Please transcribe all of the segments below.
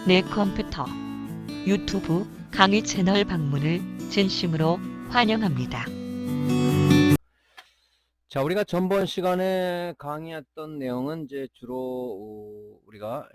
내 컴퓨터 유튜브 강의 채널 방문을 진심으로 환영합니다. 자, 우리가 전번 시간에 강의했던 내용은 이제 주로 우리가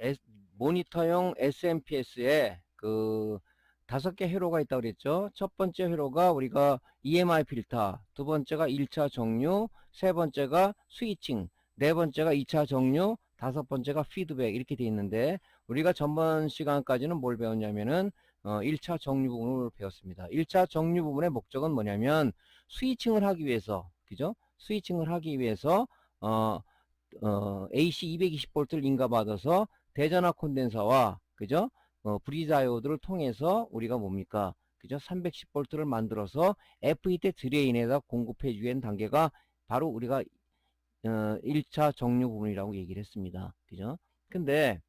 모니터용 SMPS에 그 5개 회로가 있다고 그랬죠. 첫 번째 회로가 우리가 EMI 필터, 두 번째가 1차 정류, 세 번째가 스위칭, 네 번째가 2차 정류, 다섯 번째가 피드백 이렇게 돼 있는데, 우리가 전번 시간까지는 뭘 배웠냐면은 1차 정류 부분을 배웠습니다. 1차 정류 부분의 목적은 뭐냐면 스위칭을 하기 위해서, 그죠? 스위칭을 하기 위해서 AC 220V를 인가받아서 대전압 콘덴서와, 그죠? 브리지 다이오드를 통해서 우리가 뭡니까? 그죠? 310V를 만들어서 FET 드레인에다 공급해 주는 단계가 바로 우리가 1차 정류 부분이라고 얘기를 했습니다. 그죠? 근데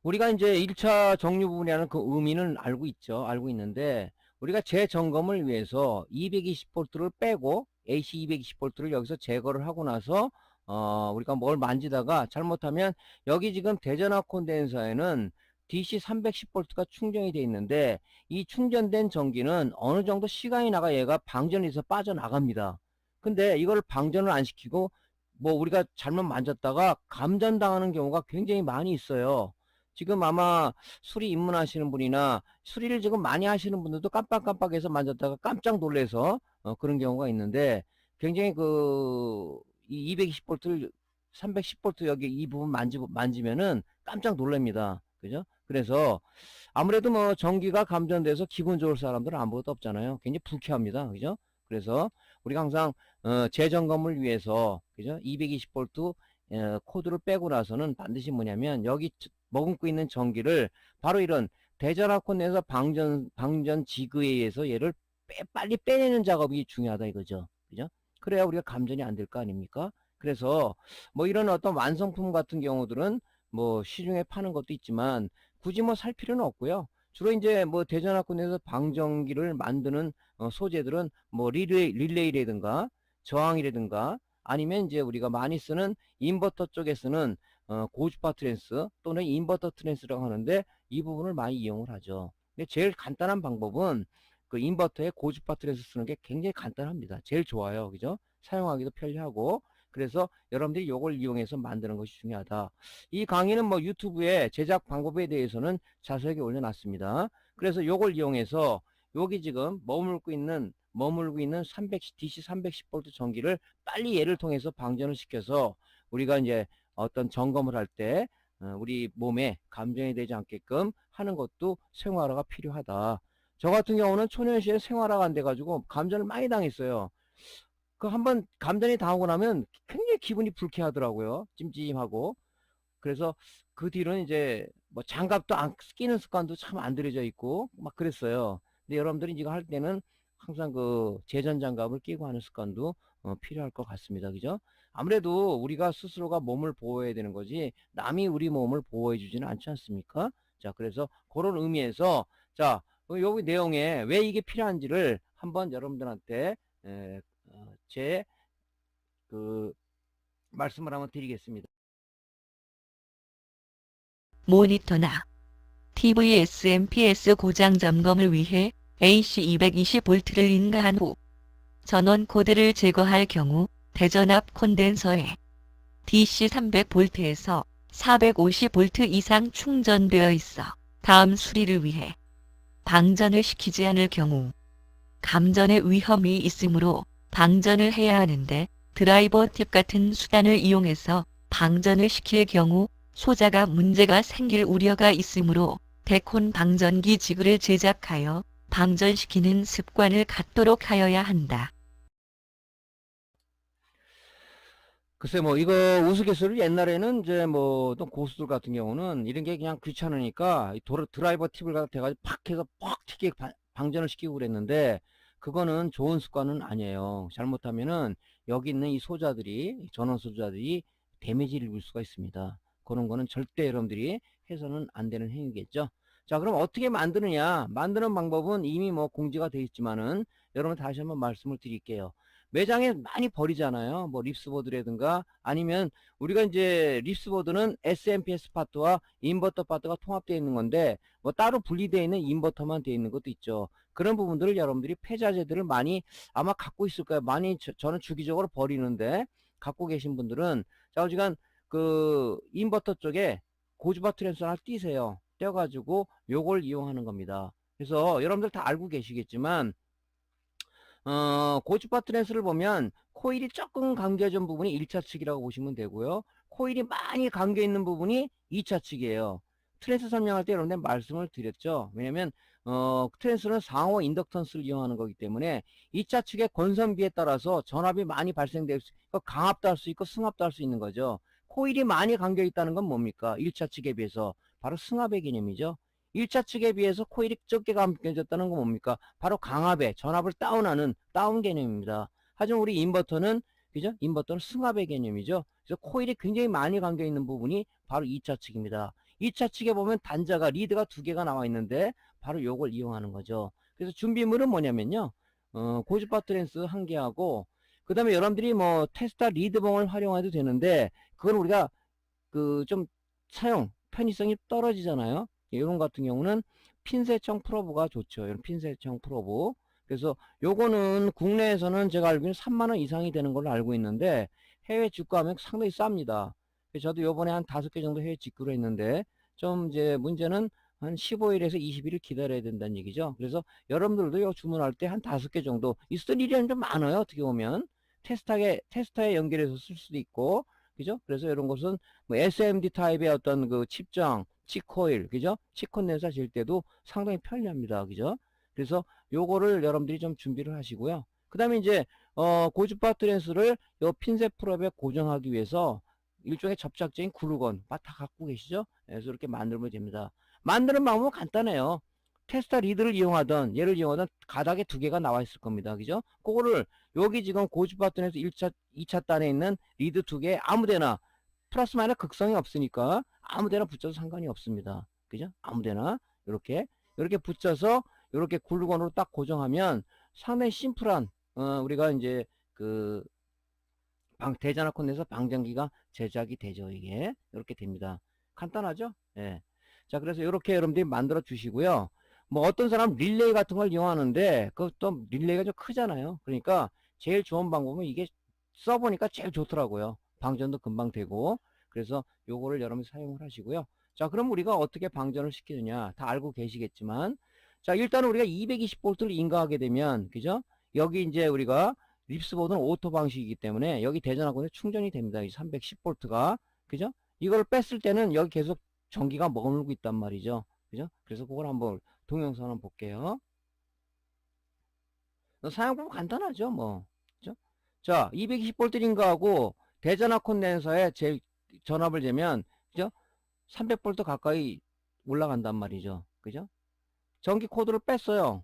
우리가 이제 1차 정류 부분이라는 그 의미는 알고 있죠. 알고 있는데, 우리가 재점검을 위해서 220V를 빼고 AC 220V를 여기서 제거를 하고 나서 우리가 뭘 만지다가 잘못하면, 여기 지금 대전압 콘덴서에는 DC 310V가 충전이 되어 있는데, 이 충전된 전기는 어느 정도 시간이 나가 얘가 방전에서 빠져나갑니다. 근데 이걸 방전을 안 시키고 뭐 우리가 잘못 만졌다가 감전당하는 경우가 굉장히 많이 있어요. 지금 아마 수리 입문하시는 분이나 수리를 지금 많이 하시는 분들도 깜빡깜빡해서 만졌다가 깜짝 놀래서 그런 경우가 있는데, 굉장히 이 220V 310V 여기 이 부분 만지면은 깜짝 놀랍니다. 그죠? 그래서 아무래도 뭐 전기가 감전돼서 기분 좋을 사람들은 아무것도 없잖아요. 굉장히 불쾌합니다. 그죠? 그래서 우리가 항상 재점검을 위해서, 그죠? 220V 코드를 빼고 나서는 반드시 뭐냐면, 여기 머금고 있는 전기를 바로 이런 대전압권 내에서 방전 지그에 의해서 얘를 빨리 빼내는 작업이 중요하다 이거죠. 그죠? 그래야 우리가 감전이 안 될 거 아닙니까? 그래서 뭐 이런 어떤 완성품 같은 경우들은 뭐 시중에 파는 것도 있지만 굳이 뭐 살 필요는 없고요. 주로 이제 뭐 대전압권 내에서 방전기를 만드는 소재들은 뭐 릴레이라든가 저항이라든가, 아니면 이제 우리가 많이 쓰는 인버터 쪽에 쓰는 고주파 트랜스 또는 인버터 트랜스라고 하는데, 이 부분을 많이 이용을 하죠. 근데 제일 간단한 방법은 그 인버터에 고주파 트랜스 쓰는 게 굉장히 간단합니다. 제일 좋아요. 그죠? 사용하기도 편리하고. 그래서 여러분들이 이걸 이용해서 만드는 것이 중요하다. 이 강의는 뭐 유튜브에 제작 방법에 대해서는 자세하게 올려놨습니다. 그래서 이걸 이용해서 여기 지금 머물고 있는 DC 310V 전기를 빨리 얘를 통해서 방전을 시켜서 우리가 이제 어떤 점검을 할 때 우리 몸에 감전이 되지 않게끔 하는 것도 생활화가 필요하다. 저 같은 경우는 초년시에 생활화가 안 돼가지고 감전을 많이 당했어요. 그 한번 감전이 당하고 나면 굉장히 기분이 불쾌하더라고요. 찜찜하고. 그래서 그 뒤로는 이제 뭐 장갑도 안 끼는 습관도 참 안 들여져 있고 막 그랬어요. 근데 여러분들이 이거 할 때는 항상 그 제전 장갑을 끼고 하는 습관도 필요할 것 같습니다. 그죠? 아무래도 우리가 스스로가 몸을 보호해야 되는 거지 남이 우리 몸을 보호해 주지는 않지 않습니까? 자, 그래서 그런 의미에서, 자, 여기 내용에 왜 이게 필요한지를 한번 여러분들한테 제 말씀을 한번 드리겠습니다. 모니터나 TV SMPS 고장 점검을 위해 AC 220V를 인가한 후 전원 코드를 제거할 경우 대전압 콘덴서에 DC 300V에서 450V 이상 충전되어 있어 다음 수리를 위해 방전을 시키지 않을 경우 감전의 위험이 있으므로 방전을 해야 하는데, 드라이버 팁 같은 수단을 이용해서 방전을 시킬 경우 소자가 문제가 생길 우려가 있으므로 데콘 방전기 지그를 제작하여 방전시키는 습관을 갖도록 하여야 한다. 글쎄 뭐 이거 우스갯소리, 옛날에는 이제 뭐 어떤 고수들 같은 경우는 이런 게 그냥 귀찮으니까 드라이버 팁을 갖다 대가지고 팍 해서 팍 튀게 방전을 시키고 그랬는데, 그거는 좋은 습관은 아니에요. 잘못하면은 여기 있는 이 소자들이, 전원 소자들이 데미지를 입을 수가 있습니다. 그런 거는 절대 여러분들이 해서는 안 되는 행위겠죠. 자, 그럼 어떻게 만드느냐? 만드는 방법은 이미 뭐 공지가 되어 있지만은 여러분 다시 한번 말씀을 드릴게요. 매장에 많이 버리잖아요. 뭐 립스보드라든가 아니면 우리가 이제 립스보드는 SMPS 파트와 인버터 파트가 통합되어 있는 건데 뭐 따로 분리되어 있는 인버터만 되어 있는 것도 있죠. 그런 부분들을 여러분들이 폐자재들을 많이 아마 갖고 있을 거예요. 많이 저는 주기적으로 버리는데 갖고 계신 분들은 자 어지간 그 인버터 쪽에 고주파 트랜스를 하나 띄세요. 떼어가지고 요걸 이용하는 겁니다. 그래서 여러분들 다 알고 계시겠지만 고주파 트랜스를 보면 코일이 조금 감겨진 부분이 1차 측이라고 보시면 되고요. 코일이 많이 감겨 있는 부분이 2차 측이에요. 트랜스 설명할 때 여러분들 말씀을 드렸죠. 왜냐면 트랜스는 상호 인덕턴스를 이용하는 거기 때문에 2차 측의 권선비에 따라서 전압이 많이 발생될 수 있고 강압도 할 수 있고 승합도 할 수 있는 거죠. 코일이 많이 감겨 있다는 건 뭡니까? 1차 측에 비해서 바로 승합의 개념이죠. 1차 측에 비해서 코일이 적게 감겨졌다는 건 뭡니까? 바로 강압에 전압을 다운하는 다운 개념입니다. 하지만 우리 인버터는 그죠? 인버터는 승합의 개념이죠. 그래서 코일이 굉장히 많이 감겨 있는 부분이 바로 2차 측입니다. 2차 측에 보면 단자가 리드가 2개가 나와 있는데 바로 요걸 이용하는 거죠. 그래서 준비물은 뭐냐면요. 고주파 트랜스 1개하고 그 다음에 여러분들이 뭐 테스타 리드봉을 활용해도 되는데 그건 우리가 그 좀 사용 편의성이 떨어지잖아요. 이런 같은 경우는 핀셋형 프로브가 좋죠. 이런 핀셋형 프로브. 그래서 요거는 국내에서는 제가 알기로는 3만원 이상이 되는 걸로 알고 있는데 해외 직구하면 상당히 쌉니다. 저도 요번에 한 5개 정도 해외 직구를 했는데 좀 이제 문제는 한 15일에서 20일을 기다려야 된다는 얘기죠. 그래서 여러분들도 요 주문할 때 한 5개 정도 있을 일이 좀 많아요. 어떻게 보면 테스타에 연결해서 쓸 수도 있고 그죠? 그래서 이런 것은 뭐 SMD 타입의 어떤 그 칩정 치코일, 그죠? 치콘덴서 질 때도 상당히 편리합니다. 그죠? 그래서 요거를 여러분들이 좀 준비를 하시고요. 그 다음에 이제, 고주파 트랜스를 요 핀셋 프롭에 고정하기 위해서 일종의 접착제인 글루건 다 갖고 계시죠? 그래서 이렇게 만들면 됩니다. 만드는 방법은 간단해요. 테스타 리드를 이용하던, 얘를 이용하던 가닥에 2개가 나와 있을 겁니다. 그죠? 그거를 여기 지금 고주파 트랜스 1차, 2차 단에 있는 리드 2개 아무데나 플러스 마이너스 극성이 없으니까 아무데나 붙여도 상관이 없습니다. 그죠? 아무데나 이렇게 붙여서 이렇게 글루건으로 딱 고정하면 상당히 심플한 우리가 이제 그 대전화 콘덴서 방전기가 제작이 되죠. 이게 이렇게 됩니다. 간단하죠? 예. 자, 그래서 이렇게 여러분들이 만들어 주시고요. 뭐 어떤 사람 릴레이 같은 걸 이용하는데 그것도 릴레이가 좀 크잖아요. 그러니까 제일 좋은 방법은 이게 써보니까 제일 좋더라고요. 방전도 금방 되고. 그래서 요거를 여러분이 사용을 하시고요. 자, 그럼 우리가 어떻게 방전을 시키느냐 다 알고 계시겠지만 자, 일단 우리가 220V를 인가하게 되면 그죠? 여기 이제 우리가 립스보드는 오토 방식이기 때문에 여기 대전하고는 충전이 됩니다. 310V가 그죠? 이걸 뺐을 때는 여기 계속 전기가 머물고 있단 말이죠. 그죠? 그래서 그걸 한번 동영상 한번 볼게요. 사용법 간단하죠, 뭐. 그죠? 자, 220V 인가하고 대전화 콘덴서에 제 전압을 재면 그죠? 300V 가까이 올라간단 말이죠. 그죠? 전기 코드를 뺐어요.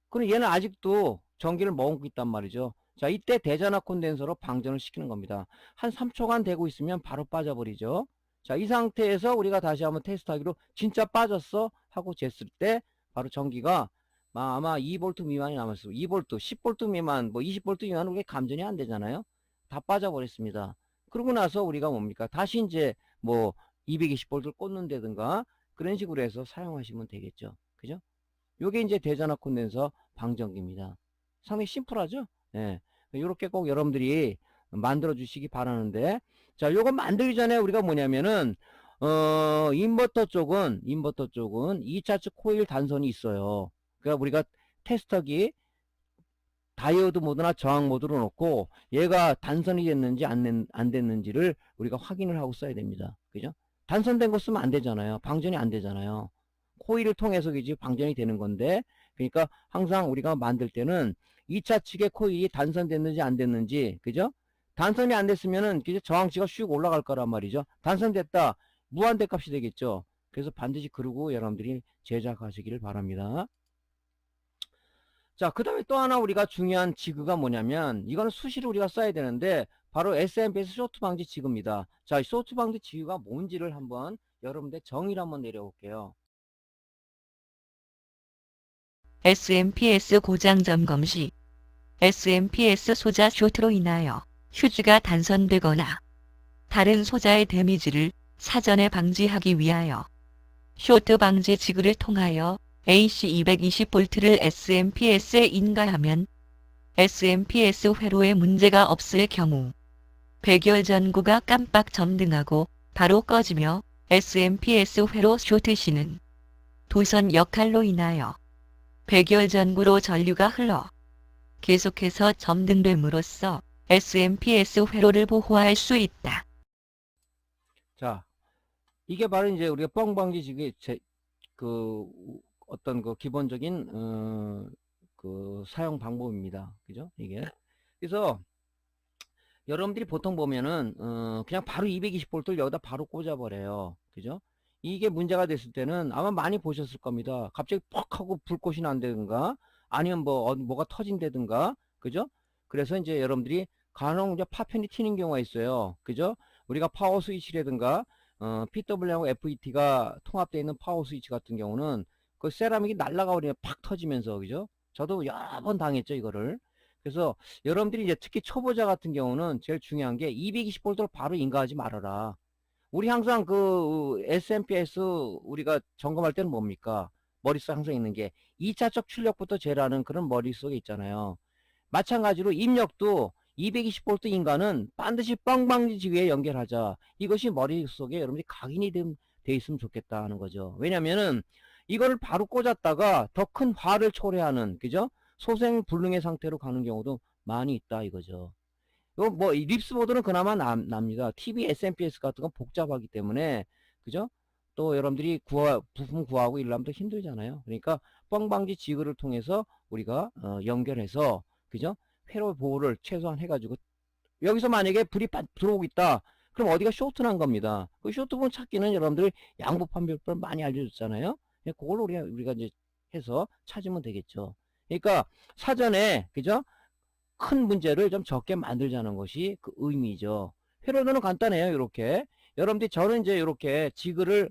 그럼 얘는 아직도 전기를 머금고 있단 말이죠. 자, 이때 대전화 콘덴서로 방전을 시키는 겁니다. 한 3초간 되고 있으면 바로 빠져버리죠. 자, 이 상태에서 우리가 다시 한번 테스트하기로 진짜 빠졌어 하고 쟀을 때 바로 전기가 아마 2V 미만이 남았어요. 2V, 10V 미만, 뭐 20V 미만은 그게 감전이 안 되잖아요. 다 빠져버렸습니다. 그러고 나서 우리가 뭡니까? 다시 이제 뭐 220V를 꽂는다든가 그런 식으로 해서 사용하시면 되겠죠. 그죠? 요게 이제 대전화 콘덴서 방전기입니다. 상당히 심플하죠? 예. 요렇게 꼭 여러분들이 만들어 주시기 바라는데, 자, 요거 만들기 전에 우리가 뭐냐면은, 인버터 쪽은 2차 측 코일 단선이 있어요. 그러니까 우리가 테스터기, 다이오드 모드나 저항 모드로 놓고, 얘가 단선이 됐는지 안 됐는지를 우리가 확인을 하고 써야 됩니다. 그죠? 단선된 거 쓰면 안 되잖아요. 방전이 안 되잖아요. 코일을 통해서 이제 방전이 되는 건데, 그러니까 항상 우리가 만들 때는 2차 측의 코일이 단선됐는지 안 됐는지, 그죠? 단선이 안 됐으면은 그죠? 저항치가 슉 올라갈 거란 말이죠. 단선됐다, 무한대 값이 되겠죠. 그래서 반드시 그러고 여러분들이 제작하시기를 바랍니다. 자, 그 다음에 또 하나 우리가 중요한 지그가 뭐냐면, 이거는 수시로 우리가 써야 되는데, 바로 SMPS 쇼트 방지 지그입니다. 자, 이 쇼트 방지 지그가 뭔지를 한번 여러분들 정의를 한번 내려볼게요. SMPS 고장 점검 시 SMPS 소자 쇼트로 인하여 휴지가 단선되거나 다른 소자의 데미지를 사전에 방지하기 위하여 쇼트 방지 지그를 통하여 AC 220V를 SMPS에 인가하면 SMPS 회로에 문제가 없을 경우 백열 전구가 깜빡 점등하고 바로 꺼지며 SMPS 회로 쇼트 시는 도선 역할로 인하여 백열 전구로 전류가 흘러 계속해서 점등됨으로써 SMPS 회로를 보호할 수 있다. 자, 이게 바로 이제 우리가 뻥방지 지금 어떤 그 기본적인 그 사용 방법입니다. 그죠? 이게. 그래서 여러분들이 보통 보면은 그냥 바로 220V를 여기다 바로 꽂아버려요. 그죠? 이게 문제가 됐을 때는 아마 많이 보셨을 겁니다. 갑자기 퍽 하고 불꽃이 난다든가 아니면 뭐가 터진다든가 그죠? 그래서 이제 여러분들이 간혹 이제 파편이 튀는 경우가 있어요. 그죠? 우리가 파워 스위치라든가 PW하고 FET가 통합되어 있는 파워 스위치 같은 경우는 그 세라믹이 날아가 버리면 팍 터지면서 그죠? 저도 여러 번 당했죠 이거를. 그래서 여러분들이 이제 특히 초보자 같은 경우는 제일 중요한 게 220V를 바로 인가하지 말아라. 우리 항상 그 SMPS 우리가 점검할 때는 뭡니까? 머릿속에 항상 있는 게 2차적 출력부터 재라는 그런 머릿속에 있잖아요. 마찬가지로 입력도 220V 인가는 반드시 뻥방지 지위에 연결하자. 이것이 머릿속에 여러분들이 각인이 돼 있으면 좋겠다 하는 거죠. 왜냐면은 이거를 바로 꽂았다가 더 큰 화를 초래하는 그죠? 소생불능의 상태로 가는 경우도 많이 있다 이거죠. 요 뭐 립스보드는 그나마 납니다. TV SMPS 같은 건 복잡하기 때문에 그죠? 또 여러분들이 부품 구하고 이러려면 더 힘들잖아요. 그러니까 뻥방지 지그를 통해서 우리가 연결해서 그죠? 회로 보호를 최소한 해가지고 여기서 만약에 불이 들어오고 있다. 그럼 어디가 쇼트 난 겁니다. 그 쇼트 부분 찾기는 여러분들이 양부 판별법을 많이 알려줬잖아요. 그걸 우리가 이제 해서 찾으면 되겠죠. 그러니까 사전에 그죠? 큰 문제를 좀 적게 만들자는 것이 그 의미죠. 회로도는 간단해요. 이렇게 여러분들이 저는 이제 이렇게 지그를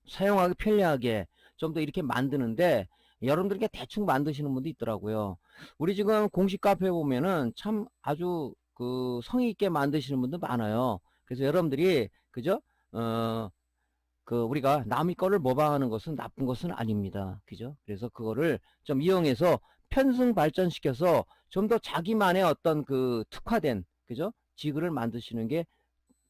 사용하기 편리하게 좀 더 이렇게 만드는데 여러분들께 대충 만드시는 분도 있더라고요. 우리 지금 공식 카페에 보면은 참 아주 그 성의 있게 만드시는 분도 많아요. 그래서 여러분들이 그죠? 그 우리가 남의 거를 모방하는 것은 나쁜 것은 아닙니다. 그죠? 그래서 그거를 좀 이용해서 편승 발전시켜서 좀 더 자기만의 어떤 그 특화된 그죠? 지그를 만드시는 게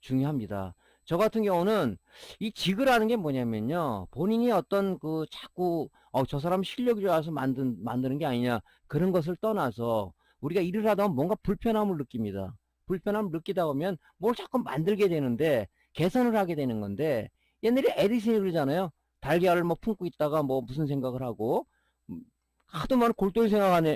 중요합니다. 저 같은 경우는 이 지그라는 게 뭐냐면요. 본인이 어떤 그 자꾸 저 사람 실력이 좋아서 만드는 게 아니냐 그런 것을 떠나서 우리가 일을 하다 보면 뭔가 불편함을 느낍니다. 불편함을 느끼다 보면 뭘 자꾸 만들게 되는데 개선을 하게 되는 건데 옛날에 에디슨이 그러잖아요. 달걀을 뭐 품고 있다가 뭐 무슨 생각을 하고 하도 많은 골똘히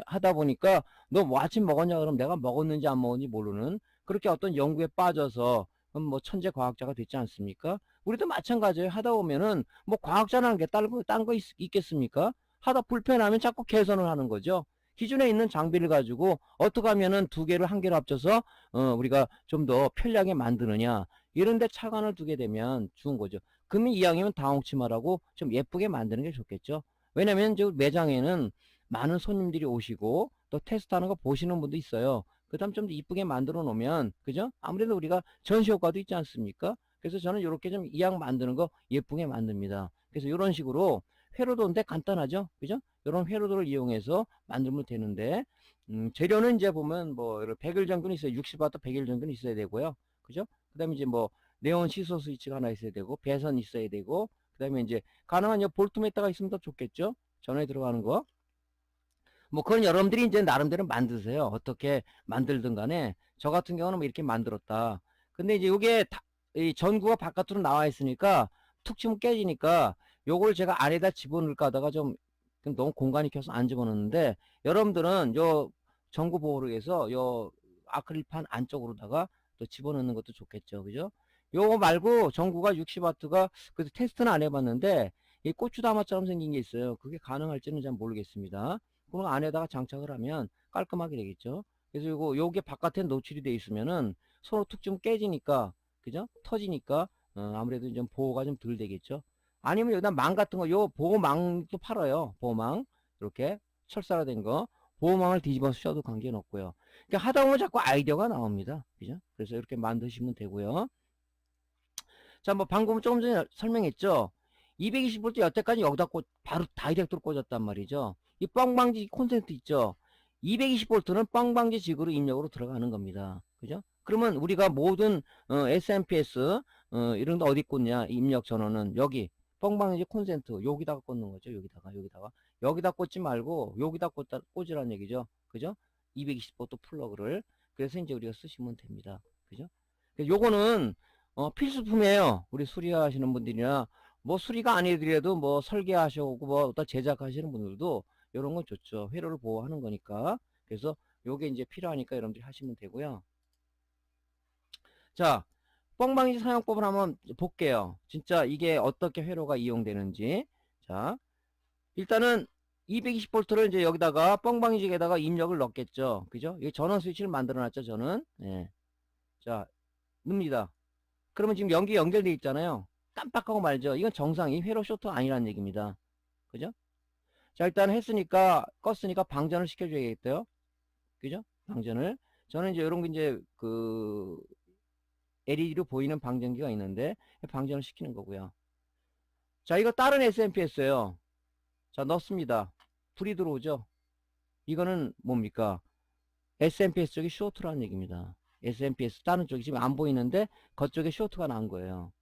하다 보니까 너 뭐 아침 먹었냐 그럼 내가 먹었는지 안 먹었는지 모르는 그렇게 어떤 연구에 빠져서 뭐 천재 과학자가 됐지 않습니까? 우리도 마찬가지예요. 하다 보면은 뭐 과학자라는 게 딴 거 있겠습니까? 하다 불편하면 자꾸 개선을 하는 거죠. 기존에 있는 장비를 가지고 어떻게 하면은 두 개를 한 개로 합쳐서 우리가 좀 더 편리하게 만드느냐 이런 데 차관을 두게 되면 좋은 거죠. 그러면 이왕이면 당혹치 말하고 좀 예쁘게 만드는 게 좋겠죠. 왜냐면 저 매장에는 많은 손님들이 오시고 또 테스트하는 거 보시는 분도 있어요. 그 다음 좀 이쁘게 만들어 놓으면 그죠? 아무래도 우리가 전시 효과도 있지 않습니까? 그래서 저는 이렇게 좀 이왕 만드는 거 예쁘게 만듭니다. 그래서 이런 식으로 회로도인데 간단하죠? 그죠? 이런 회로도를 이용해서 만들면 되는데 재료는 이제 보면 뭐 100일 정도는 있어요. 60W 100일 정도는 있어야 되고요. 그죠? 그 다음에 이제 뭐 네온 시소 스위치가 하나 있어야 되고 배선 있어야 되고 그 다음에 이제 가능한 볼트메타가 있으면 더 좋겠죠? 전에 들어가는 거. 뭐 그건 여러분들이 이제 나름대로 만드세요. 어떻게 만들든 간에 저 같은 경우는 뭐 이렇게 만들었다. 근데 이제 이게 이 전구가 바깥으로 나와 있으니까 툭 치면 깨지니까 요걸 제가 안에다 집어넣을까 하다가 좀 너무 공간이 켜서 안 집어넣는데 여러분들은 요 전구 보호를 위해서 요 아크릴판 안쪽으로다가 또 집어넣는 것도 좋겠죠. 그죠? 요거 말고 전구가 60W가 그래서 테스트는 안 해봤는데 이 고추다마처럼 생긴 게 있어요. 그게 가능할지는 잘 모르겠습니다. 그럼 안에다가 장착을 하면 깔끔하게 되겠죠. 그래서 요게 바깥에 노출이 돼 있으면은 서로 툭 좀 깨지니까 그죠? 터지니까 아무래도 좀 보호가 좀 덜 되겠죠. 아니면 여기다 망 같은 거 요 보호망도 팔아요. 보호망 이렇게 철사로 된 거. 보호망을 뒤집어서 씌워도 관계는 없고요. 그러니까 하다 보면 자꾸 아이디어가 나옵니다. 그죠? 그래서 이렇게 만드시면 되고요. 자, 뭐 방금 조금 전에 설명했죠. 220V 여태까지 여기다 바로 다이렉트로 꽂았단 말이죠. 이 뻥방지 콘센트 있죠. 220V는 뻥방지 직으로 입력으로 들어가는 겁니다. 그죠? 그러면 우리가 모든 SMPS 이런 데 어디 꽂냐? 입력 전원은 여기 뻥방지 콘센트 여기다가 꽂는 거죠. 여기다 꽂지 말고 여기다 꽂으라는 얘기죠. 그죠? 220V 플러그를. 그래서 이제 우리가 쓰시면 됩니다. 그죠? 요거는 필수품이에요. 우리 수리하시는 분들이나 뭐 수리가 아니더라도 뭐 설계하시고 뭐 어떤 제작하시는 분들도 이런 건 좋죠. 회로를 보호하는 거니까. 그래서 요게 이제 필요하니까 여러분들이 하시면 되고요. 자, 뻥방지 사용법을 한번 볼게요. 진짜 이게 어떻게 회로가 이용되는지. 자, 일단은 220V를 이제 여기다가 뻥방지에다가 입력을 넣겠죠. 그죠? 이 전원 스위치를 만들어 놨죠, 저는. 예. 자, 넣습니다. 그러면 지금 연기 연결돼 있잖아요. 깜빡하고 말죠. 이건 정상이 회로 쇼트 아니라는 얘기입니다. 그죠? 자, 일단 했으니까 껐으니까 방전을 시켜줘야겠어요. 그죠? 방전을. 저는 이제 이런 게 이제 그 LED로 보이는 방전기가 있는데 방전을 시키는 거고요. 자, 이거 다른 SMPS예요. 자, 넣습니다. 불이 들어오죠. 이거는 뭡니까? SMPS 쪽이 쇼트라는 얘기입니다. SMPS 다른 쪽이 지금 안 보이는데 그쪽에 쇼트가 난 거예요.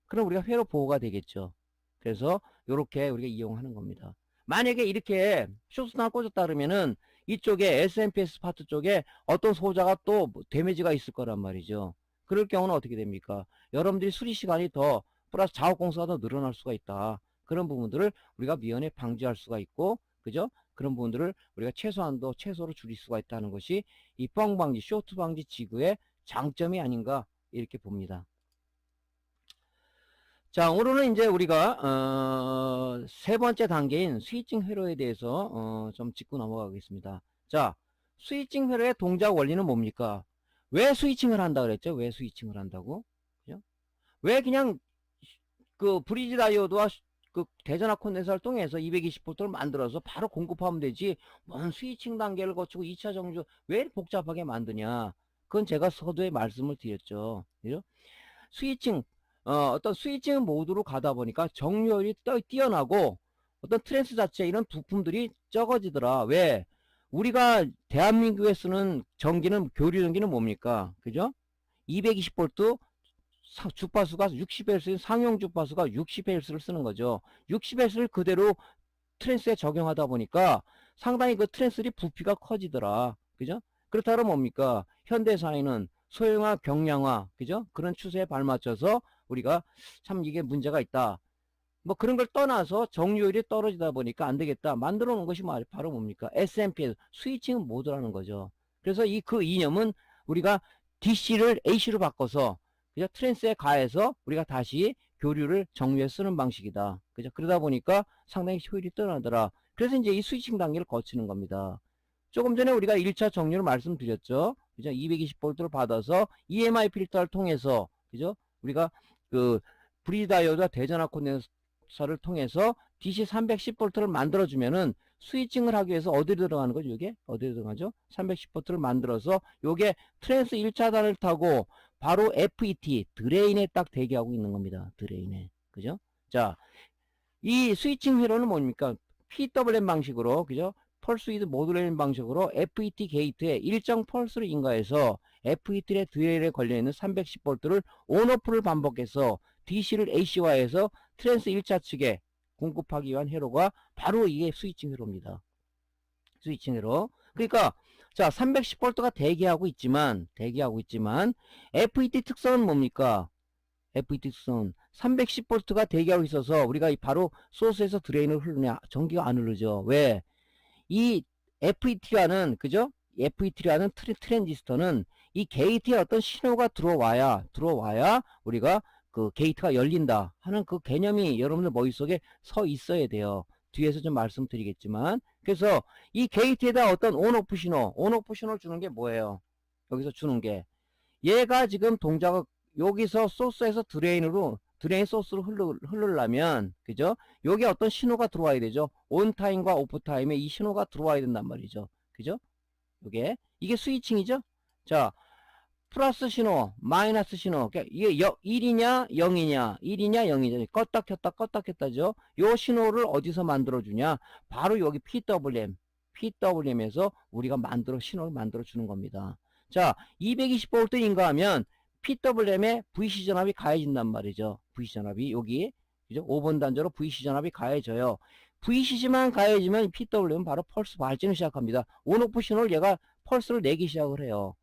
그럼 우리가 회로 보호가 되겠죠. 그래서 이렇게 우리가 이용하는 겁니다. 만약에 이렇게 쇼트나 꽂았다 그러면은 이쪽에 SMPS 파트 쪽에 어떤 소자가 또 데미지가 있을 거란 말이죠. 그럴 경우는 어떻게 됩니까? 여러분들이 수리 시간이 더 플러스 작업 공수가 더 늘어날 수가 있다. 그런 부분들을 우리가 미연에 방지할 수가 있고, 그죠? 그런 부분들을 우리가 최소로 줄일 수가 있다는 것이 이 뻥방지, 쇼트 방지 지구의 장점이 아닌가 이렇게 봅니다. 자, 오늘은 이제 우리가 세 번째 단계인 스위칭 회로에 대해서 좀 짚고 넘어가겠습니다. 자, 스위칭 회로의 동작 원리는 뭡니까? 왜 스위칭을 한다 그랬죠? 왜 스위칭을 한다고? 그죠? 왜 그냥 그 브리지 다이오드와 그 대전압 콘덴서를 통해서 220V를 만들어서 바로 공급하면 되지 뭔 스위칭 단계를 거치고 2차 정주 왜 복잡하게 만드냐? 그건 제가 서두에 말씀을 드렸죠. 그죠? 스위칭 어떤 스위칭 모드로 가다 보니까 정률이 뛰어나고 어떤 트랜스 자체 이런 부품들이 적어지더라. 왜? 우리가 대한민국에 쓰는 전기는 교류 전기는 뭡니까? 그죠? 220V 주파수가 60Hz 상용 주파수가 60Hz를 쓰는 거죠. 60Hz를 그대로 트랜스에 적용하다 보니까 상당히 그 트랜스의 부피가 커지더라. 그죠? 그렇다면 뭡니까? 현대사회는 소형화, 경량화, 그죠? 그런 추세에 발맞춰서 우리가 참 이게 문제가 있다. 뭐 그런 걸 떠나서 정류율이 떨어지다 보니까 안 되겠다. 만들어 놓은 것이 바로 뭡니까? SMPS, 스위칭 모드라는 거죠. 그래서 그 이념은 우리가 DC를 AC로 바꿔서 그죠? 트랜스에 가해서 우리가 다시 교류를 정류에 쓰는 방식이다. 그죠? 그러다 보니까 상당히 효율이 뛰어나더라. 그래서 이제 이 스위칭 단계를 거치는 겁니다. 조금 전에 우리가 1차 정류를 말씀드렸죠. 그죠? 220V를 받아서 EMI 필터를 통해서, 그죠? 우리가 그 브리지 다이오드와 대전압 콘덴서를 통해서 DC 310V를 만들어주면은 스위칭을 하기 위해서 어디로 들어가는 거죠? 이게? 어디로 들어가죠? 310V를 만들어서 요게 트랜스 1차단을 타고 바로 FET, 드레인에 딱 대기하고 있는 겁니다. 드레인에. 그죠? 자, 이 스위칭 회로는 뭡니까? PWM 방식으로, 그죠? 펄스 위드 모듈레인 방식으로 FET 게이트에 일정 펄스를 인가해서 FET의 드레인에 걸려있는 310V를 온오프를 반복해서 DC를 AC화해서 트랜스 1차 측에 공급하기 위한 회로가 바로 이게 스위칭 회로입니다. 스위칭 회로. 그러니까 자 310V가 대기하고 있지만 FET 특성은 뭡니까? FET 특성은 310V가 대기하고 있어서 우리가 바로 소스에서 드레인을 흐르냐 전기가 안 흐르죠. 왜? 이 FET라는 그죠? FET라는 트랜지스터는 이 게이트에 어떤 신호가 들어와야 우리가 그 게이트가 열린다 하는 그 개념이 여러분들 머릿속에 서 있어야 돼요. 뒤에서 좀 말씀드리겠지만 그래서 이 게이트에다 어떤 온오프 신호를 주는 게 뭐예요? 여기서 주는 게 얘가 지금 동작을 여기서 소스에서 드레인 소스로 흐르려면 그죠? 여기 어떤 신호가 들어와야 되죠. 온타임과 오프타임에 이 신호가 들어와야 된단 말이죠. 그죠? 이게 스위칭이죠? 자, 플러스 신호, 마이너스 신호. 그러니까 이게 1이냐, 0이냐, 1이냐, 0이냐. 껐다 켰다죠. 요 신호를 어디서 만들어주냐? 바로 여기 PWM에서 우리가 신호를 만들어주는 겁니다. 자, 220V인가 하면 PWM에 VC 전압이 가해진단 말이죠. VC 전압이 여기, 그죠? 5번 단자로 VC 전압이 가해져요. VCC만 가해지면 PWM은 바로 펄스 발진을 시작합니다. 온오프 신호를 얘가 펄스를 내기 시작을 해요.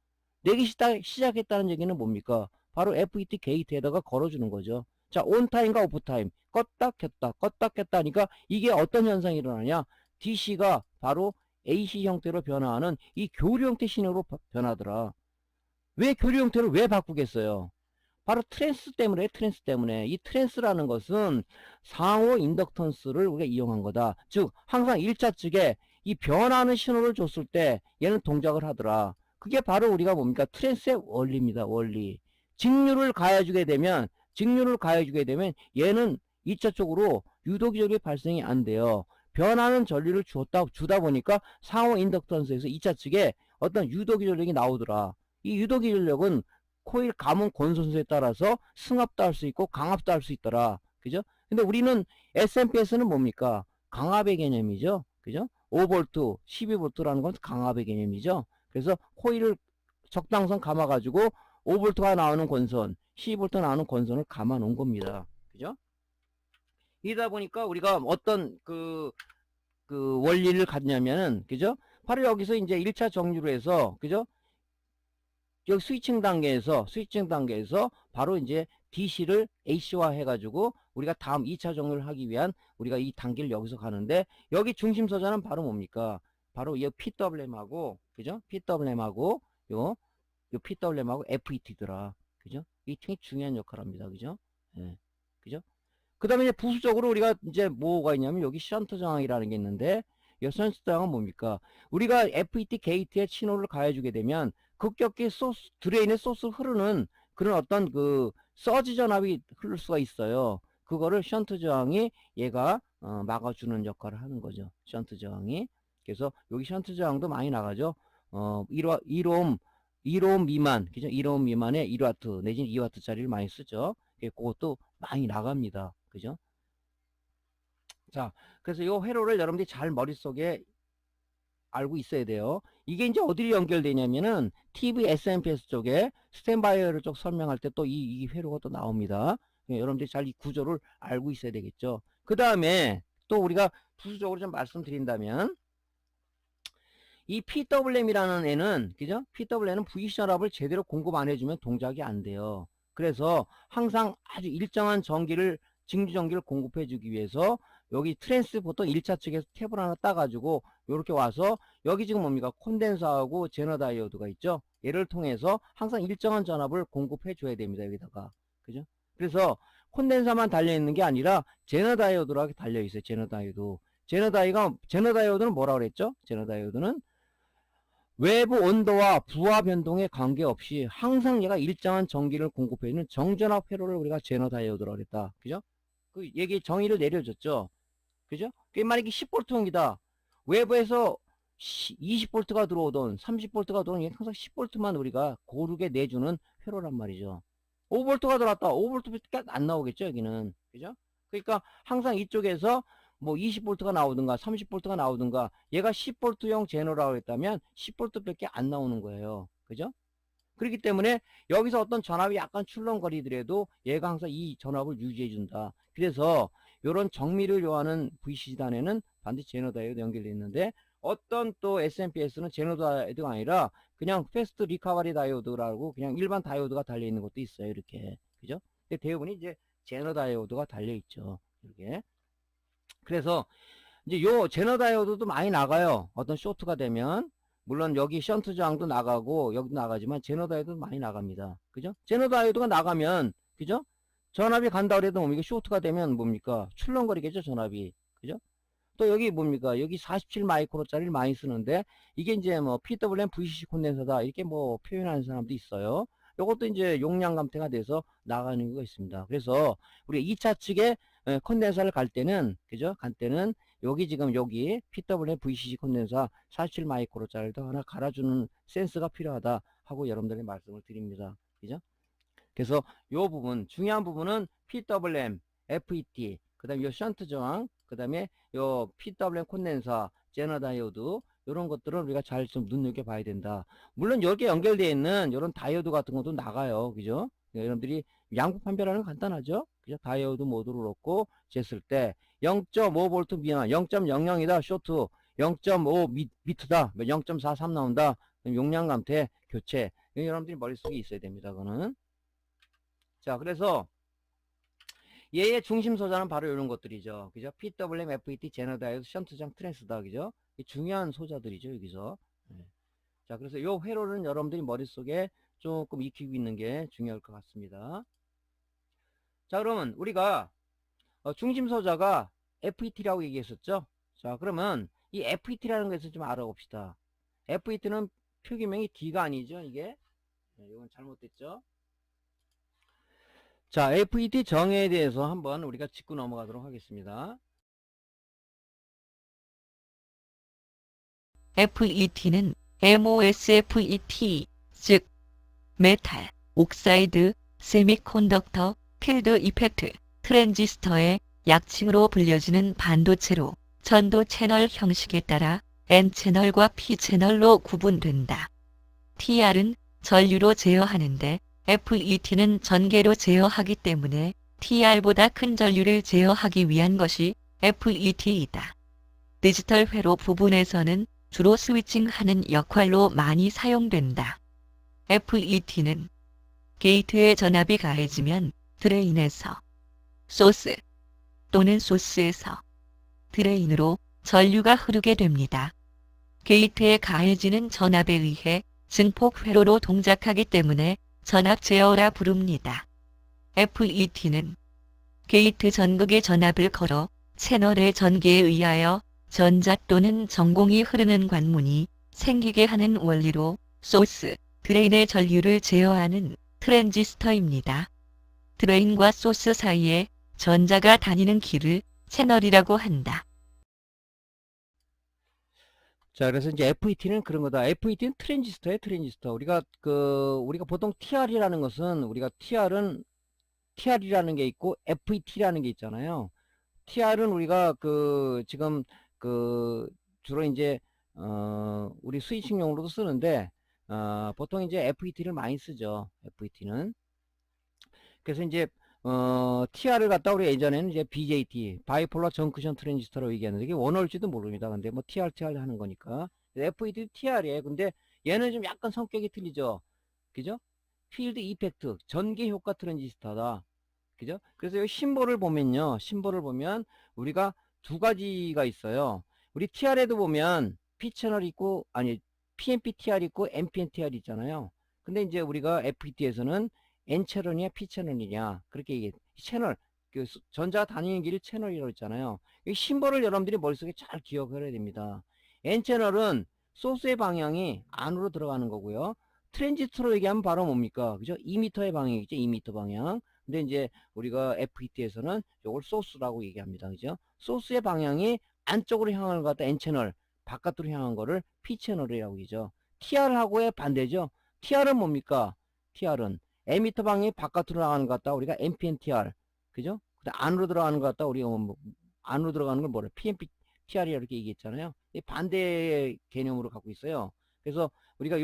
내기 시작했다는 얘기는 뭡니까? 바로 FET 게이트에다가 걸어주는 거죠. 자, 온타임과 오프타임. 껐다 켰다 하니까 이게 어떤 현상이 일어나냐? DC가 바로 AC 형태로 변화하는 이 교류 형태 신호로 변하더라. 왜 교류 형태를 왜 바꾸겠어요? 바로 트랜스 때문에. 이 트랜스라는 것은 상호 인덕턴스를 우리가 이용한 거다. 즉, 항상 1차 측에 이 변화하는 신호를 줬을 때 얘는 동작을 하더라. 그게 바로 우리가 뭡니까? 트랜스의 원리입니다. 원리. 직류를 가해주게 되면 얘는 2차 쪽으로 유도기전이 발생이 안 돼요. 변하는 전류를 주다 보니까 상호 인덕턴스에서 2차 측에 어떤 유도기전력이 나오더라. 이 유도기전력은 코일 감은 권선수에 따라서 승합도 할 수 있고 강압도 할 수 있더라. 그죠? 근데 우리는 SMPS는 뭡니까? 강압의 개념이죠. 그죠? 5V, 12V라는 건 강압의 개념이죠. 그래서 코일을 적당선 감아가지고 5V가 나오는 권선, 12V 나오는 권선을 감아 놓은 겁니다. 그죠? 이러다 보니까 우리가 어떤 그 원리를 갖냐면은, 그죠? 바로 여기서 이제 1차 정류로 해서, 그죠? 여기 스위칭 단계에서 바로 이제 DC를 AC화 해가지고 우리가 다음 2차 정류를 하기 위한 우리가 이 단계를 여기서 가는데, 여기 중심 소자는 바로 뭡니까? 바로 이 PWM하고, 그죠? PWM하고 요 PWM하고 FET더라. 그죠? 이 굉장히 중요한 역할을 합니다. 그죠? 예. 그죠? 그 다음에 이제 부수적으로 우리가 이제 뭐가 있냐면 여기 션트 저항이라는 게 있는데, 이 션트 저항은 뭡니까? 우리가 FET 게이트에 신호를 가해주게 되면 급격히 드레인의 소스 흐르는 그런 어떤 서지 전압이 흐를 수가 있어요. 그거를 션트 저항이 얘가 막아주는 역할을 하는 거죠. 션트 저항이. 그래서 여기 션트 저항도 많이 나가죠. 1옴 미만, 그죠? 1옴 미만에 1와트 내지는 2와트짜리를 많이 쓰죠. 그것도 많이 나갑니다. 그죠? 자, 그래서 이 회로를 여러분들이 잘 머릿속에 알고 있어야 돼요. 이게 이제 어디로 연결되냐면은 TV SMPS 쪽에 스탠바이어를 쪽 설명할 때 또 이 회로가 또 나옵니다. 여러분들이 잘 이 구조를 알고 있어야 되겠죠. 그 다음에 또 우리가 부수적으로 좀 말씀드린다면, 이 PWM이라는 애는, 그죠? PWM은 VC 전압을 제대로 공급 안 해주면 동작이 안 돼요. 그래서 항상 아주 일정한 직류 전기를 공급해 주기 위해서 여기 트랜스 보통 1차 측에서 탭을 하나 따가지고 이렇게 와서 여기 지금 뭡니까? 콘덴서하고 제너 다이오드가 있죠? 얘를 통해서 항상 일정한 전압을 공급해 줘야 됩니다. 여기다가. 그죠? 그래서 콘덴서만 달려있는 게 아니라 제너 다이오드라고 달려있어요. 제너 다이오드는 뭐라고 그랬죠? 제너 다이오드는 외부 온도와 부하 변동에 관계없이 항상 얘가 일정한 전기를 공급해주는 정전압 회로를 우리가 제너 다이오드라고 그랬다. 그죠? 그 얘기 정의를 내려줬죠. 그죠? 그게 만약에 10V용이다. 외부에서 20V가 들어오던 30V가 들어오던 항상 10V만 우리가 고르게 내주는 회로란 말이죠. 5V가 들어왔다. 5V밖에 안 나오겠죠, 여기는. 그죠? 그러니까 항상 이쪽에서 뭐 20V가 나오든가 30V가 나오든가 얘가 10V용 제너라고 했다면 10V밖에 안 나오는 거예요. 그죠? 그렇기 때문에 여기서 어떤 전압이 약간 출렁거리더라도 얘가 항상 이 전압을 유지해 준다. 그래서 이런 정밀을 요하는 VC단에는 반드시 제너 다이오드 연결되어 있는데, 어떤 또 SMPS는 제너 다이오드가 아니라 그냥 패스트 리카버리 다이오드라고 그냥 일반 다이오드가 달려 있는 것도 있어요. 이렇게. 그죠? 근데 대부분이 이제 제너 다이오드가 달려 있죠. 이렇게. 그래서 이제 요 제너 다이오드도 많이 나가요. 어떤 쇼트가 되면. 물론 여기 션트 저항도 나가고 여기도 나가지만 제너 다이오드도 많이 나갑니다. 그죠? 제너 다이오드가 나가면, 그죠? 전압이 간다 그래도 뭡니까? 쇼트가 되면 뭡니까? 출렁거리겠죠, 전압이. 그죠? 또 여기 뭡니까? 여기 47 마이크로짜리를 많이 쓰는데 이게 이제 뭐 PWM VCC 콘덴서다 이렇게 뭐 표현하는 사람도 있어요. 요것도 이제 용량 감퇴가 돼서 나가는 경우가 있습니다. 그래서 우리 2차 측에 콘덴서를 갈 때는, 그죠? 갈 때는 여기 지금 여기 PWM VCC 콘덴서 47 마이크로짜리를 더 하나 갈아주는 센스가 필요하다 하고 여러분들에게 말씀을 드립니다. 그죠? 그래서 요 부분, 중요한 부분은 PWM, FET, 그 다음에 요 션트 저항, 그 다음에 요 PWM 콘덴서, 제너 다이오드, 요런 것들을 우리가 잘 좀 눈여겨봐야 된다. 물론 여기에 연결되어 있는 요런 다이오드 같은 것도 나가요. 그죠? 여러분들이 양극 판별하는 건 간단하죠? 그죠? 다이오드 모드로 놓고 쟀을 때 0.5V 미만, 0.00이다, 쇼트, 0.5 미터다, 0.43 나온다, 용량 감퇴, 교체. 여러분들이 머릿속에 있어야 됩니다. 그거는. 자, 그래서 얘의 중심 소자는 바로 이런 것들이죠. 그죠? PWM, FET, 제너다이오드, 션트장, 트랜스다. 그죠? 중요한 소자들이죠, 여기서. 네. 자, 그래서 요 회로는 여러분들이 머릿속에 조금 익히고 있는 게 중요할 것 같습니다. 자, 그러면 우리가 중심 소자가 FET라고 얘기했었죠? 자, 그러면 이 FET라는 것을 좀 알아봅시다. FET는 표기명이 D가 아니죠, 이게? 네, 이건 잘못됐죠? 자, FET 정의에 대해서 한번 우리가 짚고 넘어가도록 하겠습니다. FET는 MOSFET, 즉 메탈, 옥사이드, 세미콘덕터, 필드 이펙트, 트랜지스터의 약칭으로 불려지는 반도체로 전도 채널 형식에 따라 N채널과 P채널로 구분된다. TR은 전류로 제어하는데 FET는 전개로 제어하기 때문에 TR보다 큰 전류를 제어하기 위한 것이 FET이다. 디지털 회로 부분에서는 주로 스위칭하는 역할로 많이 사용된다. FET는 게이트에 전압이 가해지면 드레인에서 소스 또는 소스에서 드레인으로 전류가 흐르게 됩니다. 게이트에 가해지는 전압에 의해 증폭 회로로 동작하기 때문에 전압 제어라 부릅니다. FET는 게이트 전극의 전압을 걸어 채널의 전기에 의하여 전자 또는 전공이 흐르는 관문이 생기게 하는 원리로 소스, 드레인의 전류를 제어하는 트랜지스터입니다. 드레인과 소스 사이에 전자가 다니는 길을 채널이라고 한다. 자, 그래서 이제 FET는 그런 거다. FET는 트랜지스터예요, 트랜지스터. 우리가 보통 TR이라는 것은, TR이라는 게 있고, FET라는 게 있잖아요. TR은 우리가 지금, 주로 이제, 우리 스위칭용으로도 쓰는데, 보통 이제 FET를 많이 쓰죠. FET는. 그래서 이제, TR을 갖다 우리 예전에는 이제 BJT, 바이폴러 정크션 트랜지스터로 얘기하는데, 이게 원어일지도 모릅니다. 근데 뭐 TR 하는 거니까. FET TR이에요. 근데 얘는 좀 약간 성격이 틀리죠. 그죠? 필드 이펙트, 전개 효과 트랜지스터다. 그죠? 그래서 이 심볼을 보면요. 심볼을 보면 우리가 두 가지가 있어요. 우리 TR에도 보면 P채널 있고, 아니, PNP TR 있고, NPN TR 있잖아요. 근데 이제 우리가 FET에서는 N채널이냐, P채널이냐, 그렇게 얘기해. 채널, 전자가 다니는 길을 채널이라고 했잖아요. 이 심볼을 여러분들이 머릿속에 잘 기억해야 됩니다. N채널은 소스의 방향이 안으로 들어가는 거고요. 트랜지스터로 얘기하면 바로 뭡니까? 그죠? 2m의 방향이죠. 2m 방향. 근데 이제 우리가 FET에서는 이걸 소스라고 얘기합니다. 그죠? 소스의 방향이 안쪽으로 향하는 것 같다. N채널. 바깥으로 향한 거를 P채널이라고 하죠. TR하고의 반대죠. TR은 뭡니까? TR은 에미터 방향이 바깥으로 나가는 것 같다. 우리가 NPN TR. 그죠? 안으로 들어가는 것 같다. 우리가 안으로 들어가는 걸 뭐래? PNP TR이 이렇게 얘기했잖아요. 이 반대 개념으로 갖고 있어요. 그래서 우리가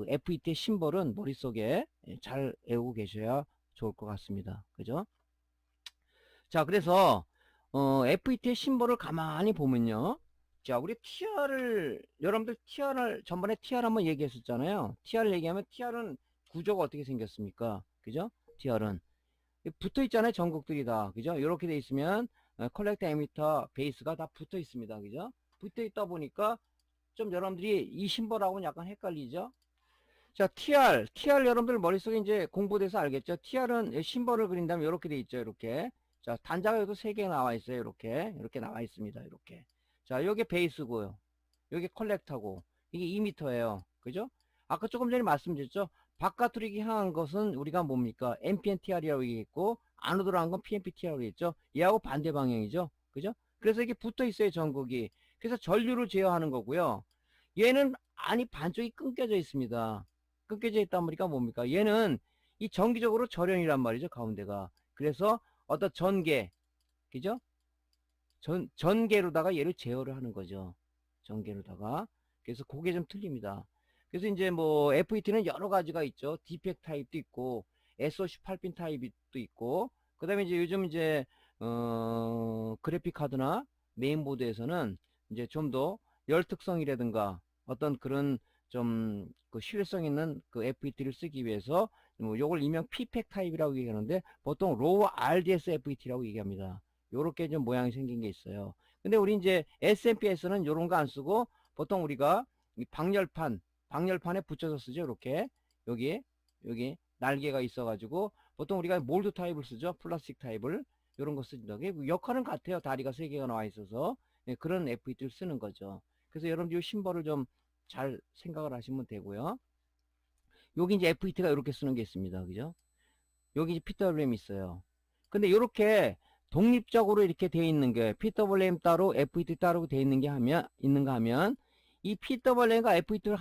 FET의 심볼은 머릿속에 잘 외우고 계셔야 좋을 것 같습니다. 그죠? 자, 그래서 FET의 심볼을 가만히 보면요. 자, 우리 여러분들 전번에 TR 한번 얘기했었잖아요. TR 얘기하면 TR은 구조가 어떻게 생겼습니까? 그죠? TR은 붙어 있잖아요. 전극들이 다. 그죠? 이렇게 돼 있으면 컬렉터, 에미터, 베이스가 다 붙어 있습니다. 그죠? 붙어 있다 보니까 좀 여러분들이 이 심볼하고는 약간 헷갈리죠? 자, TR 여러분들 머릿속에 이제 공부돼서 알겠죠? TR은 심볼을 그린다면 이렇게 돼 있죠, 이렇게. 자, 단자가 여기도 3개 나와 있어요, 이렇게 나와 있습니다, 이렇게. 자, 요게 베이스고요. 요게 컬렉터고, 이게 2m예요. 그죠? 아까 조금 전에 말씀드렸죠. 바깥으로 이렇게 향한 것은 우리가 뭡니까? NPNTR이라고 얘기했고, 안으로 들어간 건 PNPTR이라고 했죠. 얘하고 반대 방향이죠. 그죠? 그래서 이게 붙어 있어요, 전극이. 그래서 전류를 제어하는 거고요. 얘는 안이 반쪽이 끊겨져 있습니다. 끊겨져 있다 보니까 뭡니까? 얘는 이 정기적으로 절연이란 말이죠, 가운데가. 그래서 어떤 전개, 그죠? 전개로다가 얘를 제어를 하는 거죠. 전개로다가. 그래서 그게 좀 틀립니다. 그래서 이제 뭐 FET는 여러 가지가 있죠. 디펙 타입도 있고, SOC8핀 타입도 있고, 그 다음에 이제 요즘 이제, 그래픽 카드나 메인보드에서는 이제 좀 더 열 특성이라든가 어떤 그런 좀 그 신뢰성 있는 그 FET를 쓰기 위해서 뭐 요걸 일명 P팩 타입이라고 얘기하는데 보통 로우 RDS FET라고 얘기합니다. 요렇게 좀 모양이 생긴 게 있어요. 근데 우리 이제 SMPS는 요런 거 안 쓰고 보통 우리가 이 방열판에 붙여서 쓰죠. 이렇게 여기 날개가 있어가지고 보통 우리가 몰드 타입을 쓰죠. 플라스틱 타입을 요런 거 쓰죠. 역할은 같아요. 다리가 3개가 나와 있어서 그런 FET를 쓰는 거죠. 그래서 여러분들 이 심벌을 좀 잘 생각을 하시면 되고요. 여기 이제 FET가 이렇게 쓰는 게 있습니다. 그죠? 여기 이제 PWM 있어요. 근데 이렇게 독립적으로 이렇게 돼 있는 게 PWM 따로 FET 따로 돼 있는 게 있는가 하면 이 PWM과 FET를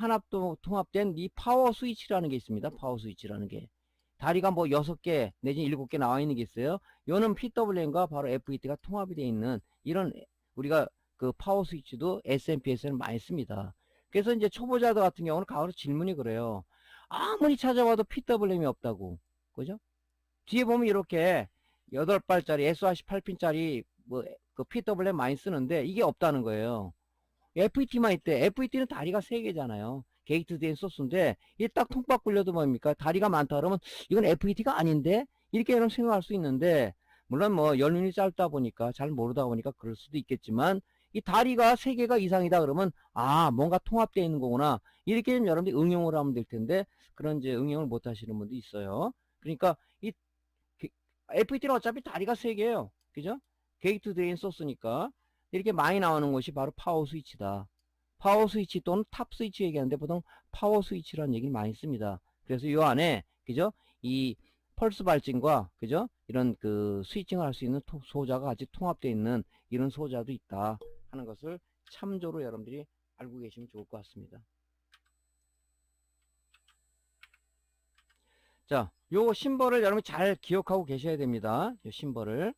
통합된 이 파워 스위치라는 게 있습니다. 파워 스위치라는 게. 다리가 뭐 6개 내지 7개 나와 있는 게 있어요. 요는 PWM과 바로 FET가 통합이 되어 있는 이런 우리가 그 파워 스위치도 SMPS에는 많이 씁니다. 그래서 이제 초보자들 같은 경우는 가로 질문이 그래요. 아무리 찾아봐도 PWM이 없다고. 그죠? 뒤에 보면 이렇게 8발짜리 SRC8핀짜리 뭐 그 PWM 많이 쓰는데 이게 없다는 거예요. FET만 있대. FET는 다리가 3개잖아요. 게이트 된 소스인데 이게 딱 통박 굴려도 뭡니까? 다리가 많다 그러면 이건 FET가 아닌데? 이렇게 여러분 생각할 수 있는데 물론 뭐 연륜이 짧다 보니까 잘 모르다 보니까 그럴 수도 있겠지만 이 다리가 3개가 이상이다 그러면 아 뭔가 통합되어 있는 거구나. 이렇게 좀 여러분들이 응용을 하면 될 텐데 그런 이제 응용을 못 하시는 분도 있어요. 그러니까 이 FET는 어차피 다리가 3개예요. 그죠? 게이트 드레인 소스니까 이렇게 많이 나오는 것이 바로 파워 스위치다. 파워 스위치 또는 탑 스위치 얘기하는데 보통 파워 스위치라는 얘기를 많이 씁니다. 그래서 이 안에 그죠? 이 펄스 발진과 그죠? 이런 그 스위칭을 할 수 있는 소자가 같이 통합되어 있는 이런 소자도 있다 하는 것을 참조로 여러분들이 알고 계시면 좋을 것 같습니다. 자, 요 심벌을 여러분 잘 기억하고 계셔야 됩니다. 요 심벌을.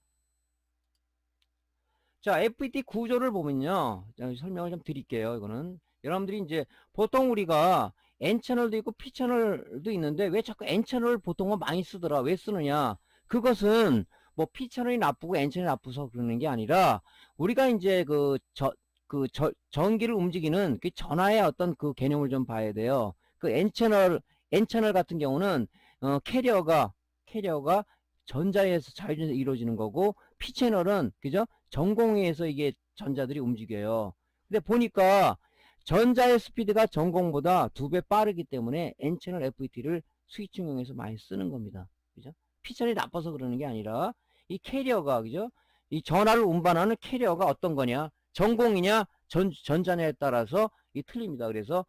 자, FET 구조를 보면요. 설명을 좀 드릴게요. 이거는. 여러분들이 이제 보통 우리가 N채널도 있고 P채널도 있는데 왜 자꾸 N채널을 보통은 많이 쓰더라. 왜 쓰느냐. 그것은 뭐 P채널이 나쁘고 N채널이 나쁘서 그러는 게 아니라 우리가 이제 전기를 움직이는 그 전하의 어떤 그 개념을 좀 봐야 돼요. 그 N채널 같은 경우는 캐리어가 전자에서 자유전자 이루어지는 거고 P채널은 그죠? 전공에 의해서 이게 전자들이 움직여요. 근데 보니까 전자의 스피드가 전공보다 2배 빠르기 때문에 N채널 FET를 스위칭용에서 많이 쓰는 겁니다. 그죠? P채널이 나빠서 그러는 게 아니라 이 캐리어가 그죠? 이 전하를 운반하는 캐리어가 어떤 거냐? 전공이냐 전자냐에 따라서 이 틀립니다. 그래서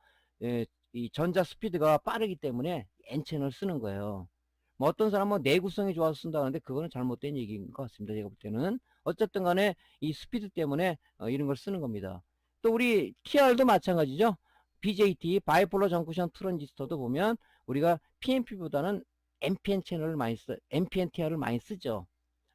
이 전자 스피드가 빠르기 때문에 N채널 쓰는 거예요. 뭐 어떤 사람은 내구성이 좋아서 쓴다는데 그거는 잘못된 얘기인 것 같습니다. 제가 볼 때는. 어쨌든 간에 이 스피드 때문에 이런 걸 쓰는 겁니다. 또 우리 TR도 마찬가지죠. BJT, 바이폴러 정크션 트랜지스터도 보면 우리가 PNP보다는 NPN 채널을 많이 NPN TR을 많이 쓰죠.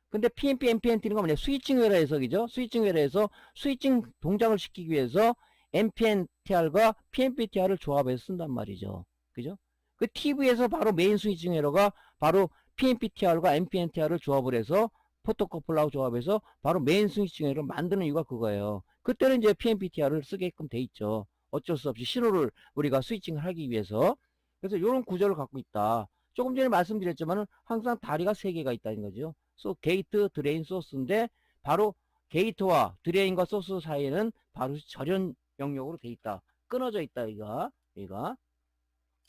근데 PNP, NPNT는 건 뭐냐? 스위칭 회로에서, 그죠? 스위칭 회로에서 스위칭 동작을 시키기 위해서 NPN TR과 PNP TR을 조합해서 쓴단 말이죠. 그죠? 그 TV에서 바로 메인 스위칭 회로가 바로 PNPTR과 NPNTR을 조합을 해서 포토커플러하고 조합해서 바로 메인 스위칭 회로를 만드는 이유가 그거예요. 그때는 이제 PNPTR을 쓰게끔 돼 있죠. 어쩔 수 없이 신호를 우리가 스위칭을 하기 위해서. 그래서 이런 구조를 갖고 있다. 조금 전에 말씀드렸지만은 항상 다리가 3개가 있다는 거죠. 게이트, 드레인, 소스인데 바로 게이트와 드레인과 소스 사이에는 바로 절연 영역으로 돼 있다. 끊어져 있다, 얘가.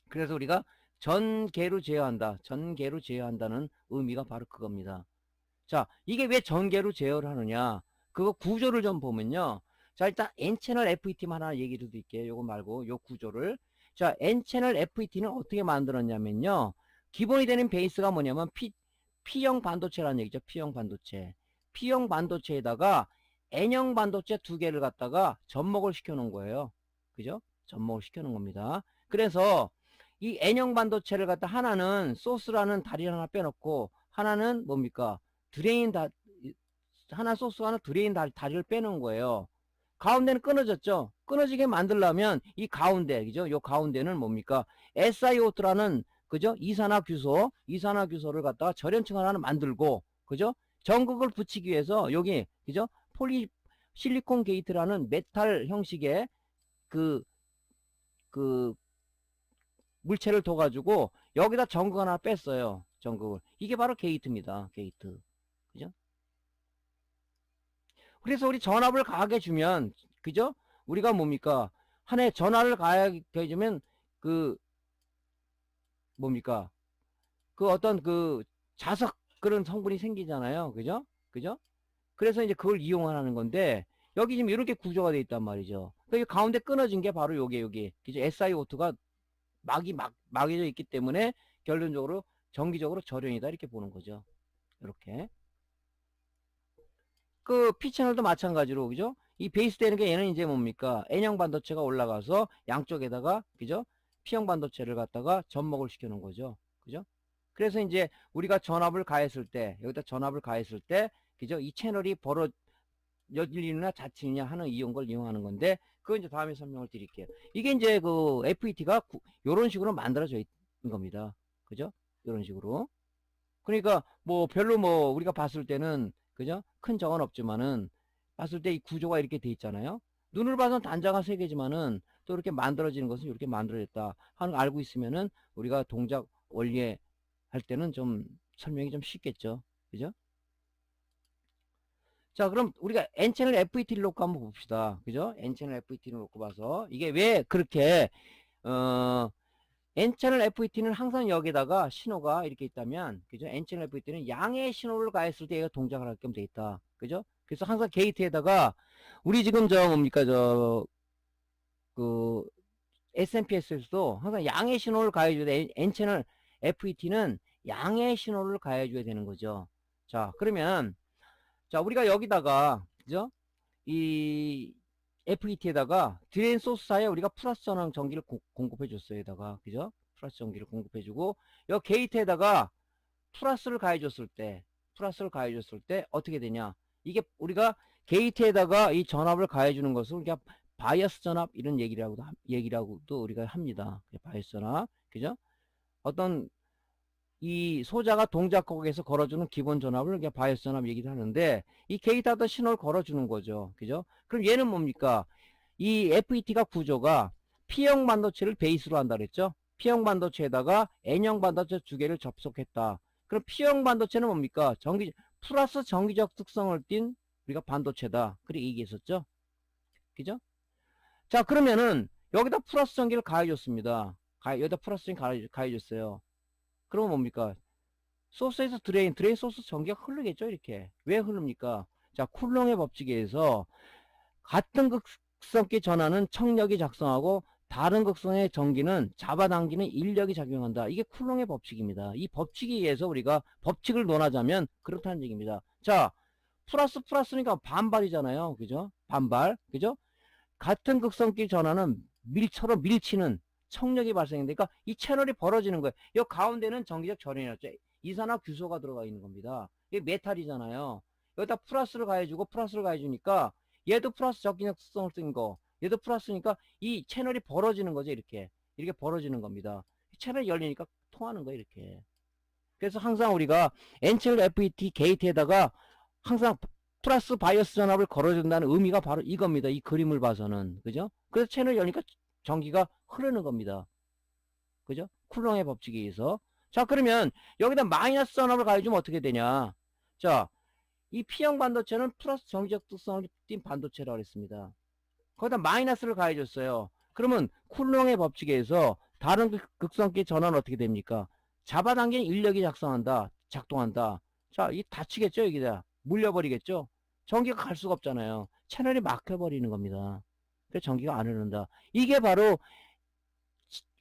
그래서 우리가 전개로 제어한다. 전개로 제어한다는 의미가 바로 그겁니다. 자, 이게 왜 전개로 제어를 하느냐? 그거 구조를 좀 보면요. 자, 일단 N채널 FET만 하나 얘기를 드릴게요. 요거 말고 요 구조를. 자, N채널 FET는 어떻게 만들었냐면요. 기본이 되는 베이스가 뭐냐면 P형 반도체라는 얘기죠. P형 반도체. P형 반도체에다가 N형 반도체 두 개를 갖다가 접목을 시켜 놓은 거예요. 그죠? 접목을 시켜 놓은 겁니다. 그래서 이 N형 반도체를 갖다 하나는 소스라는 다리를 하나 빼놓고 하나는 뭡니까? 하나 소스가 하나 드레인 다리를 빼놓은 거예요. 가운데는 끊어졌죠. 끊어지게 만들려면 이 가운데, 그죠? 요 가운데는 뭡니까? SiO2라는, 그죠? 이산화규소를 갖다가 절연층을 하나 만들고, 그죠? 전극을 붙이기 위해서 여기, 그죠? 실리콘 게이트라는 메탈 형식의 그, 그, 물체를 둬가지고 여기다 전극 하나 뺐어요. 전극을. 이게 바로 게이트입니다. 게이트. 그죠? 그래서 우리 전압을 가하게 주면, 그죠? 우리가 뭡니까? 한해 전압을 가하게 해주면, 뭡니까? 어떤 자석 그런 성분이 생기잖아요. 그죠? 그죠? 그래서 이제 그걸 이용하는 건데, 여기 지금 이렇게 구조가 되어 있단 말이죠. 그러니까 가운데 끊어진 게 바로 요게. 그죠? SiO2가 막여져 있기 때문에 결론적으로 정기적으로 절연이다. 이렇게 보는 거죠. 이렇게. P채널도 마찬가지로, 그죠? 이 베이스 되는 게 얘는 이제 뭡니까? N형 반도체가 올라가서 양쪽에다가, 그죠? P형 반도체를 갖다가 접목을 시켜 놓은 거죠. 그죠? 그래서 이제 우리가 전압을 가했을 때, 여기다 전압을 가했을 때, 그죠? 이 채널이 열리느냐 닫히느냐 하는 걸 이용하는 건데, 그거 이제 다음에 설명을 드릴게요. 이게 이제 FET가 요런 식으로 만들어져 있는 겁니다. 그죠? 요런 식으로. 그러니까 별로 우리가 봤을 때는, 그죠? 큰 적은 없지만은 봤을 때 이 구조가 이렇게 돼 있잖아요. 눈을 봐서는 단자가 3개지만은 또 이렇게 만들어지는 것은 이렇게 만들어졌다 하는 걸 알고 있으면은 우리가 동작 원리에 할 때는 좀 설명이 좀 쉽겠죠. 그죠? 자, 그럼 우리가 N채널 FET를 놓고 한번 봅시다. 그죠? N채널 FET를 놓고 봐서 이게 왜 그렇게 N채널 FET는 항상 여기다가 신호가 이렇게 있다면, 그죠? N채널 FET는 양의 신호를 가했을 때 얘가 동작을 할 겸 돼 있다. 그죠? 그래서 항상 게이트에다가, 우리 지금 뭡니까, SMPS에서도 항상 양의 신호를 가해줘야 돼. N채널 FET는 양의 신호를 가해줘야 되는 거죠. 자, 그러면, 자, 우리가 여기다가, 그죠? 이 FET에다가 드레인 소스 사이에 우리가 플러스 전압 전기를 공급해 줬어요. 여기다가, 그죠? 플러스 전기를 공급해 주고, 여 게이트에다가 플러스를 가해 줬을 때 어떻게 되냐? 이게 우리가 게이트에다가 이 전압을 가해 주는 것을 우리가 바이어스 전압 이런 얘기라고도 우리가 합니다. 바이어스 전압. 그죠? 어떤 이 소자가 동작곡에서 걸어주는 기본 전압을 그냥 바이어스 전압 얘기를 하는데, 이 게이트하다 신호를 걸어주는 거죠. 그죠? 그럼 얘는 뭡니까? 이 FET가 구조가 P형 반도체를 베이스로 한다 그랬죠? P형 반도체에다가 N형 반도체 두 개를 접속했다. 그럼 P형 반도체는 뭡니까? 플러스 정기적 특성을 띤 우리가 반도체다. 그렇게 얘기했었죠? 그죠? 자, 그러면은 여기다 플러스 전기를 가해줬습니다. 여기다 플러스 전기 가해줬어요. 그러면 뭡니까? 소스에서 드레인 소스 전기가 흐르겠죠, 이렇게. 왜 흐릅니까? 자, 쿨롱의 법칙에 의해서 같은 극성기 전하는 청력이 작성하고 다른 극성의 전기는 잡아당기는 인력이 작용한다. 이게 쿨롱의 법칙입니다. 이 법칙에 의해서 우리가 법칙을 논하자면 그렇다는 얘기입니다. 자, 플러스니까 반발이잖아요. 그죠? 반발. 그죠? 같은 극성기 전하는 밀처럼 밀치는 청력이 발생되니까 이 채널이 벌어지는 거예요. 이 가운데는 전기적 절연이었죠. 이산화규소가 들어가 있는 겁니다. 이게 메탈이잖아요. 여기다 플러스를 가해주니까 얘도 플러스 적기적 특성을 쓴 거, 얘도 플러스니까 이 채널이 벌어지는 거죠. 이렇게 벌어지는 겁니다. 채널이 열리니까 통하는 거예요. 이렇게. 그래서 항상 우리가 N채널 FET 게이트에다가 항상 플러스 바이어스 전압을 걸어준다는 의미가 바로 이겁니다. 이 그림을 봐서는. 그죠? 그래서 채널이 열리니까 전기가 흐르는 겁니다. 그죠? 쿨롱의 법칙에 의해서. 자, 그러면 여기다 마이너스 전압을 가해주면 어떻게 되냐? 자, 이 P형 반도체는 플러스 정기적 특성을 띤 반도체라고 했습니다. 거기다 마이너스를 가해줬어요. 그러면 쿨롱의 법칙에 의해서 다른 극성기 전환은 어떻게 됩니까? 잡아당기는 인력이 작동한다. 자, 이 닫히겠죠, 여기다. 물려버리겠죠? 전기가 갈 수가 없잖아요. 채널이 막혀버리는 겁니다. 그래서 전기가 안 흐른다. 이게 바로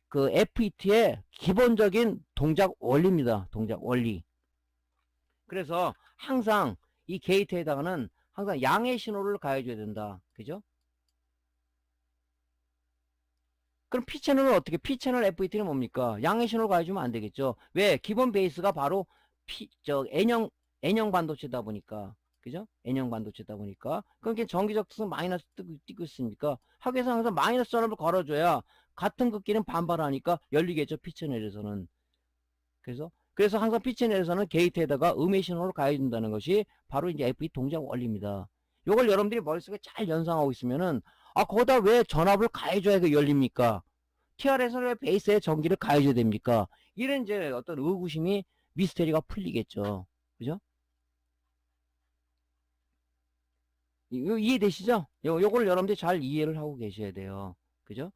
그 FET의 기본적인 동작 원리입니다. 동작 원리. 그래서 항상 이 게이트에다가는 항상 양의 신호를 가해줘야 된다. 그죠? 그럼 P채널은 어떻게? P채널 FET는 뭡니까? 양의 신호를 가해주면 안 되겠죠. 왜? 기본 베이스가 바로 N형 반도체다 보니까. 그죠? N형 반도체다 보니까. 그러니까 전기적 특성 마이너스 띄고 있으니까. 하기 위해서 항상 마이너스 전압을 걸어줘야 같은 극기는 반발하니까 열리겠죠. P채널에서는. 그래서 항상 P채널에서는 게이트에다가 음의 신호를 가해준다는 것이 바로 이제 FET 동작 원리입니다. 요걸 여러분들이 머릿속에 잘 연상하고 있으면은, 아, 거기다 왜 전압을 가해줘야 열립니까? TR에서는 왜 베이스에 전기를 가해줘야 됩니까? 이런 이제 어떤 의구심이, 미스테리가 풀리겠죠. 그죠? 이거 이해되시죠? 요걸 여러분들이 잘 이해를 하고 계셔야 돼요. 그죠?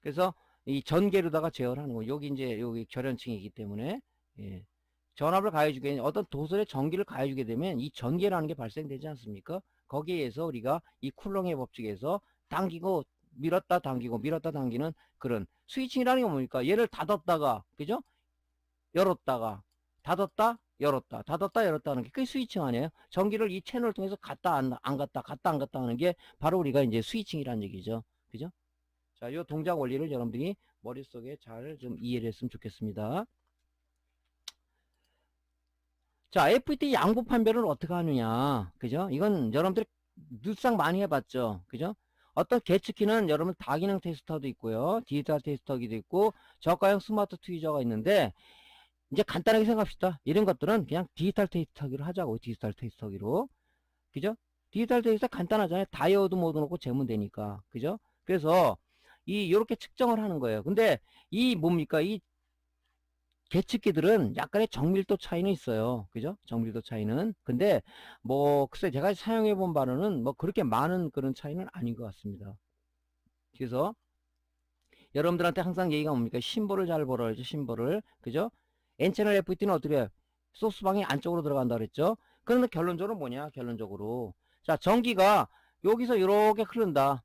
그래서 이 전개로다가 제어를 하는 거. 여기 이제 여기 절연층이기 때문에, 예. 전압을 가해주게, 어떤 도설에 전기를 가해주게 되면 이 전개라는 게 발생되지 않습니까? 거기에 의해서 우리가 이 쿨롱의 법칙에서 당기고 밀었다 당기고 밀었다 당기는 그런 스위칭이라는 게 뭡니까? 얘를 닫았다가, 그죠? 열었다가 닫았다 열었다 닫았다 열었다 하는 게 그게 스위칭 아니에요? 전기를 이 채널을 통해서 갔다 안 갔다 갔다 안 갔다 하는 게 바로 우리가 이제 스위칭이라는 얘기죠. 그죠? 자, 요 동작 원리를 여러분들이 머릿속에 잘 좀 이해를 했으면 좋겠습니다. 자, FET 양부 판별을 어떻게 하느냐. 그죠? 이건 여러분들이 늘상 많이 해봤죠. 그죠? 어떤 계측키는 여러분 다기능 테스터도 있고요. 디지털 테스터기도 있고, 저가형 스마트 트위저가 있는데, 이제 간단하게 생각합시다. 이런 것들은 그냥 디지털 테스터기로 하자고. 디지털 테스터기로. 그죠? 디지털 테스터 간단하잖아요. 다이오드 모드 놓고 재면 되니까. 그죠? 그래서, 요렇게 측정을 하는 거예요. 근데, 뭡니까? 이 계측기들은 약간의 정밀도 차이는 있어요. 그죠? 정밀도 차이는. 근데 글쎄 제가 사용해 본 바로는 그렇게 많은 그런 차이는 아닌 것 같습니다. 그래서 여러분들한테 항상 얘기가 뭡니까? 심볼을 잘 보라 그러죠. 심볼을. 그죠? N채널 FET는 어떻게 해요? 소스방이 안쪽으로 들어간다 그랬죠? 그런데 결론적으로 뭐냐? 결론적으로. 자, 전기가 여기서 이렇게 흐른다.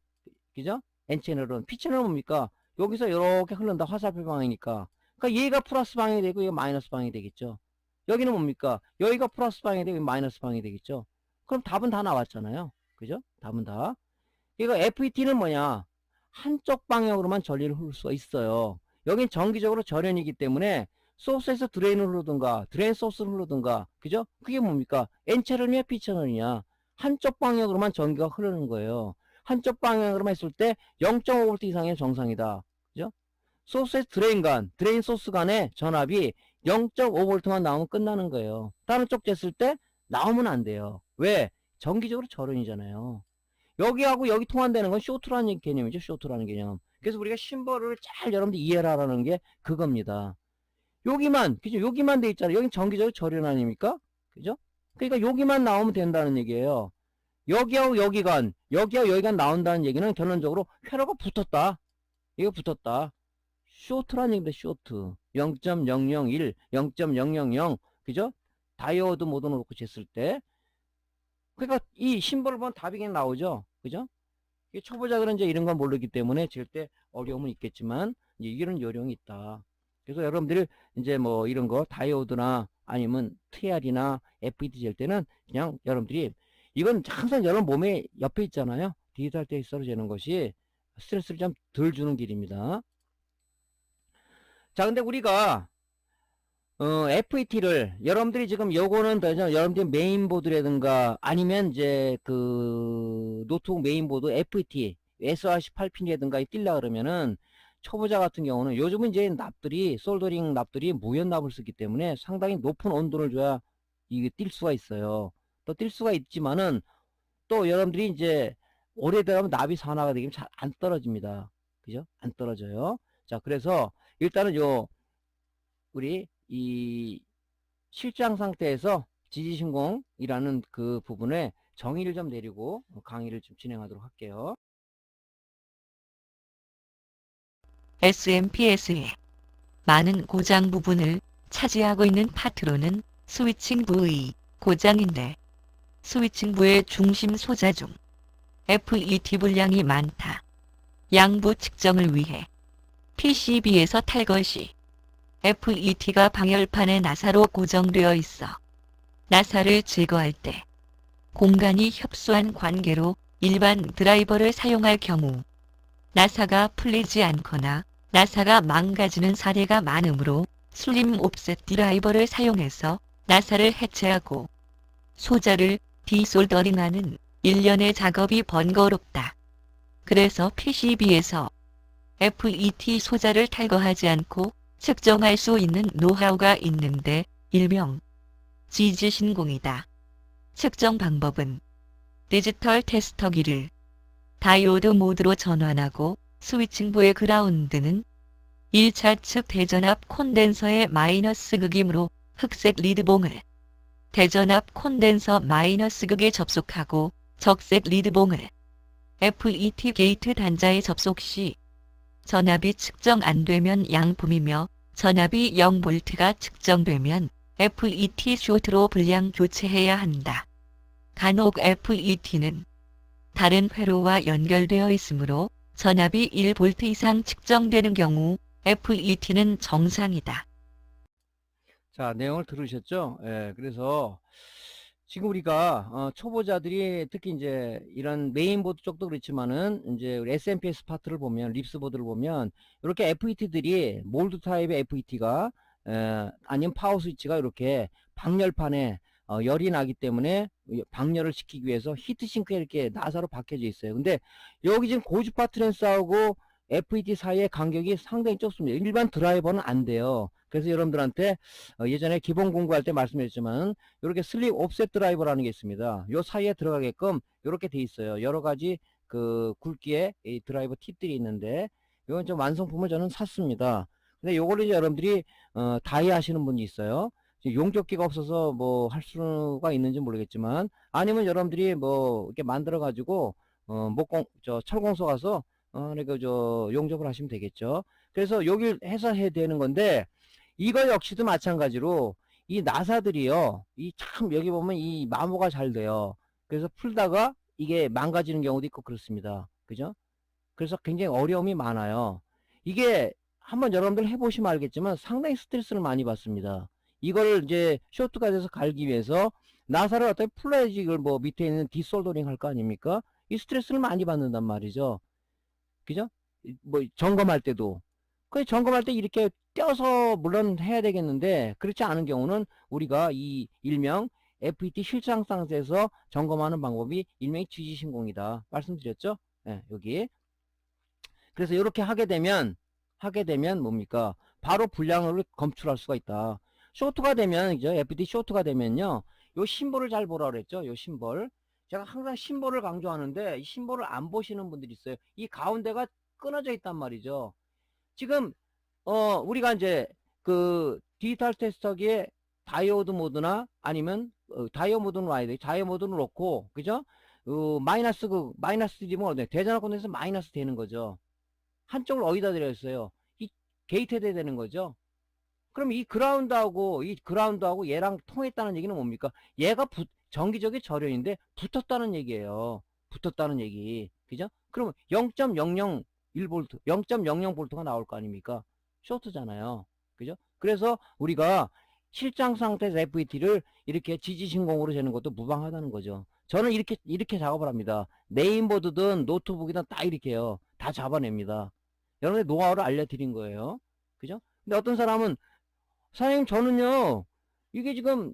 그죠? N채널은. P채널은 뭡니까? 여기서 이렇게 흐른다. 화살표 방향이니까. 그러니까 얘가 플러스 방향이 되고 얘가 마이너스 방향이 되겠죠. 여기는 뭡니까? 여기가 플러스 방향이 되고 마이너스 방향이 되겠죠. 그럼 답은 다 나왔잖아요. 그죠? 답은 다. 이거 FET는 뭐냐? 한쪽 방향으로만 전리를 흐를 수가 있어요. 여긴 정기적으로 절연이기 때문에 소스에서 드레인을 흐르든가 드레인 소스를 흐르든가 그죠? 그게 뭡니까? N채널이냐 P채널이냐? 한쪽 방향으로만 전기가 흐르는 거예요. 한쪽 방향으로만 했을 때 0.5V 이상의 정상이다. 그죠? 소스에서 드레인 소스 간의 전압이 0.5V만 나오면 끝나는 거예요. 다른 쪽 쟀을 때 나오면 안 돼요. 왜? 정기적으로 절연이잖아요. 여기하고 여기 통한다는 건 쇼트라는 개념이죠. 쇼트라는 개념. 그래서 우리가 심벌을 잘 여러분들 이해하라는 게 그겁니다. 여기만, 그죠? 여기만 돼 있잖아요. 여긴 정기적으로 절연 아닙니까? 그죠? 그러니까 여기만 나오면 된다는 얘기예요. 여기하고 여기가 나온다는 얘기는 결론적으로 회로가 붙었다. 이거 붙었다. 쇼트라는 얘기입니다. 쇼트. 0.001, 0.000, 그죠? 다이오드 모드로 놓고 쟀을 때. 그러니까 이 심벌을 보면 답이 그냥 나오죠. 그죠? 초보자들은 이제 이런 건 모르기 때문에 잴 때 어려움은 있겠지만, 이제 이런 요령이 있다. 그래서 여러분들이 이제 이런 거, 다이오드나 아니면 TR이나 FET 잴 때는 그냥 여러분들이, 이건 항상 여러분 몸에 옆에 있잖아요. 디지털 테스터로 재는 것이 스트레스를 좀 덜 주는 길입니다. 자, 근데 우리가 FET를 여러분들이 지금 요거는 여러분들이 메인보드라든가 아니면 이제 그 노트북 메인보드 FET SR18핀이라든가 뛸라 그러면은 초보자 같은 경우는 요즘은 이제 솔더링 납들이 무연납을 쓰기 때문에 상당히 높은 온도를 줘야 이게 뛸 수가 있어요. 또 뛸 수가 있지만은 또 여러분들이 이제 오래되면 납이 산화가 되면 잘 안 떨어집니다. 그죠? 안 떨어져요. 자, 그래서 일단은 우리 이 실장 상태에서 지지신공이라는 그 부분에 정의를 좀 내리고 강의를 좀 진행하도록 할게요. SMPS의 많은 고장 부분을 차지하고 있는 파트로는 스위칭부의 고장인데 스위칭부의 중심 소자 중 FET 분량이 많다. 양부 측정을 위해 PCB에서 탈거 시 FET가 방열판에 나사로 고정되어 있어 나사를 제거할 때 공간이 협소한 관계로 일반 드라이버를 사용할 경우 나사가 풀리지 않거나 나사가 망가지는 사례가 많으므로 슬림 옵셋 드라이버를 사용해서 나사를 해체하고 소자를 디솔더링하는 일련의 작업이 번거롭다. 그래서 PCB에서 FET 소자를 탈거하지 않고 측정할 수 있는 노하우가 있는데 일명 지지신공이다. 측정 방법은 디지털 테스터기를 다이오드 모드로 전환하고 스위칭부의 그라운드는 1차 측 대전압 콘덴서의 마이너스 극이므로 흑색 리드봉을 대전압 콘덴서 마이너스 극에 접속하고 적색 리드봉을 FET 게이트 단자에 접속 시 전압이 측정 안 되면 양품이며 전압이 0V가 측정되면 FET 쇼트로 불량 교체해야 한다. 간혹 FET는 다른 회로와 연결되어 있으므로 전압이 1V 이상 측정되는 경우 FET는 정상이다. 자, 내용을 들으셨죠? 예, 그래서 지금 우리가 초보자들이 특히 이제 이런 메인보드 쪽도 그렇지만은 이제 우리 SMPS 파트를 보면 립스보드를 보면 이렇게 FET들이 몰드 타입의 FET가 아니면 파워 스위치가 이렇게 방열판에 열이 나기 때문에 방열을 시키기 위해서 히트싱크에 이렇게 나사로 박혀져 있어요. 근데 여기 지금 고주파 트랜스하고 FET 사이의 간격이 상당히 좁습니다. 일반 드라이버는 안 돼요. 그래서 여러분들한테 예전에 기본 공부할 때 말씀드렸지만 이렇게 슬립 옵셋 드라이버라는 게 있습니다. 요 사이에 들어가게끔 이렇게 돼 있어요. 여러 가지 그 굵기의 이 드라이버 팁들이 있는데 이건 좀 완성품을 저는 샀습니다. 근데 요거를 이제 여러분들이 다이 하시는 분이 있어요. 용접기가 없어서 뭐 할 수가 있는지 모르겠지만 아니면 여러분들이 뭐 이렇게 만들어 가지고 철공소 가서 그러니까 용접을 하시면 되겠죠. 그래서 여기 해서 해야 되는 건데 이거 역시도 마찬가지로 이 나사들이요. 이 참 여기 보면 이 마모가 잘 돼요. 그래서 풀다가 이게 망가지는 경우도 있고 그렇습니다. 그죠? 그래서 굉장히 어려움이 많아요. 이게 한번 여러분들 해보시면 알겠지만 상당히 스트레스를 많이 받습니다. 이걸 이제 쇼트가 돼서 갈기 위해서 나사를 어떻게 풀어야지 이걸 뭐 밑에 있는 디솔더링 할 거 아닙니까? 이 스트레스를 많이 받는단 말이죠. 그죠? 뭐 점검할 때도. 그 점검할 때 이렇게 떼어서 물론 해야 되겠는데 그렇지 않은 경우는 우리가 이 일명 FET 실상 상태에서 점검하는 방법이 일명의 지지신공이다. 말씀드렸죠? 네, 여기. 그래서 이렇게 하게 되면 뭡니까? 바로 불량을 검출할 수가 있다. 쇼트가 되면 이제 FET 쇼트가 되면요. 요 심볼을 잘 보라 그랬죠? 요 심볼. 제가 항상 심볼을 강조하는데 이 심볼을 안 보시는 분들이 있어요. 이 가운데가 끊어져 있단 말이죠. 지금 우리가 이제 그 디지털 테스터기에 다이오드 모드나 아니면 다이오드 모드는 와야 돼. 다이오드 모드는 놓고 그죠? 마이너스 디면 대전압 콘덴서 마이너스 되는 거죠. 한쪽을 어디다 드렸어요? 이 게이트에 되는 거죠. 그럼 이 그라운드하고 얘랑 통했다는 얘기는 뭡니까? 얘가 정기적인 절연인데 붙었다는 얘기예요. 붙었다는 얘기. 그죠? 그러면 0.001V, 0.00V가 나올 거 아닙니까? 쇼트잖아요. 그죠? 그래서 우리가 실장 상태에서 FET를 이렇게 지지신공으로 재는 것도 무방하다는 거죠. 저는 이렇게 작업을 합니다. 메인보드든 노트북이든 다 이렇게 해요. 다 잡아냅니다. 여러분의 노하우를 알려드린 거예요. 그죠? 근데 어떤 사람은 사장님 저는요 이게 지금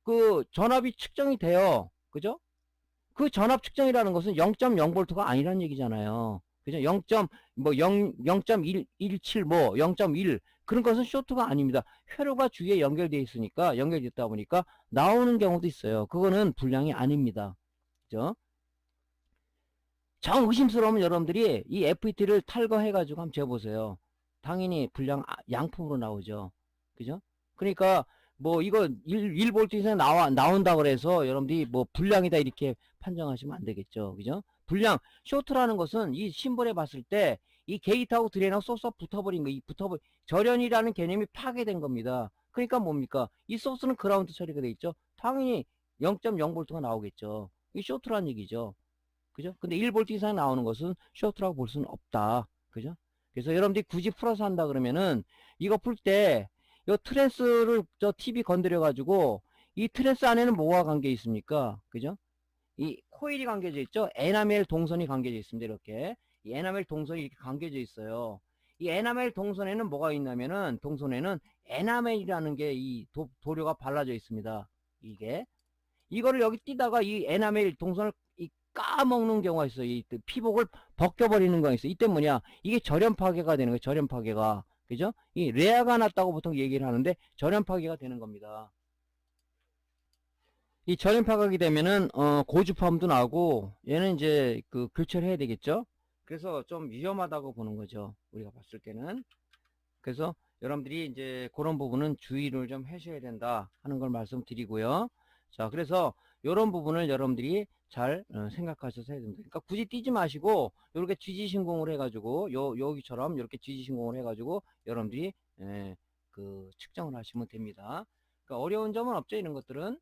그 전압이 측정이 돼요. 그죠? 그 전압 측정이라는 것은 0.0V가 아니라는 얘기잖아요. 그죠? 0.117 뭐 0.1 그런 것은 쇼트가 아닙니다. 회로가 주위에 연결되어 있으니까 연결됐다 보니까 나오는 경우도 있어요. 그거는 불량이 아닙니다. 그죠? 정 의심스러우면 여러분들이 이 FET를 탈거해 가지고 한번 재보세요. 당연히 불량 양품으로 나오죠. 그죠? 그러니까 뭐 이거 1V 이상 나온다 그래서 여러분들이 뭐 불량이다 이렇게 판정하시면 안 되겠죠. 그죠? 불량 쇼트라는 것은 이 심볼에 봤을 때 이 게이트하고 드레인하고 소스가 붙어버린 거, 절연이라는 개념이 파괴된 겁니다. 그러니까 뭡니까? 이 소스는 그라운드 처리가 돼 있죠. 당연히 0.0V가 나오겠죠. 이 쇼트라는 얘기죠. 그죠? 근데 1V 이상 나오는 것은 쇼트라고 볼 수는 없다. 그죠? 그래서 여러분들이 굳이 풀어서 한다 그러면은 이거 풀 때 이 트랜스를 저 TV 건드려 가지고 이 트랜스 안에는 뭐가 담겨 있습니까? 그죠? 이 코일이 감겨져 있죠? 에나멜 동선이 감겨져 있습니다. 이렇게 이 에나멜 동선이 이렇게 감겨져 있어요. 이 에나멜 동선에는 뭐가 있냐면은 동선에는 에나멜이라는 게 이 도료가 발라져 있습니다. 이게 이거를 여기 띄다가 이 에나멜 동선을 이 까먹는 경우가 있어요. 이 피복을 벗겨버리는 경우가 있어요. 이때 뭐냐? 이게 절연 파괴가 되는 거예요. 절연 파괴가. 그죠? 이 레아가 났다고 보통 얘기를 하는데 절연 파괴가 되는 겁니다. 이 절연 파괴가 되면은 고주파음도 나고 얘는 이제 그 교체를 해야 되겠죠? 그래서 좀 위험하다고 보는 거죠. 우리가 봤을 때는. 그래서 여러분들이 이제 그런 부분은 주의를 좀 하셔야 된다 하는 걸 말씀드리고요. 자, 그래서 이런 부분을 여러분들이 잘 생각하셔서 해야 됩니다. 그러니까 굳이 띄지 마시고 이렇게 지지신공을 해가지고 여기처럼 이렇게 지지신공을 해가지고 여러분들이 그 측정을 하시면 됩니다. 그러니까 어려운 점은 없죠. 이런 것들은.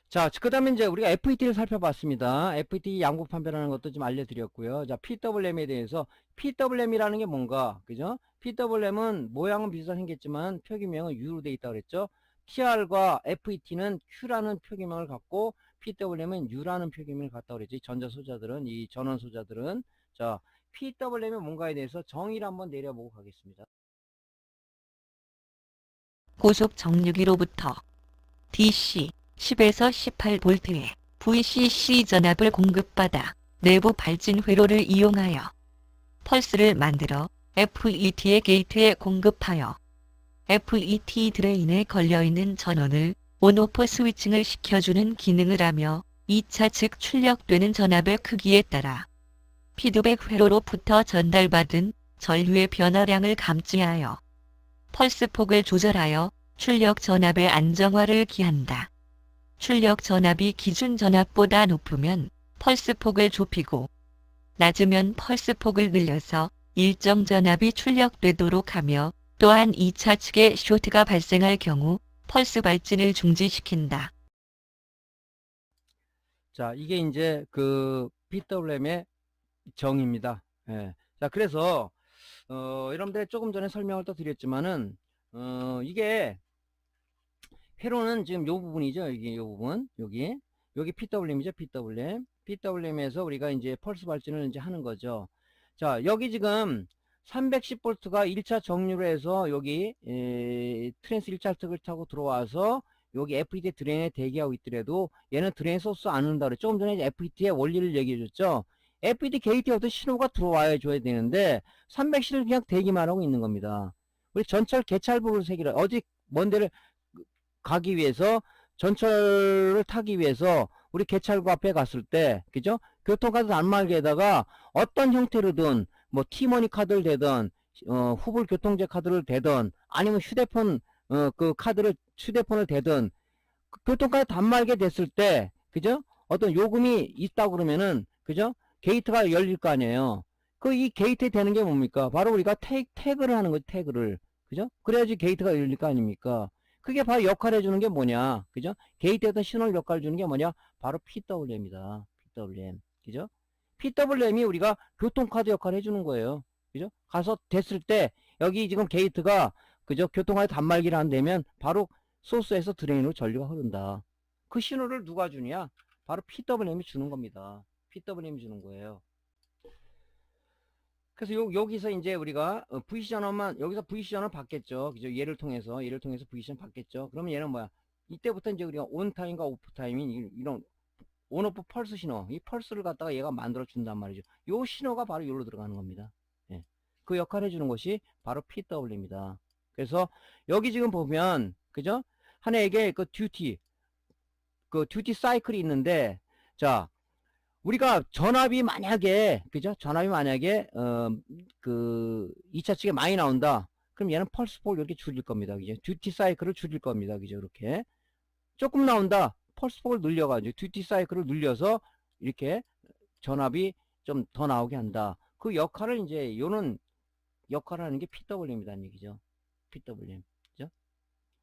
자, 그 다음에 이제 우리가 FET를 살펴봤습니다. FET 양부 판별하는 것도 좀 알려드렸고요. 자, PWM에 대해서 PWM이라는 게 뭔가, 그죠? PWM은 모양은 비슷하게 생겼지만 표기명은 U로 되어 있다고 그랬죠? TR과 FET는 Q라는 표기명을 갖고 PWM은 U라는 표기명을 갖다고 그랬지. 전자 소자들은, 이 전원 소자들은. 자, PWM이 뭔가에 대해서 정의를 한번 내려보고 가겠습니다. 고속 정류기로부터 DC 10에서 18V의 VCC 전압을 공급받아 내부 발진 회로를 이용하여 펄스를 만들어 FET의 게이트에 공급하여 FET 드레인에 걸려있는 전원을 온오프 스위칭을 시켜주는 기능을 하며 2차 측 출력되는 전압의 크기에 따라 피드백 회로로부터 전달받은 전류의 변화량을 감지하여 펄스폭을 조절하여 출력 전압의 안정화를 기한다. 출력 전압이 기준 전압보다 높으면 펄스폭을 좁히고 낮으면 펄스폭을 늘려서 일정 전압이 출력되도록 하며 또한 2차 측에 쇼트가 발생할 경우 펄스 발진을 중지시킨다. 자, 이게 이제 그 PWM의 정의입니다. 예. 자, 그래서 여러분들 조금 전에 설명을 또 드렸지만은 이게 회로는 지금 요 부분이죠. 여기 요 부분 여기 PWM이죠. PWM에서 우리가 이제 펄스 발진을 이제 하는 거죠. 자, 여기 지금 310V가 1차 정류로 해서 여기 트랜스 1차 특을 타고 들어와서 여기 FET 드레인에 대기하고 있더라도 얘는 드레인 소스 안 온다 그래. 조금 전에 FET의 원리를 얘기해 줬죠. FET 게이트부터 신호가 들어와야 줘야 되는데 310을 그냥 대기만 하고 있는 겁니다. 우리 전철 개찰부를 세기를 어디 먼 데를 가기 위해서 전철을 타기 위해서 우리 개찰구 앞에 갔을 때 그죠? 교통카드 단말기에다가 어떤 형태로든 뭐 티머니 카드를 대든 후불 교통제 카드를 대든 아니면 휴대폰 그 카드를 휴대폰을 대든 그 교통카드 단말기에 됐을 때 그죠? 어떤 요금이 있다고 그러면은 그죠? 게이트가 열릴 거 아니에요. 그 이 게이트에 되는 게 뭡니까? 바로 우리가 태그를 하는 거죠. 태그를. 그죠? 그래야지 게이트가 열릴 거 아닙니까? 그게 바로 역할을 해주는 게 뭐냐? 그죠? 게이트에 어떤 신호를 역할을 주는 게 뭐냐? 바로 PWM입니다. PWM. 그죠? PWM이 우리가 교통카드 역할을 해주는 거예요. 그죠? 가서 됐을 때, 여기 지금 게이트가, 그죠? 교통카드 단말기를 안 되면 바로 소스에서 드레인으로 전류가 흐른다. 그 신호를 누가 주냐? 바로 PWM이 주는 겁니다. PWM이 주는 거예요. 그래서 여기서 이제 우리가 VC 전원만 여기서 VC 전원 받겠죠. 그죠? 얘를 통해서 VC 전원 받겠죠. 그러면 얘는 뭐야? 이때부터 이제 우리가 온 타임과 오프 타임인 이런 온 오프 펄스 신호, 이 펄스를 갖다가 얘가 만들어 준단 말이죠. 요 신호가 바로 여기로 들어가는 겁니다. 예. 그 역할을 해주는 것이 바로 PW입니다. 그래서 여기 지금 보면 그죠? 하나에게 그 듀티 사이클이 있는데 자 우리가 전압이 만약에 그죠? 전압이 만약에 그 2차 측에 많이 나온다. 그럼 얘는 펄스폭을 이렇게 줄일 겁니다. 그죠? 듀티 사이클을 줄일 겁니다. 그죠? 이렇게 조금 나온다. 펄스폭을 늘려가지고 듀티 사이클을 늘려서 이렇게 전압이 좀 더 나오게 한다. 그 역할을 이제 요는 역할을 하는 게 PWM이라는 얘기죠. PWM. 그죠?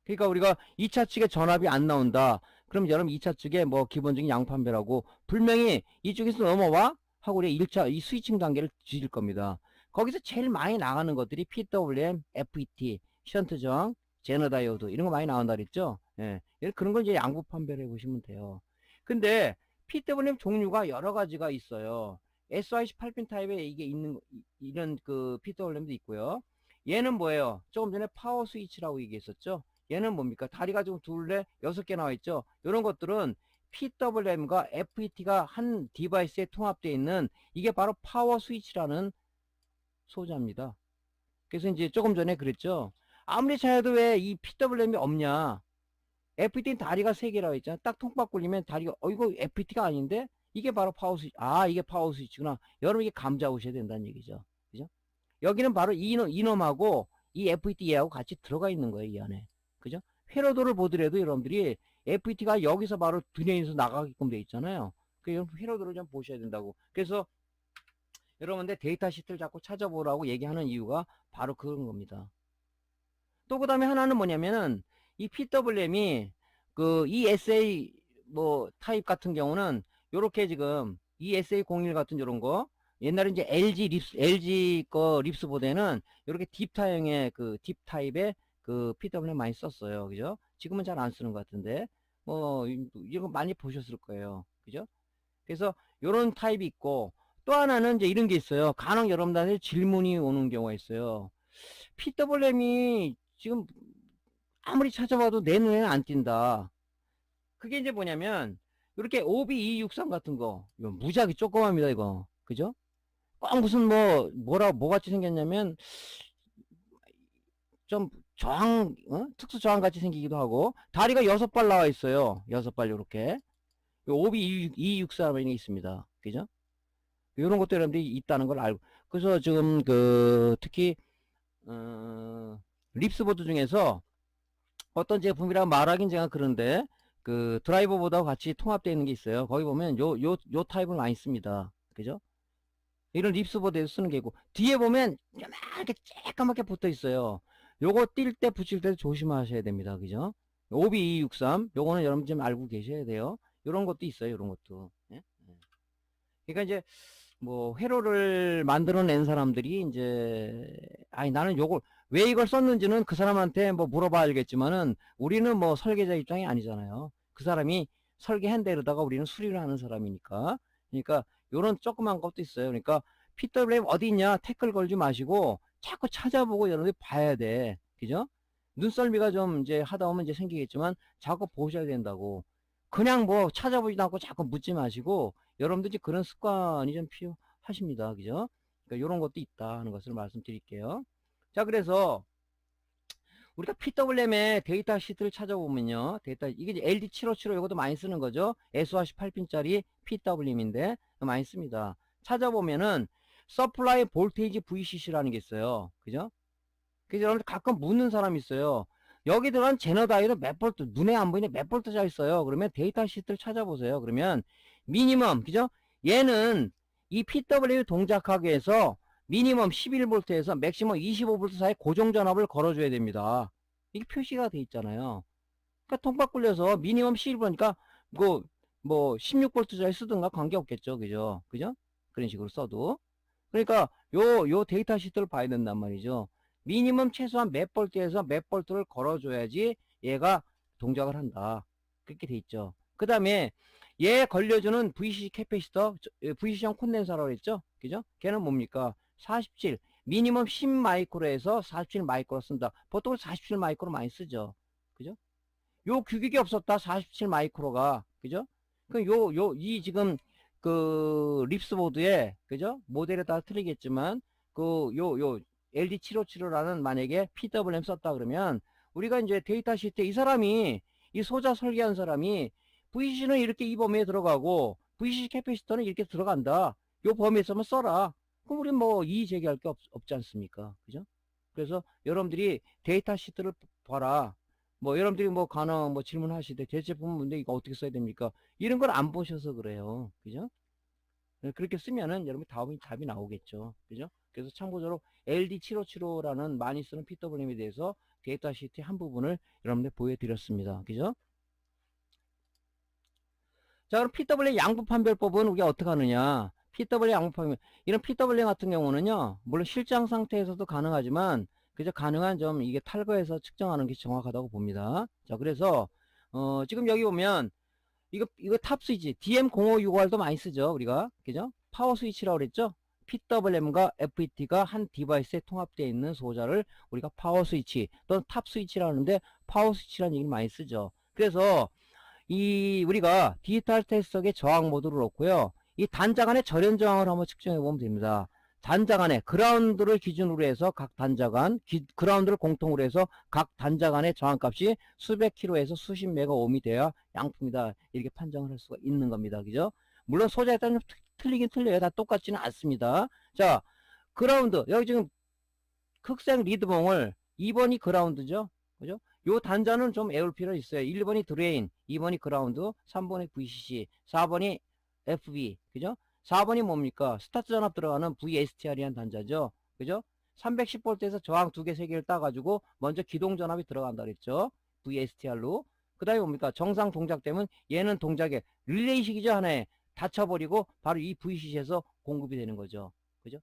그러니까 우리가 2차 측에 전압이 안 나온다. 그럼 여러분 2차 측에 뭐 기본적인 양판별하고 분명히 이쪽에서 넘어와 하고 우리 1차 이 스위칭 단계를 뒤질 겁니다. 거기서 제일 많이 나가는 것들이 PWM, FET, 션트 저항, 제너 다이오드 이런 거 많이 나온다 그랬죠? 예. 그런 걸 이제 양부 판별해 보시면 돼요. 근데 PWM 종류가 여러 가지가 있어요. SYC 8핀 타입에 이게 있는 이런 그 PWM도 있고요. 얘는 뭐예요? 조금 전에 파워 스위치라고 얘기했었죠? 얘는 뭡니까? 다리가 좀 둘레 6개 나와 있죠? 이런 것들은 PWM과 FET가 한 디바이스에 통합되어 있는 이게 바로 파워 스위치라는 소자입니다. 그래서 이제 조금 전에 그랬죠? 아무리 찾아도 왜 이 PWM이 없냐? FET는 다리가 3개라고 했잖아. 딱 통박 굴리면 다리가, 이거 FET가 아닌데? 이게 바로 파워 스위치. 아, 이게 파워 스위치구나. 여러분 이게 감 잡으셔야 된다는 얘기죠. 그죠? 여기는 바로 이놈하고 이 FET 얘하고 같이 들어가 있는 거예요, 이 안에. 그죠? 회로도를 보더라도 여러분들이 FET가 여기서 바로 드레인에서 나가게끔 돼 있잖아요. 그 회로도를 좀 보셔야 된다고. 그래서 여러분들 데이터 시트를 자꾸 찾아보라고 얘기하는 이유가 바로 그런 겁니다. 또 그 다음에 하나는 뭐냐면은 이 PWM이 그 ESA 뭐 타입 같은 경우는 요렇게 지금 ESA01 같은 요런 거 옛날에 이제 LG 거 립스보다는 이렇게 딥타형의 그 딥 타입의 그 PWM 많이 썼어요. 그죠? 지금은 잘 안 쓰는 것 같은데 뭐 이런 거 많이 보셨을 거예요. 그죠? 그래서 요런 타입이 있고 또 하나는 이제 이런 게 있어요. 간혹 여러분들한테 질문이 오는 경우가 있어요. PWM이 지금 아무리 찾아봐도 내 눈에는 안 띈다. 그게 이제 뭐냐면 이렇게 OB263 같은 거 이거 무지하게 조그맣니다 이거. 그죠? 꼭 무슨 뭐 같이 생겼냐면 좀 저항 특수 저항 같이 생기기도 하고 다리가 6발 나와 있어요. 6발 요렇게 OB263이 있습니다. 그죠? 이런 것도 여러분들이 있다는 걸 알고 그래서 지금 그 특히 립스보드 중에서 어떤 제품이라 말하긴 제가 그런데 그 드라이버보다 같이 통합되어 있는 게 있어요. 거기 보면 요 타입을 많이 씁니다. 그죠? 이런 립스보드에서 쓰는 게 있고 뒤에 보면 이렇게 쬐까맣게 붙어 있어요. 요거 뛸 때 붙일 때도 조심하셔야 됩니다. 그죠? OB263 요거는 여러분 좀 알고 계셔야 돼요. 요런 것도 있어요. 요런 것도. 예? 그러니까 이제 뭐 회로를 만들어낸 사람들이 이제 아니 나는 요걸 왜 이걸 썼는지는 그 사람한테 뭐 물어봐야 알겠지만은 우리는 뭐 설계자 입장이 아니잖아요. 그 사람이 설계한 대로다가 우리는 수리를 하는 사람이니까. 그러니까 요런 조그만 것도 있어요. 그러니까 PWM 어디 있냐 태클 걸지 마시고 자꾸 찾아보고 여러분들이 봐야 돼. 그죠? 눈썰미가 좀 이제 하다 보면 이제 생기겠지만 자꾸 보셔야 된다고. 그냥 뭐 찾아보지도 않고 자꾸 묻지 마시고 여러분들이 그런 습관이 좀 필요하십니다. 그죠? 그러니까 이런 것도 있다 하는 것을 말씀드릴게요. 자, 그래서 우리가 PWM의 데이터 시트를 찾아보면요. 이게 LD757 이것도 많이 쓰는 거죠. SOC 8핀짜리 PWM인데 많이 씁니다. 찾아보면은 서플라이 볼테이지 VCC라는 게 있어요. 그죠? 그래서 여러분들 가끔 묻는 사람이 있어요. 여기 들어간 제너 다이도 몇 볼트, 눈에 안 보이는데 몇 볼트짜 있어요. 그러면 데이터 시트를 찾아보세요. 그러면 미니멈, 그죠? 얘는 이 PW 동작하기 위해서 미니멈 11볼트에서 맥시멈 25볼트 사이 고정전압을 걸어줘야 됩니다. 이게 표시가 돼 있잖아요. 그러니까 통박 굴려서 미니멈 11볼트니까 뭐 16볼트짜리 쓰든가 관계없겠죠. 그죠? 그죠? 그런 식으로 써도. 그러니까 요 데이터 시트를 봐야 된단 말이죠. 미니멈 최소한 몇 볼트에서 몇 볼트를 걸어줘야지 얘가 동작을 한다. 그렇게 돼 있죠. 그 다음에 얘 걸려주는 VCC 캐패시터, VCC형 콘덴서라고 했죠. 그죠? 걔는 뭡니까? 47, 미니멈 10 마이크로에서 47 마이크로 쓴다. 보통 47 마이크로 많이 쓰죠. 그죠? 요 규격이 없었다. 47 마이크로가. 그죠? 이 지금 그 립스보드에 그죠? 모델에 따라 틀리겠지만 LD757호라는 만약에 PWM 썼다 그러면 우리가 이제 데이터 시트에 이 소자 설계한 사람이 VCC는 이렇게 이 범위에 들어가고 VCC 캐패시터는 이렇게 들어간다. 요 범위에서만 써라. 그럼 우리 뭐 이의 제기할 게 없지 않습니까? 그죠? 그래서 여러분들이 데이터 시트를 봐라. 뭐 여러분들이 뭐 가능 뭐 질문하시되 대체품 문제 이거 어떻게 써야 됩니까? 이런 걸 안 보셔서 그래요. 그죠? 그렇게 쓰면은 여러분 답이 나오겠죠. 그죠? 그래서 참고적으로 LD7575라는 많이 쓰는 PWM에 대해서 데이터 시트의 한 부분을 여러분들 보여드렸습니다. 그죠? 자, 그럼 PWM 양부 판별법은 우리가 어떻게 하느냐? PWM 양부 판별, 이런 PWM 같은 경우는요, 물론 실장 상태에서도 가능하지만, 그저 가능한 점, 이게 탈거해서 측정하는 게 정확하다고 봅니다. 자, 그래서, 지금 여기 보면, 이거 탑 스위치, DM0565R도 많이 쓰죠, 우리가. 그죠? 파워 스위치라고 그랬죠? PWM과 FET가 한 디바이스에 통합되어 있는 소자를 우리가 파워 스위치 또는 탑 스위치라 하는데, 파워 스위치라는 얘기를 많이 쓰죠. 그래서 우리가 디지털 테스터의 저항 모드를 놓고요. 이 단자 간의 절연 저항을 한번 측정해 보면 됩니다. 단자 간의 그라운드를 기준으로 해서 각 단자 간, 그라운드를 공통으로 해서 각 단자 간의 저항값이 수백 킬로에서 수십 메가 옴이 돼야 양품이다. 이렇게 판정을 할 수가 있는 겁니다. 그죠? 물론 소자에 따라 좀 틀리긴 틀려요. 다 똑같지는 않습니다. 자, 그라운드. 여기 지금 흑색 리드봉을 2번이 그라운드죠. 그죠? 요 단자는 좀 외울 필요 있어요. 1번이 드레인, 2번이 그라운드, 3번이 VCC, 4번이 FB. 그죠? 4번이 뭡니까? 스타트 전압 들어가는 VSTR이란 단자죠. 그죠? 310V에서 저항 2개, 3개를 따가지고 먼저 기동 전압이 들어간다 그랬죠. VSTR로. 그 다음에 뭡니까? 정상 동작되면 얘는 동작에 릴레이식이죠. 하나에 닫혀버리고 바로 이 VCC에서 공급이 되는 거죠. 그죠?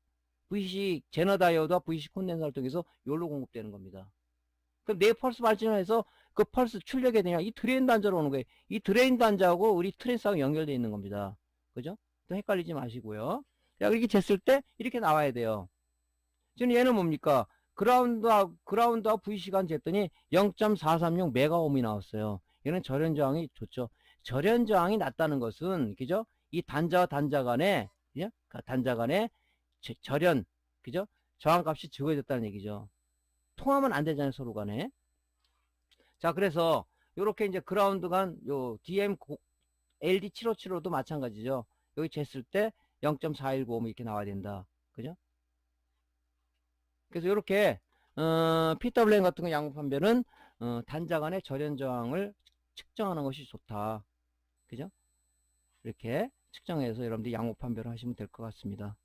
VCC 제너 다이오드와 VCC 콘덴서를 통해서 요로 공급되는 겁니다. 그럼 내 펄스 발전해서 그 펄스 출력이 되냐? 이 드레인 단자로 오는 거예요. 이 드레인 단자하고 우리 트랜스하고 연결되어 있는 겁니다. 그죠? 또 헷갈리지 마시고요. 자, 이렇게 쟀을 때 이렇게 나와야 돼요. 지금 얘는 뭡니까? 그라운드와 VC간 쟀더니 0.436 메가옴이 나왔어요. 얘는 절연 저항이 좋죠. 절연 저항이 낮다는 것은, 그죠? 이 단자와 단자 간에, 그죠? 단자 간에 절연, 그죠? 저항값이 적어졌다는 얘기죠. 통하면 안 되잖아요, 서로 간에. 자, 그래서 요렇게 이제 그라운드 간 요 DM LD757호도 마찬가지죠. 여기 쟀을 때 0.419 이렇게 나와야 된다. 그죠? 그래서 요렇게 PWM 같은 거 양분 판별은 단자 간의 절연 저항을 측정하는 것이 좋다. 그죠? 이렇게 측정해서 여러분들이 양분 판별을 하시면 될 것 같습니다.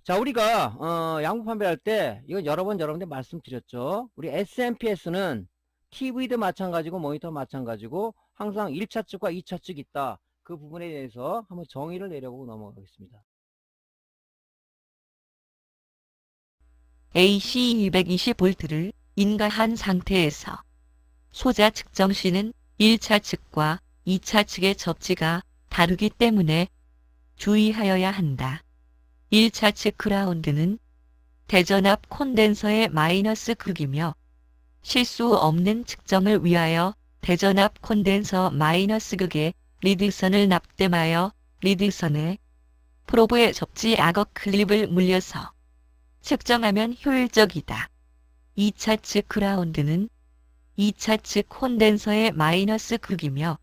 자, 우리가 양분 판별할 때 이건 여러 번 여러분들 말씀드렸죠. 우리 SMPS는 TV도 마찬가지고 모니터 마찬가지고 항상 1차 측과 2차 측이 있다. 그 부분에 대해서 한번 정의를 내려보고 넘어가겠습니다. AC 220V를 인가한 상태에서 소자 측정 시는 1차 측과 2차 측의 접지가 다르기 때문에 주의하여야 한다. 1차 측 그라운드는 대전압 콘덴서의 마이너스 극이며 실수 없는 측정을 위하여 대전압 콘덴서 마이너스 극에 리드선을 납땜하여 리드선에 프로브의 접지 악어 클립을 물려서 측정하면 효율적이다. 2차 측 그라운드는 2차 측 콘덴서의 마이너스 극이며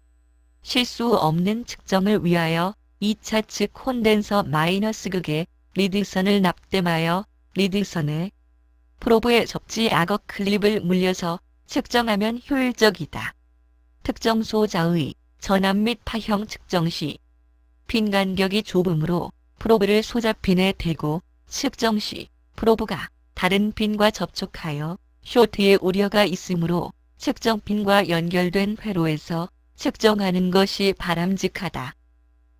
실수 없는 측정을 위하여 2차 측 콘덴서 마이너스 극에 리드선을 납땜하여 리드선에 프로브의 접지 악어 클립을 물려서 측정하면 효율적이다. 특정 소자의 전압 및 파형 측정 시 핀 간격이 좁으므로 프로브를 소자핀에 대고 측정 시 프로브가 다른 핀과 접촉하여 쇼트의 우려가 있으므로 측정핀과 연결된 회로에서 측정하는 것이 바람직하다.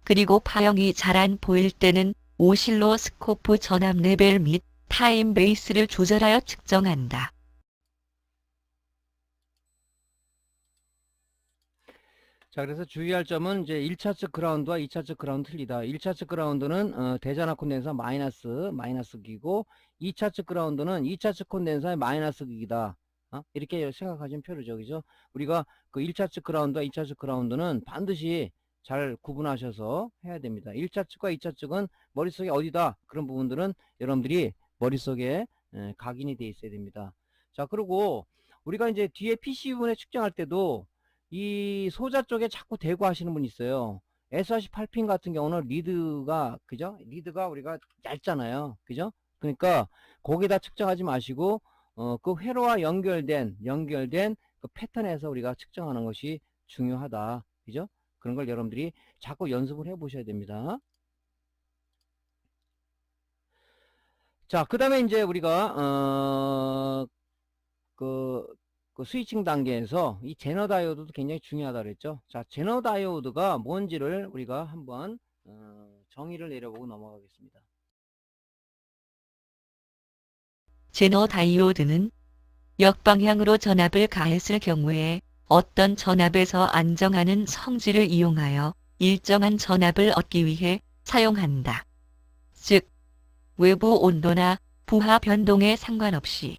그리고 파형이 잘 안 보일 때는 오실로스코프 전압 레벨 및 타임 베이스를 조절하여 측정한다. 자, 그래서 주의할 점은 이제 1차 측 그라운드와 2차 측 그라운드 틀리다. 1차 측 그라운드는 대전압 콘덴서 마이너스 극이고 2차 측 그라운드는 2차 측 콘덴서의 마이너스 극이다. 이렇게 생각하시면 표류죠. 그죠? 우리가 그 1차 측 그라운드와 2차 측 그라운드는 반드시 잘 구분하셔서 해야 됩니다. 1차 측과 2차 측은 머릿속에 어디다? 그런 부분들은 여러분들이 머릿속에 각인이 돼 있어야 됩니다. 자, 그리고 우리가 이제 뒤에 PC 부분에 측정할 때도 이 소자 쪽에 자꾸 대고 하시는 분이 있어요. S48핀 같은 경우는 리드가, 그죠? 리드가 우리가 얇잖아요. 그죠? 그러니까 거기다 측정하지 마시고 그 회로와 연결된 그 패턴에서 우리가 측정하는 것이 중요하다. 그죠? 그런 걸 여러분들이 자꾸 연습을 해 보셔야 됩니다. 자, 그 다음에 이제 우리가, 그 스위칭 단계에서 이 제너 다이오드도 굉장히 중요하다 그랬죠. 자, 제너 다이오드가 뭔지를 우리가 한번, 정의를 내려보고 넘어가겠습니다. 제너 다이오드는 역방향으로 전압을 가했을 경우에 어떤 전압에서 안정하는 성질을 이용하여 일정한 전압을 얻기 위해 사용한다. 즉, 외부 온도나 부하 변동에 상관없이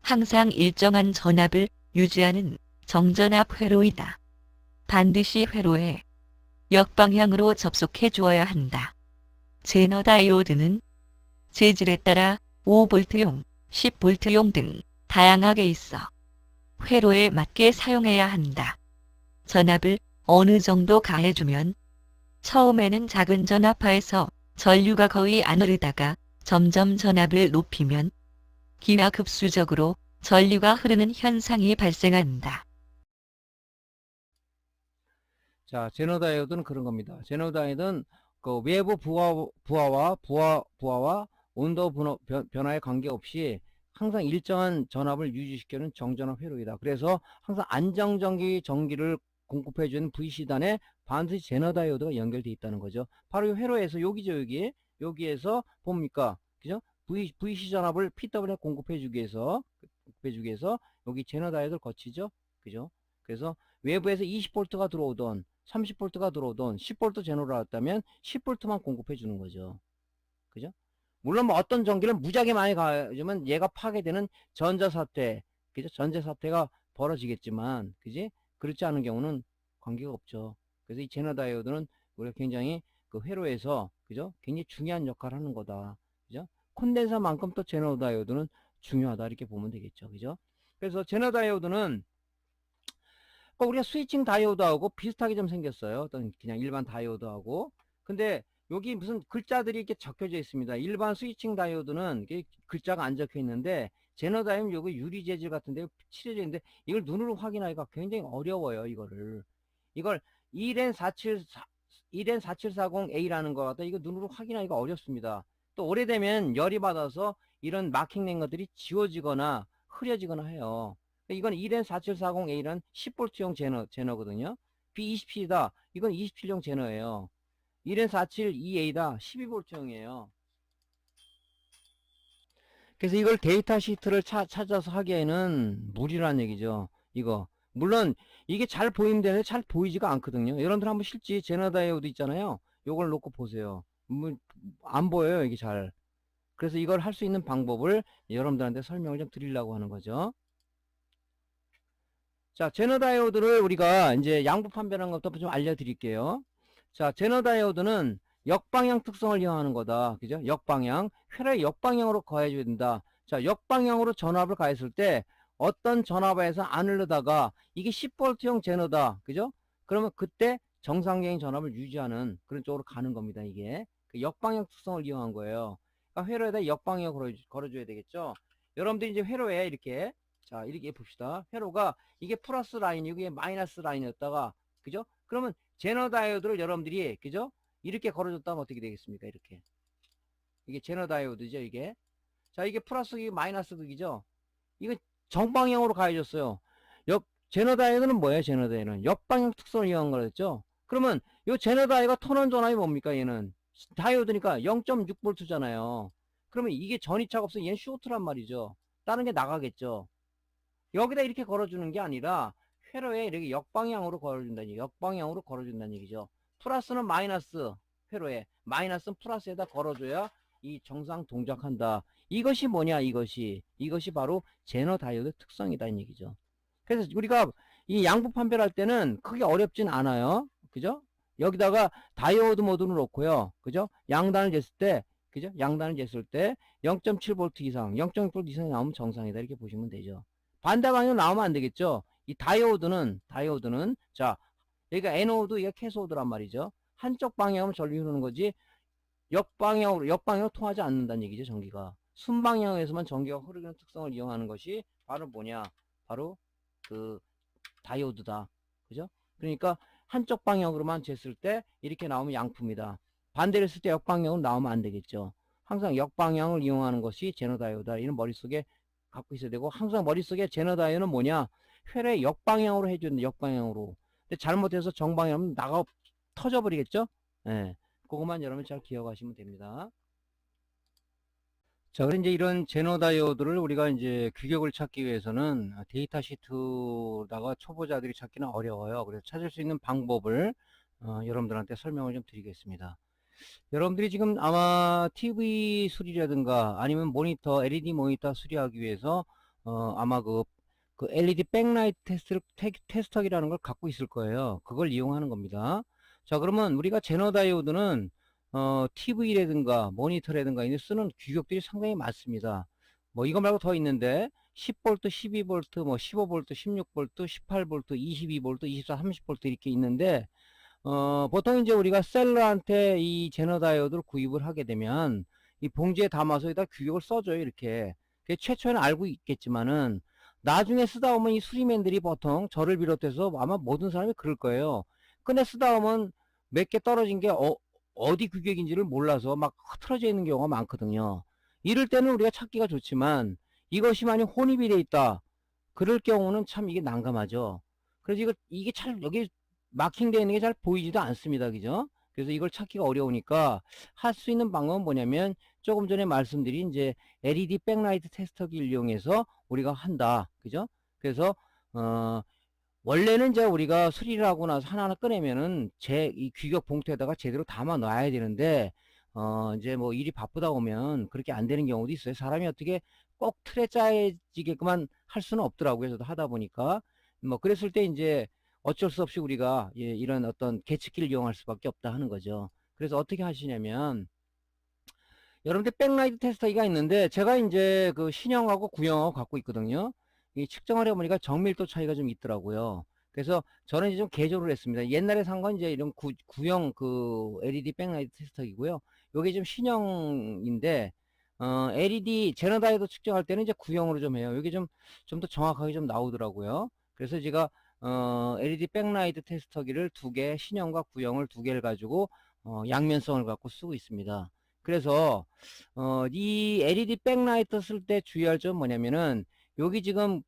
항상 일정한 전압을 유지하는 정전압 회로이다. 반드시 회로에 역방향으로 접속해 주어야 한다. 제너 다이오드는 재질에 따라 5V용, 10V용 등 다양하게 있어 회로에 맞게 사용해야 한다. 전압을 어느 정도 가해주면 처음에는 작은 전압하에서 전류가 거의 안 흐르다가 점점 전압을 높이면 기하급수적으로 전류가 흐르는 현상이 발생한다. 자, 제너 다이오드는 그런 겁니다. 제너 다이오드는 그 외부 부하와 온도 변화에 관계없이 항상 일정한 전압을 유지시키는 정전압 회로이다. 그래서 항상 안정전기 전기를 공급해주는 VC단에 반드시 제너 다이오드가 연결되어 있다는 거죠. 바로 이 회로에서 여기죠, 여기에서 봅니까? 그죠? VC 전압을 PW에 공급해주기 위해서 여기 제너 다이오드를 거치죠. 그죠? 그래서 외부에서 20V가 들어오던 30V가 들어오던 10V 제너를 왔다면 10V만 공급해 주는 거죠. 그죠? 물론 뭐 어떤 전기를 무지하게 많이 가지면 얘가 파괴되는 전자사태, 그죠? 전자사태가 벌어지겠지만, 그지? 그렇지 않은 경우는 관계가 없죠. 그래서 이 제너 다이오드는 우리가 굉장히 그 회로에서, 그죠? 굉장히 중요한 역할을 하는 거다. 그죠? 콘덴서만큼 또 제너 다이오드는 중요하다. 이렇게 보면 되겠죠. 그죠? 그래서 제너 다이오드는 우리가 스위칭 다이오드하고 비슷하게 좀 생겼어요. 어떤 그냥 일반 다이오드하고. 근데 여기 무슨 글자들이 이렇게 적혀져 있습니다. 일반 스위칭 다이오드는 글자가 안 적혀 있는데 제너 다이오드는 여기 유리 재질 같은데 칠해져 있는데 이걸 눈으로 확인하기가 굉장히 어려워요. 이걸 1N4740A라는 거 같다. 이거 눈으로 확인하기가 어렵습니다. 또 오래되면 열이 받아서 이런 마킹 낸 것들이 지워지거나 흐려지거나 해요. 이건 1N4740A는 10V용 제너거든요. B27이다. 이건 27용 제너예요. 1N472A다. 12V용이에요. 그래서 이걸 데이터 시트를 찾아서 하기에는 무리란 얘기죠. 이거. 물론 이게 잘 보이면 되는데 잘 보이지가 않거든요. 여러분들 한번 실지 제너 다이오드 있잖아요. 요걸 놓고 보세요. 안 보여요. 이게 잘. 그래서 이걸 할 수 있는 방법을 여러분들한테 설명을 좀 드리려고 하는 거죠. 자, 제너 다이오드를 우리가 이제 양부 판별하는 것부터 좀 알려드릴게요. 자, 제너 다이오드는 역방향 특성을 이용하는 거다. 그죠? 역방향. 회로의 역방향으로 가해줘야 된다. 자, 역방향으로 전압을 가했을 때 어떤 전압에서 안 흐르다가 이게 10V용 제너다. 그죠? 그러면 그때 정상적인 전압을 유지하는 그런 쪽으로 가는 겁니다. 이게. 그 역방향 특성을 이용한 거예요. 그러니까 회로에다 역방향을 걸어줘야 되겠죠? 여러분들이 이제 회로에 이렇게 자, 이렇게 봅시다. 회로가 이게 플러스 라인이고 이게 마이너스 라인이었다가 그죠? 그러면 제너 다이오드를 여러분들이 그죠? 이렇게 걸어줬다면 어떻게 되겠습니까? 이렇게 이게 제너 다이오드죠. 이게 자 이게 플러스 이게 마이너스 극이죠. 이거 정방향으로 가해줬어요. 제너 다이오드는 뭐예요? 제너 다이오드는 역방향 특성을 이용한 거랬죠. 그러면 이 제너 다이오드가 턴온 전압이 뭡니까? 얘는 다이오드니까 0.6V잖아요. 그러면 이게 전이차가 없어 얘는 쇼트란 말이죠. 다른 게 나가겠죠. 여기다 이렇게 걸어주는 게 아니라 회로에 이렇게 역방향으로 걸어준다는 얘기, 역방향으로 걸어준다는 얘기죠. 플러스는 마이너스 회로에, 마이너스는 플러스에다 걸어줘야 이 정상 동작한다. 이것이 뭐냐, 이것이 바로 제너 다이오드 특성이다 이 얘기죠. 그래서 우리가 이 양부 판별할 때는 크게 어렵진 않아요. 그죠? 여기다가 다이오드 모드를 놓고요. 그죠? 양단을 쟀을 때, 그죠? 양단을 쟀을 때 0.7V 이상, 0.6V 이상이 나오면 정상이다. 이렇게 보시면 되죠. 반대 방향으로 나오면 안 되겠죠. 이 다이오드는 자 여기가 에노드, 이게 캐소드란 말이죠. 한쪽 방향으로 전류 흐르는 거지 역방향으로 통하지 않는다는 얘기죠. 전기가 순방향에서만 전기가 흐르는 특성을 이용하는 것이 바로 뭐냐, 바로 그 다이오드다. 그죠? 그러니까 한쪽 방향으로만 쟀을 때 이렇게 나오면 양품이다. 반대로 했을 때 역방향으로 나오면 안 되겠죠. 항상 역방향을 이용하는 것이 제너 다이오드다. 이는 머릿속에 갖고 있어야 되고, 항상 머릿속에 제너 다이오드는 뭐냐? 회로의 역방향으로 해주는 역방향으로. 근데 잘못해서 정방향하면 나가 터져버리겠죠? 예. 그것만 여러분 잘 기억하시면 됩니다. 자, 그럼 이제 이런 제너 다이오드를 우리가 이제 규격을 찾기 위해서는 데이터 시트다가 초보자들이 찾기는 어려워요. 그래서 찾을 수 있는 방법을 여러분들한테 설명을 좀 드리겠습니다. 여러분들이 지금 아마 TV 수리라든가 아니면 모니터, LED 모니터 수리하기 위해서 아마 그 LED 백라이트 테스터기라는 걸 갖고 있을 거예요. 그걸 이용하는 겁니다. 자, 그러면 우리가 제너 다이오드는 TV라든가 모니터라든가 이제 쓰는 규격들이 상당히 많습니다. 뭐 이거 말고 더 있는데 10V, 12V, 뭐 15V, 16V, 18V, 22V, 24, 30V 이렇게 있는데 보통 이제 우리가 셀러한테 이 제너 다이오드를 구입을 하게 되면 이 봉지에 담아서 여기다 규격을 써줘요. 이렇게. 최초에는 알고 있겠지만은 나중에 쓰다 보면 이 수리맨들이 보통 저를 비롯해서 아마 모든 사람이 그럴 거예요. 근데 쓰다 보면 몇 개 떨어진 게 어디 규격인지를 몰라서 막 흐트러져 있는 경우가 많거든요. 이럴 때는 우리가 찾기가 좋지만 이것이 만약 혼입이 돼 있다. 그럴 경우는 참 이게 난감하죠. 그래서 이게 잘 여기 마킹되어 있는 게 잘 보이지도 않습니다. 그죠? 그래서 이걸 찾기가 어려우니까 할 수 있는 방법은 뭐냐면 조금 전에 말씀드린 이제 LED 백라이트 테스터기를 이용해서 우리가 한다. 그죠? 그래서 원래는 이제 우리가 수리를 하고 나서 하나하나 꺼내면은 이 규격 봉투에다가 제대로 담아 놔야 되는데 이제 뭐 일이 바쁘다 보면 그렇게 안 되는 경우도 있어요. 사람이 어떻게 꼭 틀에 짜여지게끔만 할 수는 없더라고요. 저도 하다 보니까 뭐 그랬을 때 이제 어쩔 수 없이 우리가 이런 어떤 계측기를 이용할 수밖에 없다 하는 거죠. 그래서 어떻게 하시냐면 여러분들 백라이트 테스터기가 있는데 제가 이제 그 신형하고 구형하고 갖고 있거든요. 이 측정을 해보니까 정밀도 차이가 좀 있더라고요. 그래서 저는 이제 좀 개조를 했습니다. 옛날에 산 건 이제 이런 구형 그 LED 백라이트 테스터기고요. 요게 좀 신형인데 LED 제너 다이오드 측정할 때는 이제 구형으로 좀 해요. 요게 좀 더 정확하게 좀 나오더라고요. 그래서 제가 LED 백라이트 테스터기를 2개, 신형과 구형을 2개를 가지고 양면성을 갖고 쓰고 있습니다. 그래서 이 LED 백라이트 쓸 때 주의할 점 뭐냐면은 여기 지금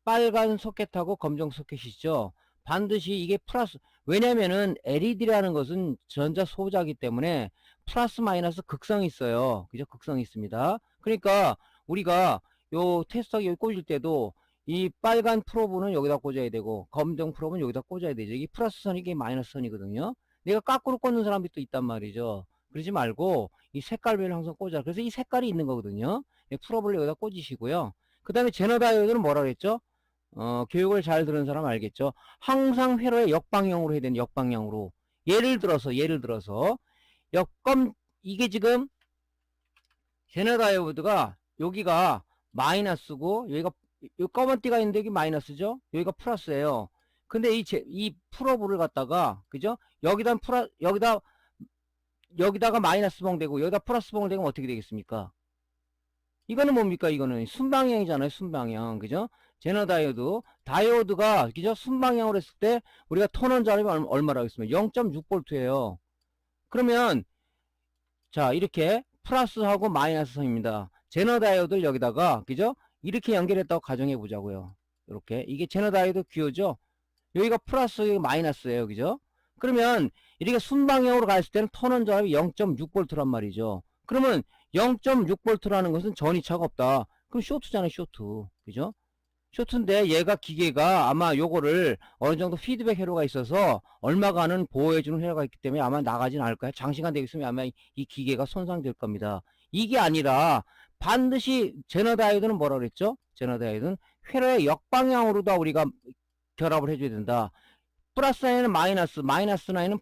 빨간 소켓하고 검정 소켓이죠. 반드시 이게 플러스, 왜냐면은 LED라는 것은 전자 소자이기 때문에 플러스 마이너스 극성이 있어요. 그죠? 극성이 있습니다. 그러니까 우리가 요 테스터기 여기 꽂을 때도 이 빨간 프로브는 여기다 꽂아야 되고 검정 프로브는 여기다 꽂아야 되죠. 이게 플러스 선이 이게 마이너스 선이거든요. 내가 거꾸로 꽂는 사람이 또 있단 말이죠. 그러지 말고 이 색깔별로 항상 꽂아. 그래서 이 색깔이 있는 거거든요. 프로브를 여기다 꽂으시고요. 그 다음에 제너 다이오드는 뭐라 그랬죠? 교육을 잘 들은 사람 알겠죠? 항상 회로의 역방향으로 해야 되는 역방향으로. 예를 들어서 이게 지금 제너 다이오드가 여기가 마이너스고 여기가 이 검은 띠가 있는데 여기 마이너스죠? 여기가 플러스예요. 근데 이 프로브를 갖다가 그죠? 여기다가 마이너스 봉 되고 여기다 플러스 봉을 되면 어떻게 되겠습니까? 이거는 뭡니까? 이거는 순방향이잖아요. 순방향. 그죠? 제너 다이오드가 그죠? 순방향으로 했을 때 우리가 턴온 자립이 얼마라고 했습니까? 0.6V예요. 그러면 자, 이렇게 플러스하고 마이너스 선입니다. 제너 다이오드를 여기다가 그죠? 이렇게 연결했다고 가정해 보자고요. 이렇게 이게 제너 다이오드 규어죠? 여기가 플러스, 여기가 마이너스예요. 그죠? 그러면 이렇게 순방향으로 갔을 때는 턴온 전압이 0.6V란 말이죠. 그러면 0.6V라는 것은 전이차가 없다. 그럼 쇼트잖아요. 쇼트. 그죠? 쇼트인데 얘가 기계가 아마 요거를 어느 정도 피드백 회로가 있어서 얼마간은 보호해주는 회로가 있기 때문에 아마 나가진 않을 거예요. 장시간 되겠으면 아마 이 기계가 손상될 겁니다. 이게 아니라 반드시 제너 다이오드는 뭐라 그랬죠? 제너 다이오드는 회로의 역방향으로도 우리가 결합을 해줘야 된다. 플러스 라인은 마이너스, 마이너스 라인은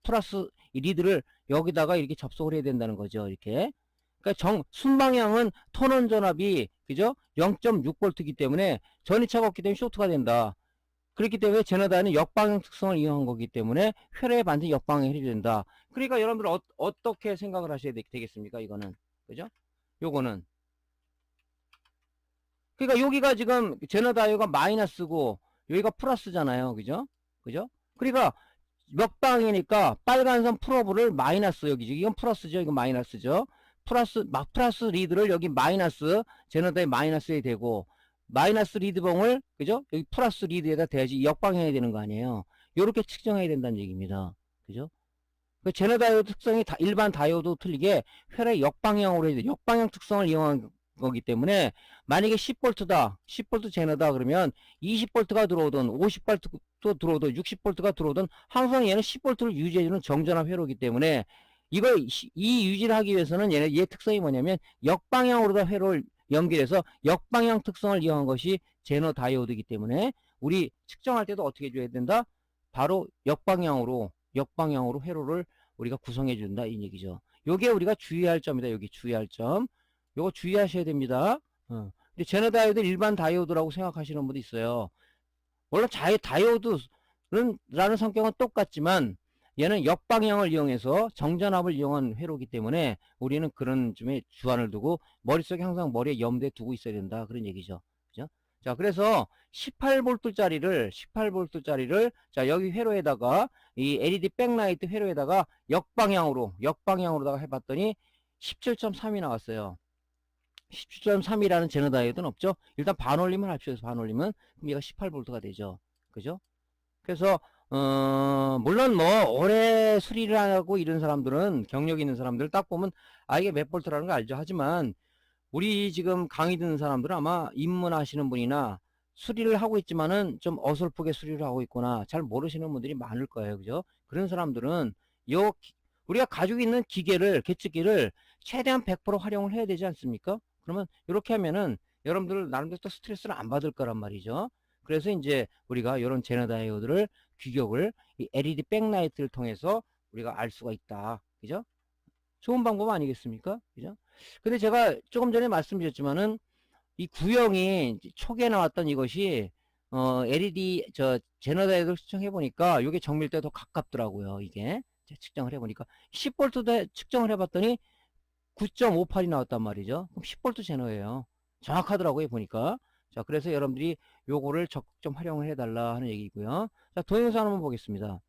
플러스 리드를 여기다가 이렇게 접속을 해야 된다는 거죠. 이렇게. 그러니까 순방향은 턴온 전압이 그죠? 0.6V이기 때문에 전이차가 없기 때문에 쇼트가 된다. 그렇기 때문에 제너 다이오드는 역방향 특성을 이용한 거기 때문에 회로에 반드시 역방향이 해줘야 된다. 그러니까 여러분들 어떻게 생각을 하셔야 되겠습니까? 이거는. 그죠? 요거는. 그러니까 여기가 지금 제너 다이오드가 마이너스고 여기가 플러스잖아요. 그죠? 그죠? 그러니까 역방이니까 빨간선 프로브를 마이너스 여기죠. 이건 플러스죠. 이건 마이너스죠. 플러스 리드를 여기 마이너스, 제너다에 마이너스에 대고, 마이너스 리드봉을, 그죠? 여기 플러스 리드에다 대야지 역방향이 되는 거 아니에요. 요렇게 측정해야 된다는 얘기입니다. 그죠? 그 제너 다이오드 특성이 일반 다이오드 틀리게 회로의 역방향으로 해야 돼. 역방향 특성을 이용한 거기 때문에 만약에 10V다, 10V 제너다 그러면 20V가 들어오든 50V 들어오든 60V가 들어오든 항상 얘는 10V를 유지해주는 정전압 회로이기 때문에 이 유지를 하기 위해서는 얘 특성이 뭐냐면 역방향으로 다 회로를 연결해서 역방향 특성을 이용한 것이 제너 다이오드이기 때문에 우리 측정할 때도 어떻게 해줘야 된다? 바로 역방향으로 회로를 우리가 구성해 준다 이 얘기죠. 요게 우리가 주의할 점이다. 여기 주의할 점. 요거 주의하셔야 됩니다. 근데 제너 다이오드 일반 다이오드라고 생각하시는 분도 있어요. 물론 다이오드는 라는 성격은 똑같지만 얘는 역방향을 이용해서 정전압을 이용한 회로이기 때문에 우리는 그런 점에 주안을 두고 머릿속에 항상 머리에 염두에 두고 있어야 된다. 그런 얘기죠. 그죠? 자, 그래서 18V짜리를 자, 여기 회로에다가 이 LED 백라이트 회로에다가 역방향으로다가 해봤더니 17.3이 나왔어요. 17.3이라는 제너 다이오드는 없죠. 일단 반올림을 합시다. 반올림은 그럼 얘가 18V가 되죠. 그죠? 그래서 물론 뭐 오래 수리를 하고 이런 사람들은 경력 있는 사람들 딱 보면 이게 몇 볼트라는 거 알죠. 하지만 우리 지금 강의 듣는 사람들은 아마 입문하시는 분이나 수리를 하고 있지만은 좀 어설프게 수리를 하고 있거나 잘 모르시는 분들이 많을 거예요. 그죠? 그런 사람들은 우리가 가지고 있는 계측기를 최대한 100% 활용을 해야 되지 않습니까? 그러면 이렇게 하면은 여러분들 나름대로 또 스트레스를 안 받을 거란 말이죠. 그래서 이제 우리가 이런 제너 다이오드를 규격을 이 LED 백라이트를 통해서 우리가 알 수가 있다. 그죠? 좋은 방법 아니겠습니까? 그죠? 근데 제가 조금 전에 말씀드렸지만은 이 구형이 초기에 나왔던 이것이 LED 제너 다이오드를 측정해 보니까 이게 정밀도에 더 가깝더라고요. 이게 측정을 해 보니까 10V 측정을 해 봤더니 9.58이 나왔단 말이죠. 그럼 10V 제너예요. 정확하더라고요, 보니까. 자, 그래서 여러분들이 요거를 적극 좀 활용을 해달라 하는 얘기고요. 자, 동영상 한번 보겠습니다.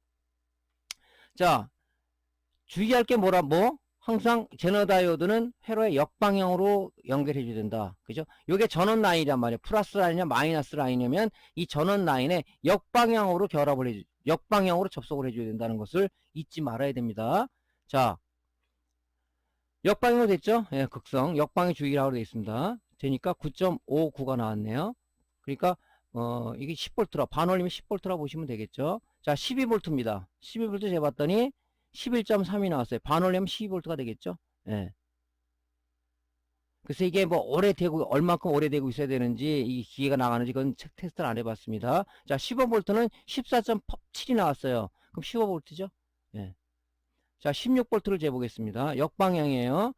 자, 주의할 게 항상 제너 다이오드는 회로의 역방향으로 연결해줘야 된다. 그죠? 요게 전원 라인이란 말이에요. 플러스 라인이냐, 마이너스 라인이냐면 이 전원 라인에 역방향으로 역방향으로 접속을 해줘야 된다는 것을 잊지 말아야 됩니다. 자, 역방향으로 됐죠? 예, 극성. 역방향 주의라고 되어 있습니다. 되니까 9.59가 나왔네요. 그러니까 이게 10V라 반올림이 10V라 보시면 되겠죠. 자, 12V입니다. 12V 재봤더니 11.3이 나왔어요. 반올림은 12V가 되겠죠. 예. 그래서 이게 뭐 얼마큼 오래되고 있어야 되는지 이 기계가 나가는지 그건 테스트를 안 해봤습니다. 자, 15V는 14.7이 나왔어요. 그럼 15V죠. 예. 자, 16V를 재보겠습니다. 역방향이에요.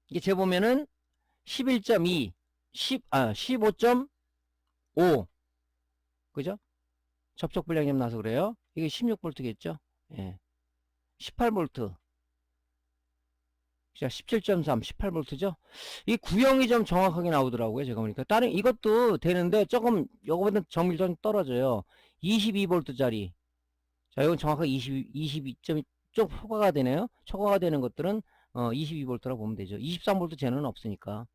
이게 재보면은 11.2, 15.5. 그죠? 접촉 불량이 나서 그래요. 이게 16V겠죠? 예. 18V. 자, 17.3, 18V죠? 이 구형이 좀 정확하게 나오더라고요. 제가 보니까. 이것도 되는데 조금, 요거보다 정밀도 좀 떨어져요. 22V짜리. 자, 이건 정확하게 22점이 좀 초과가 되네요. 초과가 되는 것들은 22V라고 보면 되죠. 23V 제너는 없으니까.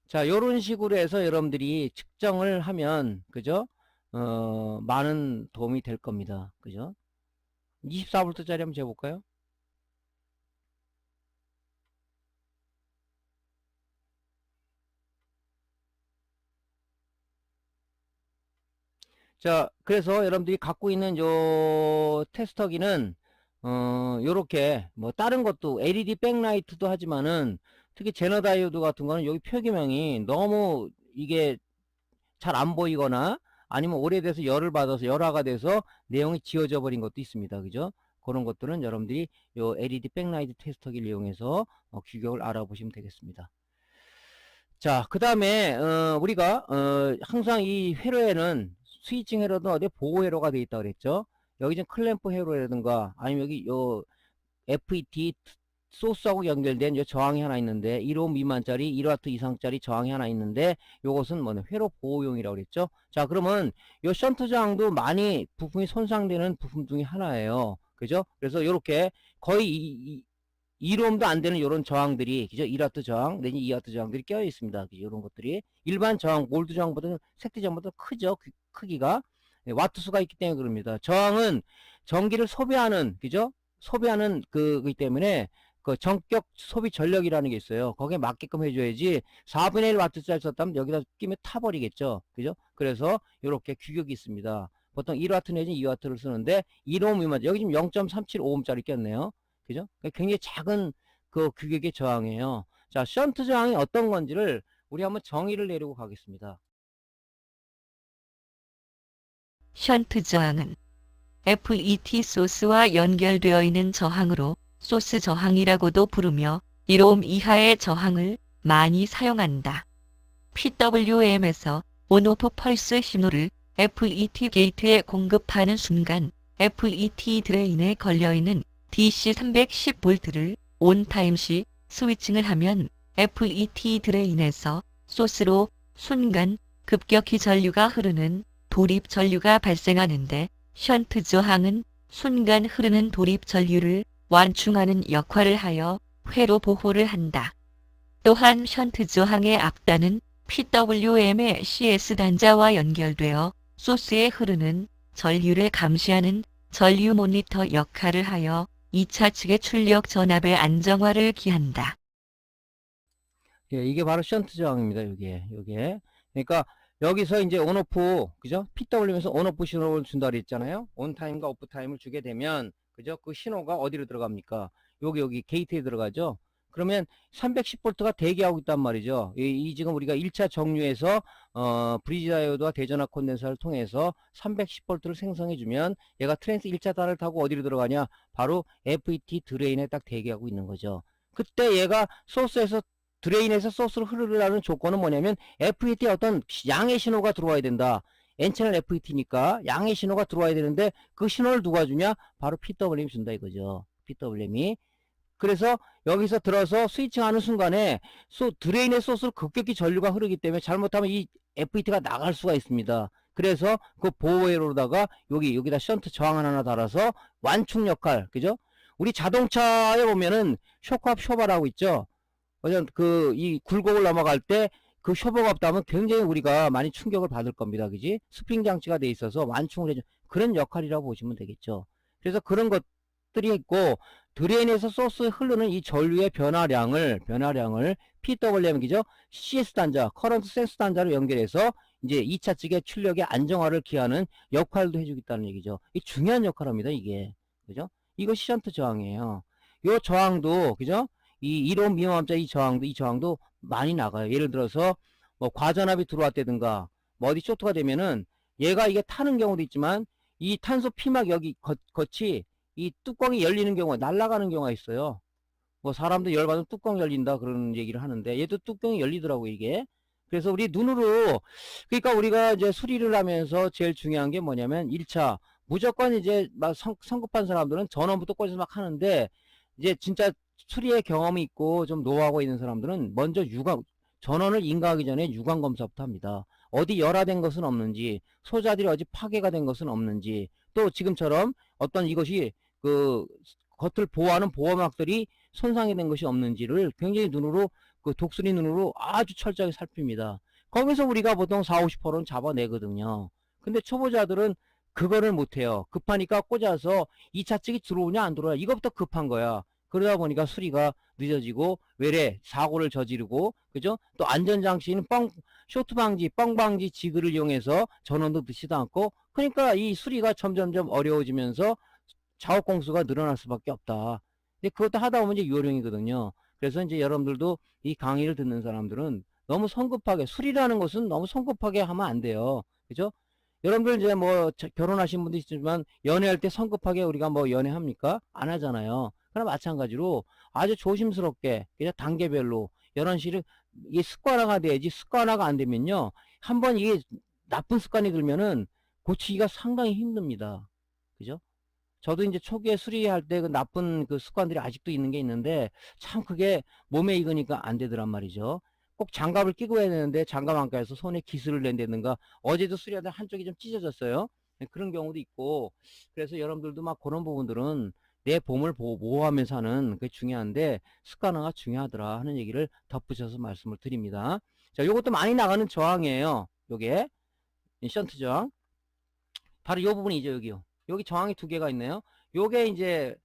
자, 요런 식으로 해서 여러분들이 측정을 하면, 그죠? 많은 도움이 될 겁니다. 그죠? 24V짜리 한번 재볼까요? 자, 그래서 여러분들이 갖고 있는 요 테스터기는 요렇게 뭐 다른 것도 LED 백라이트도 하지만은 특히 제너 다이오드 같은 거는 여기 표기명이 너무 이게 잘 안 보이거나 아니면 오래돼서 열화가 돼서 내용이 지워져 버린 것도 있습니다. 그죠? 그런 것들은 여러분들이 요 LED 백라이트 테스터기를 이용해서 규격을 알아보시면 되겠습니다. 자, 그 다음에 우리가 항상 이 회로에는 스위칭 회로든 어디 보호 회로가 되어 있다고 그랬죠. 여기 지금 클램프 회로라든가 아니면 여기 요 FET 소스하고 연결된 요 저항이 하나 있는데 1호 미만짜리 1W 이상짜리 저항이 하나 있는데 요것은 뭐냐 회로 보호용이라고 그랬죠. 자, 그러면 요 션트 저항도 많이 부품이 손상되는 부품 중에 하나예요. 그죠? 그래서 이렇게 거의 2옴도 안 되는 이런 저항들이, 그죠? 1와트 저항, 내지 2와트 저항들이 껴 있습니다. 이런 것들이. 일반 저항, 몰드 저항보다는 색대 저항보다 크죠? 크기가. 네, 와트 수가 있기 때문에 그럽니다. 저항은 전기를 소비하는, 그죠? 소비하는 그기 때문에 그 전격 소비 전력이라는 게 있어요. 거기에 맞게끔 해줘야지 4분의 1 와트짜리 썼다면 여기다 끼면 타버리겠죠. 그죠? 그래서 이렇게 규격이 있습니다. 보통 1와트 내지 2와트를 쓰는데 1옴 미만, 여기 지금 0.375옴짜리 꼈네요. 그죠? 굉장히 작은 그 규격의 저항이에요. 자, 션트 저항이 어떤 건지를 우리 한번 정의를 내리고 가겠습니다. 션트 저항은 FET 소스와 연결되어 있는 저항으로 소스 저항이라고도 부르며 1옴 이하의 저항을 많이 사용한다. PWM에서 온오프 펄스 신호를 FET 게이트에 공급하는 순간 FET 드레인에 걸려있는 DC 310V를 온타임 시 스위칭을 하면 FET 드레인에서 소스로 순간 급격히 전류가 흐르는 돌입 전류가 발생하는데 션트 저항은 순간 흐르는 돌입 전류를 완충하는 역할을 하여 회로 보호를 한다. 또한 션트 저항의 앞단은 PWM의 CS 단자와 연결되어 소스에 흐르는 전류를 감시하는 전류 모니터 역할을 하여 2차 측의 출력 전압의 안정화를 기한다. 예, 이게 바로 션트 저항입니다. 요게. 그러니까 여기서 이제 온오프, 그죠? PWM에서 온오프 신호를 준다 그랬잖아요. 온타임과 오프타임을 주게 되면, 그죠? 그 신호가 어디로 들어갑니까? 여기 게이트에 들어가죠? 그러면 310V가 대기하고 있단 말이죠. 지금 우리가 1차 정류에서, 브리지 다이오드와 대전압 콘덴서를 통해서 310V를 생성해주면 얘가 트랜스 1차 단을 타고 어디로 들어가냐? 바로 FET 드레인에 딱 대기하고 있는 거죠. 그때 얘가 소스에서 드레인에서 소스로 흐르려는 조건은 뭐냐면 FET에 어떤 양의 신호가 들어와야 된다. N채널 FET니까 양의 신호가 들어와야 되는데 그 신호를 누가 주냐? 바로 PWM이 준다 이거죠. PWM이. 그래서 여기서 들어서 스위칭하는 순간에 드레인의 소스로 급격히 전류가 흐르기 때문에 잘못하면 이 FET가 나갈 수가 있습니다. 그래서 그 보호회로다가 여기다 션트 저항 하나 달아서 완충 역할, 그죠? 우리 자동차에 보면은 쇼크압 쇼바라고 있죠. 이 굴곡을 넘어갈 때 그 쇼버가 없다면 굉장히 우리가 많이 충격을 받을 겁니다. 그지? 스프링 장치가 돼 있어서 완충을 해줘. 그런 역할이라고 보시면 되겠죠. 그래서 그런 것들이 있고, 드레인에서 소스에 흐르는 이 전류의 변화량을 PWM, 그죠? CS 단자, 커런트 센스 단자로 연결해서 이제 2차 측의 출력의 안정화를 기하는 역할도 해주겠다는 얘기죠. 이 중요한 역할입니다, 이게. 그죠? 이것이 션트 저항이에요. 요 저항도, 그죠? 이 1옴 미만짜 이 저항도 많이 나가요. 예를 들어서 뭐 과전압이 들어왔다든가 뭐 어디 쇼트가 되면은 얘가 이게 타는 경우도 있지만 이 탄소 피막 여기 겉이 이 뚜껑이 열리는 경우가, 날아가는 경우가 있어요. 뭐 사람도 열받으면 뚜껑 열린다 그런 얘기를 하는데 얘도 뚜껑이 열리더라고 이게. 그래서 우리 눈으로, 그러니까 우리가 이제 수리를 하면서 제일 중요한 게 뭐냐면 1차 무조건 이제 막 성급한 사람들은 전원부터 꽂아서 막 하는데, 이제 진짜 수리의 경험이 있고 좀 노하우가 있는 사람들은 먼저 전원을 인가하기 전에 유관 검사부터 합니다. 어디 열화된 것은 없는지, 소자들이 어디 파괴가 된 것은 없는지, 또 지금처럼 어떤 이것이 그 겉을 보호하는 보호막들이 손상이 된 것이 없는지를 굉장히 눈으로, 그 독수리 눈으로 아주 철저하게 살핍니다. 거기서 우리가 보통 40-50%는 잡아내거든요. 근데 초보자들은 그거를 못해요. 급하니까 꽂아서 2차 측이 들어오냐 안 들어오냐 이것부터 급한 거야. 그러다 보니까 수리가 늦어지고 외래 사고를 저지르고, 그죠? 또 안전장치는 쇼트 방지, 뻥 방지 지그를 이용해서 전원도 넣지도 않고, 그러니까 이 수리가 점점점 어려워지면서 작업 공수가 늘어날 수밖에 없다. 근데 그것도 하다 보면 이제 요령이거든요. 그래서 이제 여러분들도 이 강의를 듣는 사람들은 너무 성급하게, 수리라는 것은 너무 성급하게 하면 안 돼요. 그죠? 여러분들 이제 뭐 결혼하신 분도 있지만 연애할 때 성급하게 우리가 뭐 연애합니까? 안 하잖아요. 그럼 마찬가지로 아주 조심스럽게 그냥 단계별로 이런 식으로 이게 습관화가 돼야지, 습관화가 안 되면요, 한번 이게 나쁜 습관이 들면은 고치기가 상당히 힘듭니다. 그죠? 저도 이제 초기에 수리할 때 그 나쁜 그 습관들이 아직도 있는 게 있는데 참 그게 몸에 익으니까 안 되더란 말이죠. 꼭 장갑을 끼고 해야 되는데 장갑 안 껴서 손에 기스를 낸다든가, 어제도 수리하다 한쪽이 좀 찢어졌어요. 그런 경우도 있고, 그래서 여러분들도 막 그런 부분들은 내 몸을 보호하면서 하는 그게 중요한데 습관화가 중요하더라 하는 얘기를 덧붙여서 말씀을 드립니다. 자, 요것도 많이 나가는 저항이에요. 요게 이 션트 저항. 바로 요 부분이죠. 여기요. 여기 저항이 두 개가 있네요. 요게 이제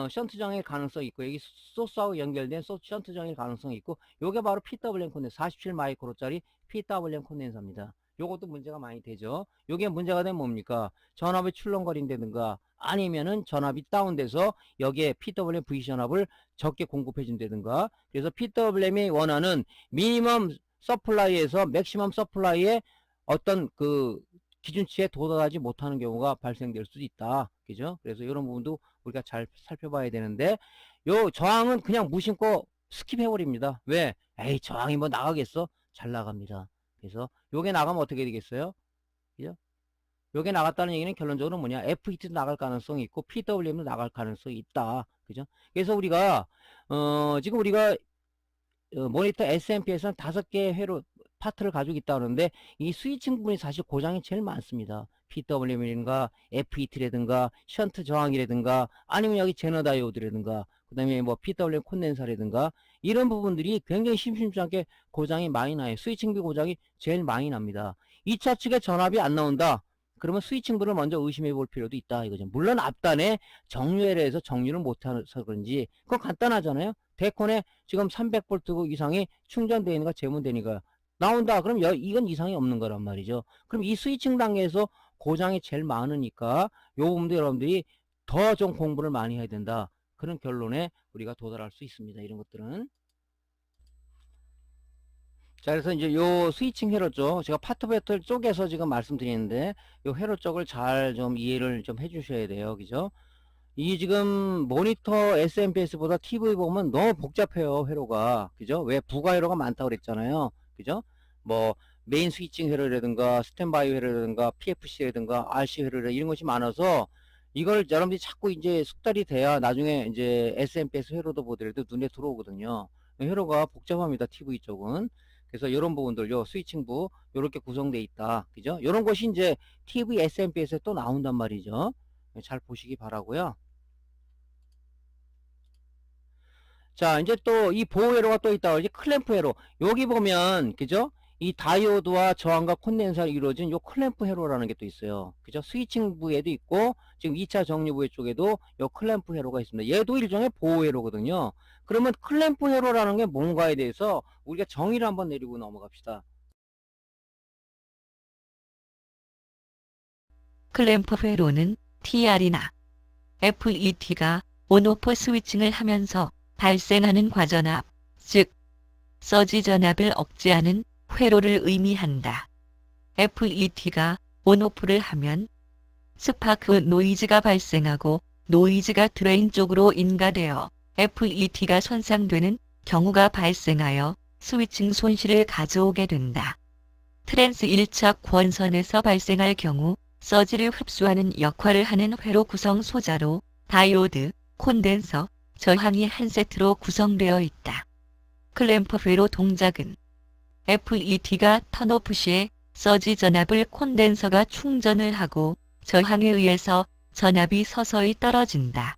션트 저항일 가능성이 있고, 여기 소스하고 연결된 션트 저항일 가능성이 있고, 요게 바로 PWM 콘덴서 47 마이크로짜리 PWM 콘덴서입니다. 요것도 문제가 많이 되죠. 요게 문제가 되면 뭡니까? 전압이 출렁거린다든가 아니면은 전압이 다운돼서 여기에 PWM V 전압을 적게 공급해 준다든가. 그래서 PWM이 원하는 미니멈 서플라이에서 맥시멈 서플라이에 어떤 그 기준치에 도달하지 못하는 경우가 발생될 수도 있다. 그죠? 그래서 이런 부분도 우리가 잘 살펴봐야 되는데, 요 저항은 그냥 무심코 스킵해버립니다. 왜? 에이, 저항이 뭐 나가겠어? 잘 나갑니다. 그래서 요게 나가면 어떻게 되겠어요? 그죠? 요게 나갔다는 얘기는 결론적으로 뭐냐? FET도 나갈 가능성이 있고, PWM도 나갈 가능성이 있다. 그죠? 그래서 우리가, 지금 우리가 모니터 SMP에서는 5개의 회로 파트를 가지고 있다 그러는데, 이 스위칭 부분이 사실 고장이 제일 많습니다. PWM이라든가 FET라든가 션트 저항이라든가 아니면 여기 제너 다이오드라든가 그 다음에 뭐 PWM 콘덴서라든가 이런 부분들이 굉장히 심심치 않게 고장이 많이 나요. 스위칭부 고장이 제일 많이 납니다. 2차 측에 전압이 안 나온다. 그러면 스위칭부를 먼저 의심해 볼 필요도 있다 이거죠. 물론 앞단에 정류회로 해서 정류를 못해서 그런지 그건 간단하잖아요. 데콘에 지금 300V 이상이 충전되어 있는 거 제문되니까 나온다. 그럼 이건 이상이 없는 거란 말이죠. 그럼 이 스위칭 단계에서 고장이 제일 많으니까 요 부분도 여러분들이 더 좀 공부를 많이 해야 된다. 그런 결론에 우리가 도달할 수 있습니다. 이런 것들은. 자, 그래서 이제 요 스위칭 회로 쪽, 제가 파트 배틀 쪽에서 지금 말씀드리는데, 요 회로 쪽을 잘 좀 이해를 좀 해주셔야 돼요. 그죠? 이 지금 모니터 SMPS보다 TV 보면 너무 복잡해요. 회로가. 그죠? 왜 부가 회로가 많다고 그랬잖아요. 그죠? 뭐 메인 스위칭 회로라든가 스탠바이 회로라든가 PFC라든가 RC 회로라 이런 것이 많아서 이걸 여러분들이 자꾸 이제 숙달이 돼야 나중에 이제 SMPS 회로도 보더라도 눈에 들어오거든요. 회로가 복잡합니다. TV 쪽은. 그래서 이런 부분들, 요 스위칭부 요렇게 구성되어 있다. 그죠? 요런 것이 이제 TV SMPS에 또 나온단 말이죠. 잘 보시기 바라고요. 자, 이제 또 이 보호 회로가 또 있다. 이제 클램프 회로. 여기 보면 그죠? 이 다이오드와 저항과 콘덴서로 이루어진 요 클램프 회로라는 게 또 있어요. 그죠? 스위칭부에도 있고 지금 2차 정류부의 쪽에도 요 클램프 회로가 있습니다. 얘도 일종의 보호 회로거든요. 그러면 클램프 회로라는 게 뭔가에 대해서 우리가 정의를 한번 내리고 넘어갑시다. 클램프 회로는 TR이나 FET가 온오프 스위칭을 하면서 발생하는 과전압, 즉 서지 전압을 억제하는 회로를 의미한다. FET가 온오프를 하면 스파크 노이즈가 발생하고 노이즈가 드레인 쪽으로 인가되어 FET가 손상되는 경우가 발생하여 스위칭 손실을 가져오게 된다. 트랜스 1차 권선에서 발생할 경우 서지를 흡수하는 역할을 하는 회로 구성 소자로 다이오드, 콘덴서, 저항이 한 세트로 구성되어 있다. 클램프 회로 동작은 FET가 턴오프 시에 서지 전압을 콘덴서가 충전을 하고 저항에 의해서 전압이 서서히 떨어진다.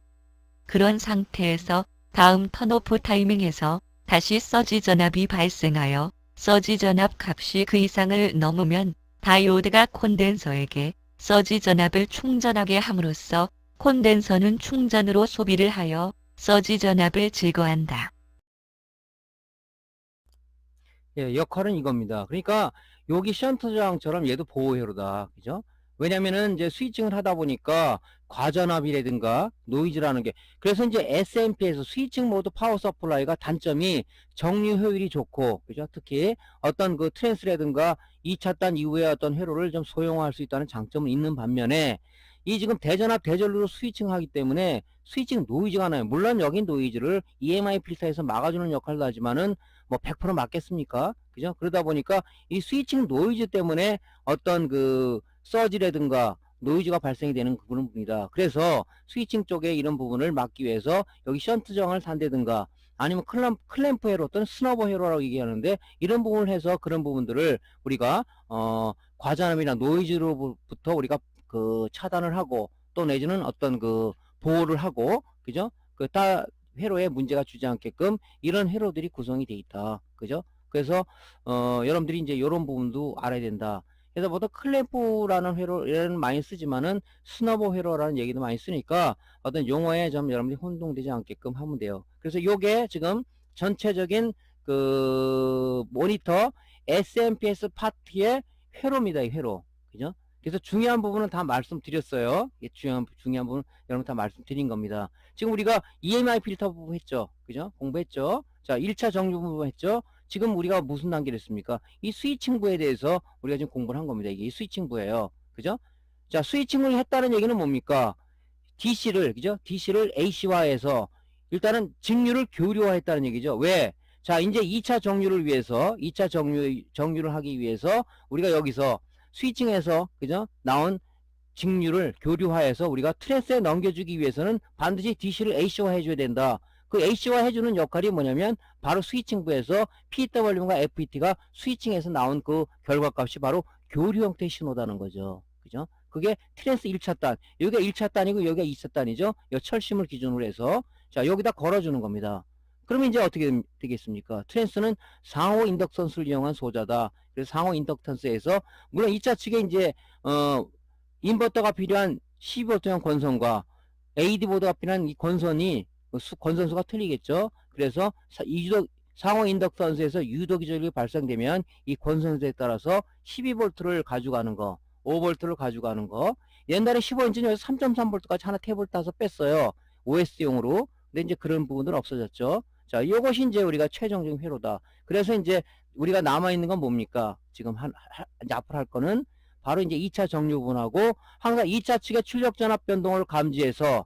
그런 상태에서 다음 턴오프 타이밍에서 다시 서지 전압이 발생하여 서지 전압 값이 그 이상을 넘으면 다이오드가 콘덴서에게 서지 전압을 충전하게 함으로써 콘덴서는 충전으로 소비를 하여 서지 전압을 제거한다. 예, 역할은 이겁니다. 그러니까 여기 션트 저항처럼 얘도 보호 회로다. 그죠? 왜냐면은 이제 스위칭을 하다 보니까 과전압이라든가 노이즈라는 게, 그래서 이제 SMP에서 스위칭 모드 파워 서플라이가 단점이 정류 효율이 좋고, 그죠? 특히 어떤 그 트랜스라든가 2차 단 이후에 어떤 회로를 좀 소형화할 수 있다는 장점은 있는 반면에 이 지금 대전압 대전류로 스위칭 하기 때문에 스위칭 노이즈가 나요. 물론 여기 노이즈를 EMI 필터에서 막아주는 역할도 하지만은 뭐 100% 맞겠습니까? 그죠? 그러다 보니까 이 스위칭 노이즈 때문에 어떤 그 서지라든가 노이즈가 발생이 되는 그런 부분이다. 그래서 스위칭 쪽에 이런 부분을 막기 위해서 여기 션트 저항을 산다든가 아니면 클램프 회로 또는 스너버 회로라고 얘기하는데, 이런 부분을 해서 그런 부분들을 우리가 과전압이나 노이즈로부터 우리가 그 차단을 하고 또 내지는 어떤 그 보호를 하고 그죠? 그 회로에 문제가 주지 않게끔 이런 회로들이 구성이 돼 있다. 그죠? 그래서 여러분들이 이제 이런 부분도 알아야 된다. 그래서 보통 클램프라는 회로를 많이 쓰지만은 스너버 회로라는 얘기도 많이 쓰니까 어떤 용어에 좀 여러분들이 혼동되지 않게끔 하면 돼요. 그래서 요게 지금 전체적인 그 모니터 SMPS 파트의 회로입니다. 이 회로. 그죠? 그래서 중요한 부분은 다 말씀드렸어요. 중요한 부분 여러분 다 말씀드린 겁니다. 지금 우리가 EMI 필터 부분 했죠. 그죠? 공부했죠. 자, 1차 정류 부분 했죠. 지금 우리가 무슨 단계를 했습니까? 이 스위칭부에 대해서 우리가 지금 공부를 한 겁니다. 이게 스위칭부예요. 그죠? 자, 스위칭을 했다는 얘기는 뭡니까? DC를, 그죠? DC를 AC화해서 일단은 직류를 교류화했다는 얘기죠. 왜? 자, 이제 2차 정류를 위해서, 2차 정류를 하기 위해서 우리가 여기서 스위칭해서, 그죠? 나온 직류를 교류화해서 우리가 트랜스에 넘겨주기 위해서는 반드시 DC를 AC화 해줘야 된다. 그 AC화 해주는 역할이 뭐냐면 바로 스위칭부에서 PWM과 FET가 스위칭해서 나온 그 결과값이 바로 교류 형태의 신호다는 거죠. 그죠? 그게 트랜스 1차단, 여기가 1차단이고 여기가 2차단이죠. 이 철심을 기준으로 해서 자 여기다 걸어주는 겁니다. 그러면 이제 어떻게 되겠습니까? 트랜스는 상호 인덕턴스를 이용한 소자다. 그래서 상호 인덕턴스에서 물론 2차 측에 이제 인버터가 필요한 12V형 권선과 AD보드가 필요한 이 권선이 권선수가 틀리겠죠. 그래서 상호 인덕턴스에서 유도 기전력이 발생되면 이 권선수에 따라서 12V를 가져가는 거, 5V를 가져가는 거. 옛날에 15인치는 여기서 3.3V까지 하나 탭을 따서 뺐어요. OS용으로. 근데 이제 그런 부분들은 없어졌죠. 자, 이것이 이제 우리가 최종적인 회로다. 그래서 이제 우리가 남아있는 건 뭡니까? 지금 이제 앞으로 할 거는 바로 이제 2차 정류 부분하고 항상 2차 측의 출력 전압 변동을 감지해서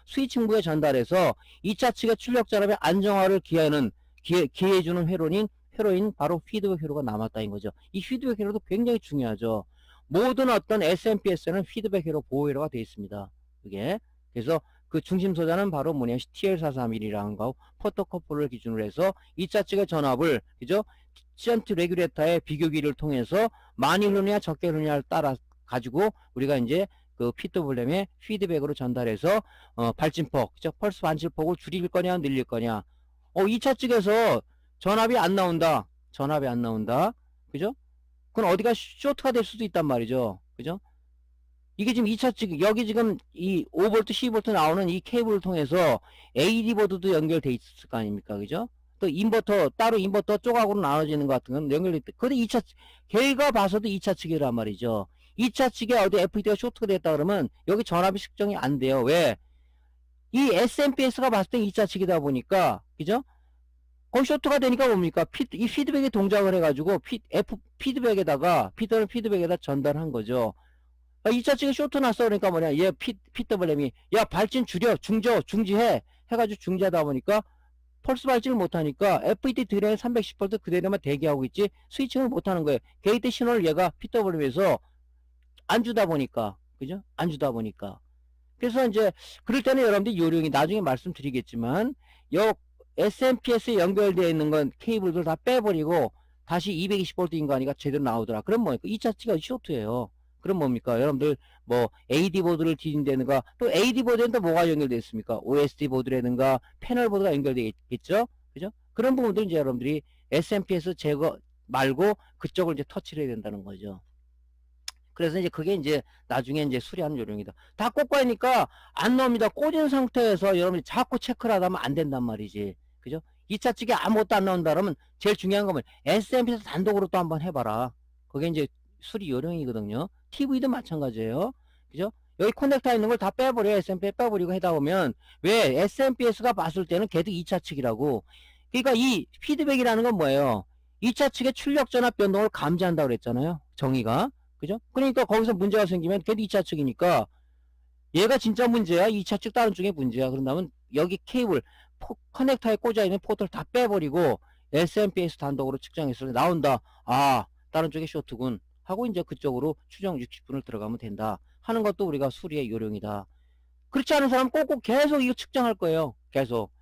스위칭부에 전달해서 2차 측의 출력 전압의 안정화를 기해주는 회로인 바로 피드백 회로가 남았다는 거죠. 이 피드백 회로도 굉장히 중요하죠. 모든 어떤 SMPS는 피드백 회로 보호 회로가 되어 있습니다. 그게 그래서 그 중심 소자는 바로 뭐냐 TL431이라는 거 포토커플을 기준으로 해서 2차 측의 전압을 그죠? 시언트 레귤레이터의 비교기를 통해서 많이 흐르냐 적게 흐르냐를 따라 가지고 우리가 이제 그 PWM의 피드백으로 전달해서 발진폭, 그죠? 펄스 반출폭을 줄일 거냐 늘릴 거냐. 2차 측에서 전압이 안 나온다. 그죠? 그건 어디가 쇼트가 될 수도 있단 말이죠. 그죠? 이게 지금 2차 측, 여기 지금 이 5V, 12V 나오는 이 케이블을 통해서 AD 보드도 연결돼 있을 거 아닙니까? 그죠? 또 따로 인버터 조각으로 나눠지는 것 같은 건 연결돼 있다. 근데 2차, 걔가 봐서도 2차 측이란 말이죠. 2차 측에 어디 FET가 쇼트가 됐다 그러면 여기 전압이 측정이 안 돼요. 왜? 이 SMPS가 봤을 때 2차 측이다 보니까, 그죠? 거기 쇼트가 되니까 뭡니까? 이 피드백에 동작을 해가지고, 피드백에다가 전달한 거죠. 2차 측에 쇼트 났어. 그러니까 뭐냐. 얘 PWM이, 야, 발진 중지해. 해가지고 중지하다 보니까, 펄스 발진을 못하니까, FET 드레인 310V 그대로만 대기하고 있지, 스위칭을 못하는 거예요. 게이트 신호를 얘가 PWM에서 안 주다 보니까, 그죠? 안 주다 보니까. 그래서 이제, 그럴 때는 여러분들 요령이 나중에 말씀드리겠지만, SMPS에 연결되어 있는 건 케이블들 다 빼버리고, 다시 220V 거 아니까 제대로 나오더라. 그럼 뭐니까 2차 측이 쇼트예요. 그럼 뭡니까? 여러분들 뭐 AD 보드를 뒤진다든가 또 AD 보드에는 또 뭐가 연결되어 있습니까? OSD 보드라든가 패널 보드가 연결되어 있겠죠? 그죠? 그런 부분들 이제 여러분들이 SMPS 제거 말고 그쪽을 이제 터치를 해야 된다는 거죠. 그래서 이제 그게 이제 나중에 이제 수리하는 요령이다. 다 꽂고 하니까 안 나옵니다. 꽂은 상태에서 여러분이 자꾸 체크를 하다 하면 안 된단 말이지. 그죠? 2차 측에 아무것도 안 나온다 그러면 제일 중요한 거면 SMPS 단독으로 또 한번 해봐라. 그게 이제 수리 요령이거든요. TV도 마찬가지예요. 그죠? 여기 커넥터 있는 걸 다 빼버려. SMPS 빼버리고 해다 보면 왜 SMPS가 봤을 때는 걔도 2차 측이라고. 그러니까 이 피드백이라는 건 뭐예요? 2차 측의 출력 전압 변동을 감지한다고 그랬잖아요. 정의가. 그죠? 그러니까 거기서 문제가 생기면 걔도 2차 측이니까 얘가 진짜 문제야. 2차 측 다른 쪽에 문제야. 그런다면 여기 케이블 커넥터에 꽂아 있는 포트를 다 빼버리고 SMPS 단독으로 측정했을 때 나온다. 아, 다른 쪽에 쇼트군. 하고 이제 그쪽으로 추정 60분을 들어가면 된다 하는 것도 우리가 수리의 요령이다. 그렇지 않은 사람은 꼭꼭 계속 이거 측정할 거예요. 계속.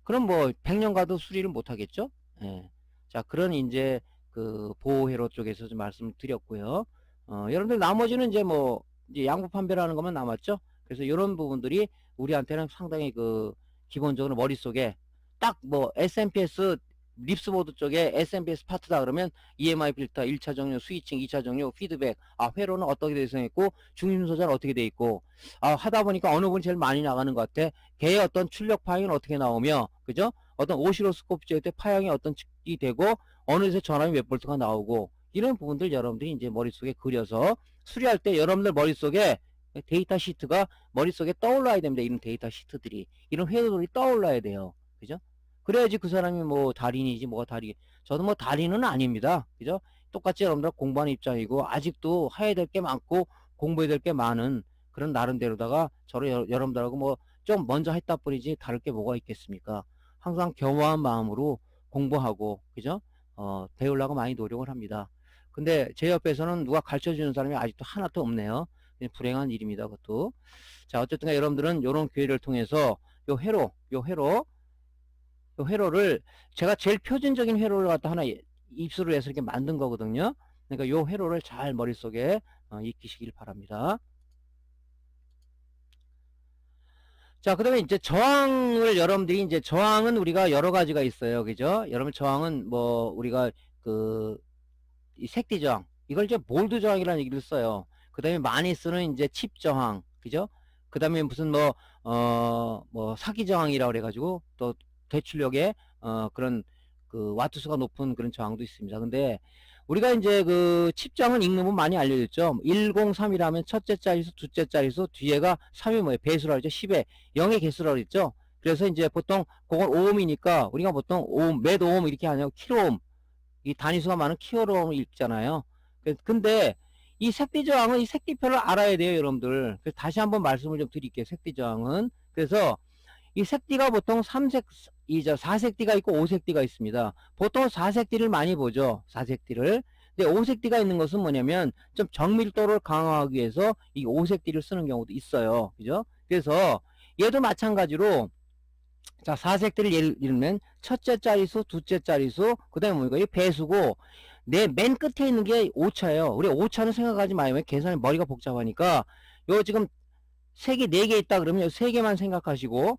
그럼 뭐 100년 가도 수리를 못 하겠죠? 예. 자, 그런 이제 그 보호회로 쪽에서 좀 말씀드렸고요. 여러분들 나머지는 이제 뭐 이제 양부 판별하는 것만 남았죠. 그래서 이런 부분들이 우리한테는 상당히 그 기본적으로 머릿속에 딱 뭐 S&PS 립스보드 쪽에 S&PS 파트다 그러면 EMI 필터 1차 정류, 스위칭, 2차 정류, 피드백, 회로는 어떻게 되어 있고 중심 조절 어떻게 되어 있고 하다 보니까 어느 분이 제일 많이 나가는 것 같아. 걔의 어떤 출력 파형은 어떻게 나오며 그죠? 어떤 오시로스코프 쪽에 파형이 어떤 측이 되고 어느 데서 전압이 몇 볼트가 나오고 이런 부분들 여러분들이 이제 머릿속에 그려서 수리할 때 여러분들 머릿속에 데이터 시트가 머릿속에 떠올라야 됩니다. 이런 데이터 시트들이 이런 회로들이 떠올라야 돼요. 그죠? 그래야지 그 사람이 뭐 달인이지 뭐가 달인. 저도 뭐 달인은 아닙니다. 그죠? 똑같이 여러분들 공부하는 입장이고 아직도 해야 될 게 많고 공부해야 될 게 많은 그런 나름대로다가 저를 여러분들하고 뭐 좀 먼저 했다 뿐이지 다를 게 뭐가 있겠습니까? 항상 겸허한 마음으로 공부하고 그죠? 배우려고 많이 노력을 합니다. 근데 제 옆에서는 누가 가르쳐주는 사람이 아직도 하나도 없네요. 불행한 일입니다. 그것도. 자, 어쨌든 여러분들은 이런 기회를 통해서 요 회로를 제가 제일 표준적인 회로를 갖다 하나 입수를 해서 이렇게 만든 거거든요. 그러니까 요 회로를 잘 머릿속에 익히시길 바랍니다. 자, 그 다음에 이제 저항을 여러분들이 이제 저항은 우리가 여러 가지가 있어요. 그죠? 여러분 저항은 뭐 우리가 이 색디 저항 이걸 이제 몰드 저항이라는 얘기를 써요. 그 다음에 많이 쓰는 이제 칩 저항 그죠? 그 다음에 무슨 뭐 사기 저항이라고 그래가지고 또 대출력에 그런 그 와트수가 높은 그런 저항도 있습니다. 근데 우리가 이제 그 칩장은 읽는 분 많이 알려졌죠. 103이라면 첫째 자리수, 둘째 자리수, 뒤에가 3이 뭐예요? 배수라 그러죠. 10에 0의 개수라 그랬죠. 그래서 이제 보통 그걸 오음이니까 우리가 보통 오음, 몇 오음 이렇게 하냐고 킬로옴. 이 단위수가 많은 킬로옴을 읽잖아요. 근데 이 색디 저항은 이 색디표를 알아야 돼요, 여러분들. 그래서 다시 한번 말씀을 좀 드릴게요. 색디 저항은. 그래서 이 색디가 보통 4색디가 있고 5색디가 있습니다. 보통 4색디를 많이 보죠. 4색디를. 근데 5색디가 있는 것은 뭐냐면 좀 정밀도를 강화하기 위해서 이 5색디를 쓰는 경우도 있어요. 그죠? 그래서 얘도 마찬가지로 자, 4색디를 예를 들면 첫째 자리수, 둘째 자리수, 그 다음에 뭡니까? 이 배수고 내 맨 끝에 있는 게 오차예요. 우리 오차는 생각하지 마요. 계산이 머리가 복잡하니까 요 지금 색이 4개 있다 그러면 요 3개만 생각하시고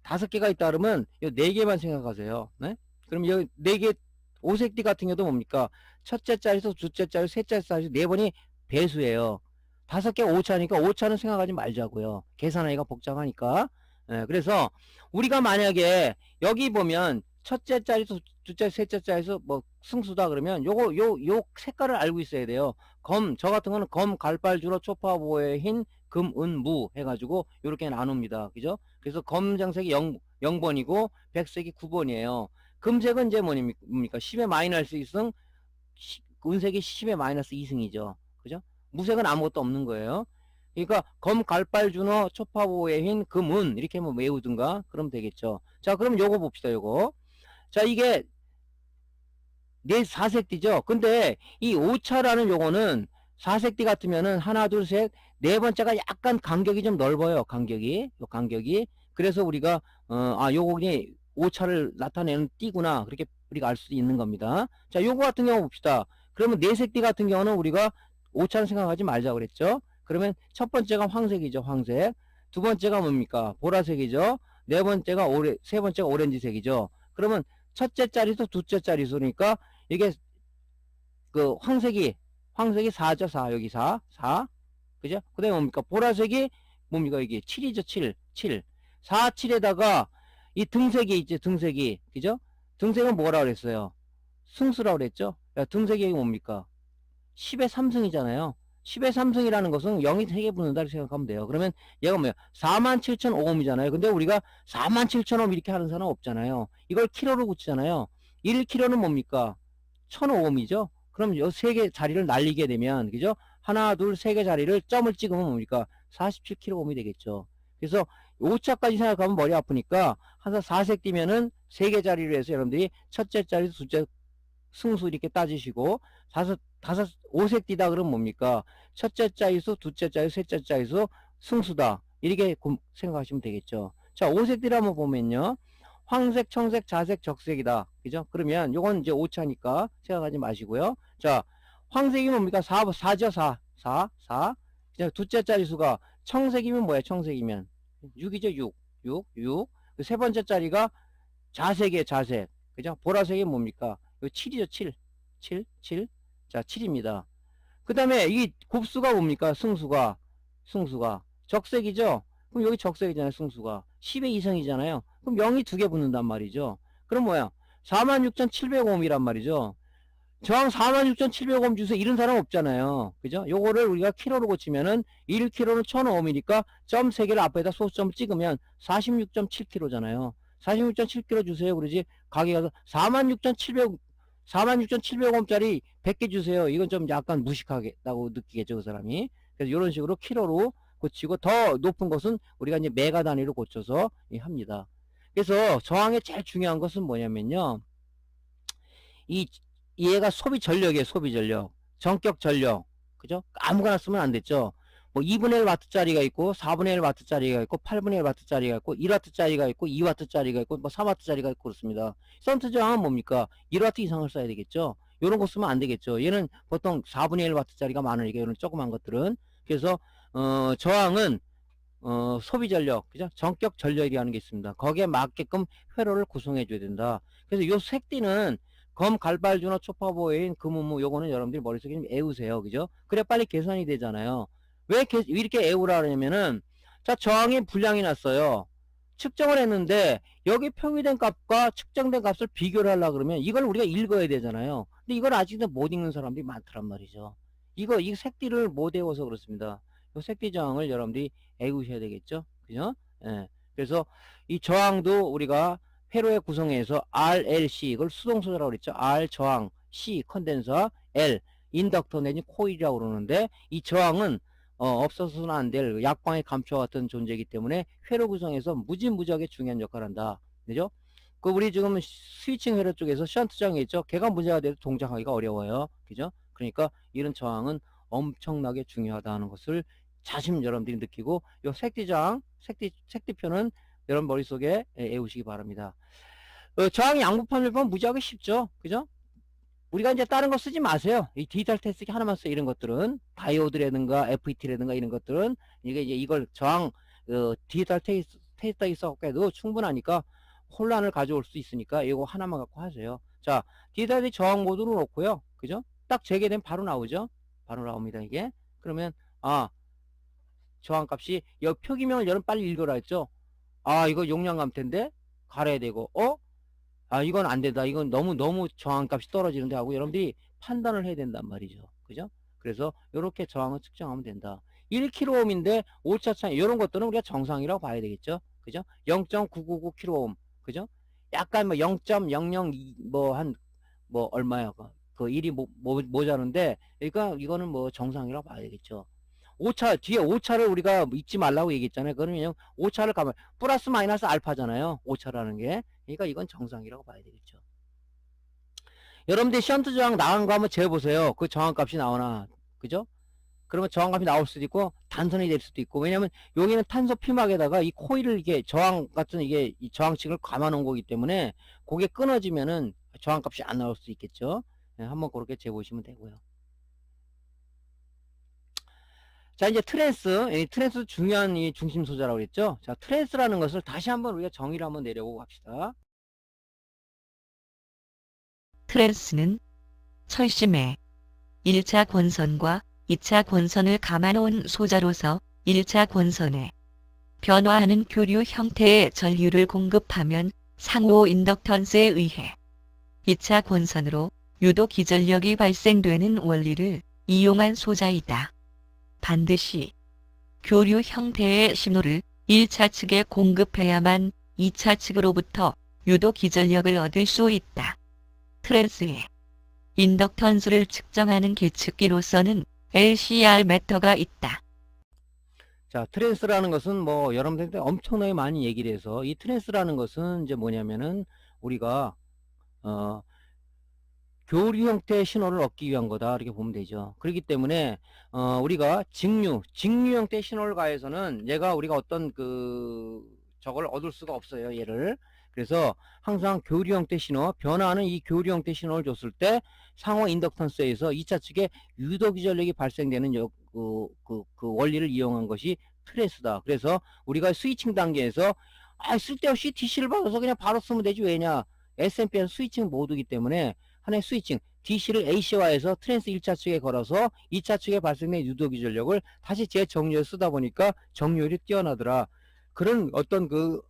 5개가 있다 그러면 요 4개만 생각하세요. 네? 그럼 여기 4개 5색띠 같은 경우도 뭡니까? 첫째 자리수, 둘째 자리수, 셋째 자리수 4번이 배수예요. 5개 오차니까 오차는 생각하지 말자고요. 계산하기가 복잡하니까. 그래서 우리가 만약에 여기 보면 첫째 자리수, 둘째, 셋째 자리수 뭐 승수다 그러면 요 색깔을 알고 있어야 돼요. 저 같은 거는 검, 갈발, 주로, 초파, 보에, 흰, 금, 은, 무 해가지고 이렇게 나눕니다. 그죠? 그래서 검정색이 0번이고 백색이 9번이에요. 금색은 이제 뭡니까? 10의 마이너스 2승, 은색이 10의 마이너스 2승이죠. 그죠? 무색은 아무것도 없는 거예요. 그러니까 검, 갈발, 준호, 초파보의 흰, 금, 은 이렇게 뭐 외우든가 그러면 되겠죠. 자, 그럼 요거 봅시다. 요거. 자, 이게 4색띠죠. 근데 이 5차라는 요거는 4색띠 같으면은 하나, 둘, 셋, 네 번째가 약간 간격이 좀 넓어요. 간격이. 그래서 우리가 요거이 5차를 나타내는 띠구나. 그렇게 우리가 알 수 있는 겁니다. 자, 요거 같은 경우 봅시다. 그러면 4색띠 같은 경우는 우리가 5차는 생각하지 말자 그랬죠. 그러면 첫 번째가 황색이죠. 황색. 두 번째가 뭡니까? 보라색이죠. 세 번째가 오렌지색이죠. 그러면 첫째 자리수, 둘째 자리수니까 이게 그 황색이 4죠. 4 여기 4 그죠? 그 다음에 뭡니까? 보라색이 뭡니까? 이게 7이죠. 7 4, 7에다가 이 등색이 있죠. 등색이 그죠? 등색은 뭐라 그랬어요? 승수라고 그랬죠? 야, 등색이 뭡니까? 10의 3승이잖아요. 10의 3승이라는 것은 0이 3개 붙는다 이렇게 생각하면 돼요. 그러면 얘가 뭐야? 47,000오음이잖아요. 근데 우리가 47,000오음 이렇게 하는 사람 없잖아요. 이걸 킬로로 붙이잖아요. 1킬로는 뭡니까? 1,000오음이죠. 그럼 요 3개 자리를 날리게 되면 그죠? 하나, 둘, 3개 자리를 점을 찍으면 뭡니까? 47kΩ이 되겠죠. 그래서 5차까지 생각하면 머리 아프니까 항상 4색 띄면은 3개 자리로 해서 여러분들이 첫째 자리, 둘째 승수 이렇게 따지시고 5색 띄다 그러면 뭡니까? 첫째 자리수, 둘째 자리수, 셋째 자리수 승수다. 이렇게 생각하시면 되겠죠. 자, 5색 띄라면 보면요. 황색, 청색, 자색, 적색이다. 그죠? 그러면 요건 이제 5차니까 생각하지 마시고요. 자, 황색이 뭡니까? 4죠, 4. 그죠? 둘째 자리수가 청색이면 뭐야? 청색이면 6이죠. 6. 그 세 번째 자리가 자색이에요. 자색. 그죠? 보라색이 뭡니까? 이거 7이죠. 7. 자, 7입니다. 그 다음에 이 곱수가 뭡니까? 승수가 적색이죠. 그럼 여기 적색이잖아요. 승수가 10의 이상이잖아요. 그럼 0이 두 개 붙는단 말이죠. 그럼 뭐야? 46,705이란 말이죠. 저항 46,705 주세요. 이런 사람 없잖아요. 그죠? 요거를 우리가 킬로로 고치면은 1킬로는 1,005mm니까 점 3개를 앞에다 소수점 찍으면 46.7kg잖아요. 46.7kg 주세요. 그러지? 가게 가서 46,700원짜리 100개 주세요. 이건 좀 약간 무식하겠다고 느끼겠죠, 그 사람이. 그래서 이런 식으로 킬로로 고치고 더 높은 것은 우리가 이제 메가 단위로 고쳐서 합니다. 그래서 저항의 제일 중요한 것은 뭐냐면요. 이 얘가 소비 전력이에요. 소비 전력. 전격 전력. 그죠? 아무거나 쓰면 안 됐죠. 뭐 2분의 1와트짜리가 있고 4분의 1와트짜리가 있고 8분의 1와트짜리가 있고 1와트짜리가 있고 2와트짜리가 있고 뭐 3와트짜리가 있고 그렇습니다. 썬트 저항은 뭡니까? 1와트 이상을 써야 되겠죠. 요런 거 쓰면 안 되겠죠. 얘는 보통 4분의 1와트짜리가 많으니까 이런 조그만 것들은. 그래서 저항은 소비 전력, 그죠? 전격 전력이라는 게 있습니다. 거기에 맞게끔 회로를 구성해 줘야 된다. 그래서 요 색띠는 검, 갈발주나 초파보인 금은무 요거는 여러분들이 머릿속에 좀 애우세요. 그죠? 그래 빨리 계산이 되잖아요. 왜 이렇게 애우라 그러냐면은 자, 저항이 불량이 났어요. 측정을 했는데 여기 표기된 값과 측정된 값을 비교를 하려 그러면 이걸 우리가 읽어야 되잖아요. 근데 이걸 아직도 못 읽는 사람들이 많더란 말이죠. 이 색띠를 못 외워서 그렇습니다. 이 색띠 저항을 여러분들이 애우셔야 되겠죠. 그죠? 예. 그래서 이 저항도 우리가 회로의 구성에서 RLC 이걸 수동소자라고 그랬죠. R 저항, C 컨덴서, L 인덕터 내지 코일이라고 그러는데 이 저항은 없어서는 안 될 약광의 감초와 같은 존재이기 때문에 회로 구성에서 무지무지하게 중요한 역할을 한다. 그죠? 그 우리 지금 스위칭 회로 쪽에서 션트 저항이 있죠. 걔가 문제가 돼도 동작하기가 어려워요. 그죠? 그러니까 이런 저항은 엄청나게 중요하다는 것을 자신 여러분들이 느끼고 요 색띠저항, 색띠표는 여러분 머릿속에 애우시기 바랍니다. 저항 양보판을 보면 무지하게 쉽죠. 그죠? 우리가 이제 다른 거 쓰지 마세요. 이 디지털 테스트 하나만 써 이런 것들은 다이오드라든가 FET라든가 이런 것들은 이게 이제 이걸 저항 디지털 테스트에 써도 충분하니까 혼란을 가져올 수 있으니까 이거 하나만 갖고 하세요. 자, 디지털 저항 모드로 놓고요. 그죠? 딱 재개되면 바로 나오죠. 바로 나옵니다 이게. 그러면 저항값이 여기 표기명을 여러분 빨리 읽어라 했죠. 이거 용량 감퇴인데 갈아야 되고 이건 안 된다. 이건 너무 저항값이 떨어지는데 하고 여러분들이 판단을 해야 된단 말이죠. 그죠? 그래서 이렇게 저항을 측정하면 된다. 1kΩ인데 오차 차이 이런 것들은 우리가 정상이라고 봐야 되겠죠. 그죠? 0.999kΩ. 그죠? 약간 뭐 0.002 뭐 한 뭐 얼마야? 그 1이 모자른데 그러니까 이거는 뭐 정상이라고 봐야 되겠죠. 뒤에 오차를 우리가 잊지 말라고 얘기했잖아요. 그러면 오차를 가면 플러스 마이너스 알파잖아요. 오차라는 게. 그러니까 이건 정상이라고 봐야 되겠죠. 여러분들이 션트 저항 나간 거 한번 재보세요. 그 저항값이 나오나. 그죠? 그러면 저항값이 나올 수도 있고 단선이 될 수도 있고 왜냐면 여기는 탄소 피막에다가 이 코일을 이게 저항 같은 이게 이 저항층을 감아 놓은 거기 때문에 그게 끊어지면은 저항값이 안 나올 수 있겠죠. 네, 한번 그렇게 재보시면 되고요. 자, 이제 트랜스 중요한 이 중심 소자라고 그랬죠. 자, 트랜스라는 것을 다시 한번 우리가 정의를 한번 내려보고 합시다. 트랜스는 철심의 1차 권선과 2차 권선을 감아놓은 소자로서 1차 권선에 변화하는 교류 형태의 전류를 공급하면 상호 인덕턴스에 의해 2차 권선으로 유도 기전력이 발생되는 원리를 이용한 소자이다. 반드시 교류 형태의 신호를 1차 측에 공급해야만 2차 측으로부터 유도 기전력을 얻을 수 있다. 트랜스의 인덕턴스를 측정하는 계측기로서는 LCR 메터가 있다. 자, 트랜스라는 것은 뭐 여러분들한테 엄청나게 많이 얘기를 해서 이 트랜스라는 것은 이제 뭐냐면은 우리가 교류 형태의 신호를 얻기 위한 거다 이렇게 보면 되죠. 그렇기 때문에 우리가 직류 형태의 신호를 가해서는 우리가 어떤 저걸 얻을 수가 없어요. 얘를. 그래서 항상 교류 형태 신호, 변화하는 이 교류 형태 신호를 줬을 때 상호 인덕턴스에서 2차 측에 유도기 전력이 발생되는 그 원리를 이용한 것이 트레스다. 그래서 우리가 스위칭 단계에서 쓸데없이 DC를 받아서 그냥 바로 쓰면 되지 왜냐. S&P에서 스위칭 모드이기 때문에 하나의 스위칭 DC를 AC화해서 트랜스 1차 측에 걸어서 2차 측에 발생된 유도기 전력을 다시 재정리해 쓰다 보니까 정률이 뛰어나더라. 그런 어떤 그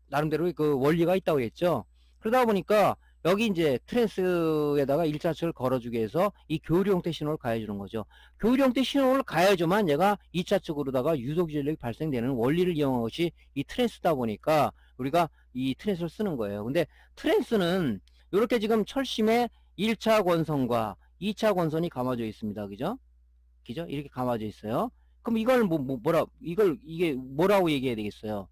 나름대로 그 원리가 있다고 했죠. 그러다 보니까 여기 이제 트랜스에다가 1차 측을 걸어주기 위해서 이 교류 형태 신호를 가해주는 거죠. 교류 형태 신호를 가해줘만 얘가 2차 측으로다가 유도기 전력이 발생되는 원리를 이용한 것이 이 트랜스다 보니까 우리가 이 트랜스를 쓰는 거예요. 근데 트랜스는 이렇게 지금 철심에 1차 권선과 2차 권선이 감아져 있습니다. 그죠? 그죠? 이렇게 감아져 있어요. 그럼 이걸 이게 뭐라고 얘기해야 되겠어요?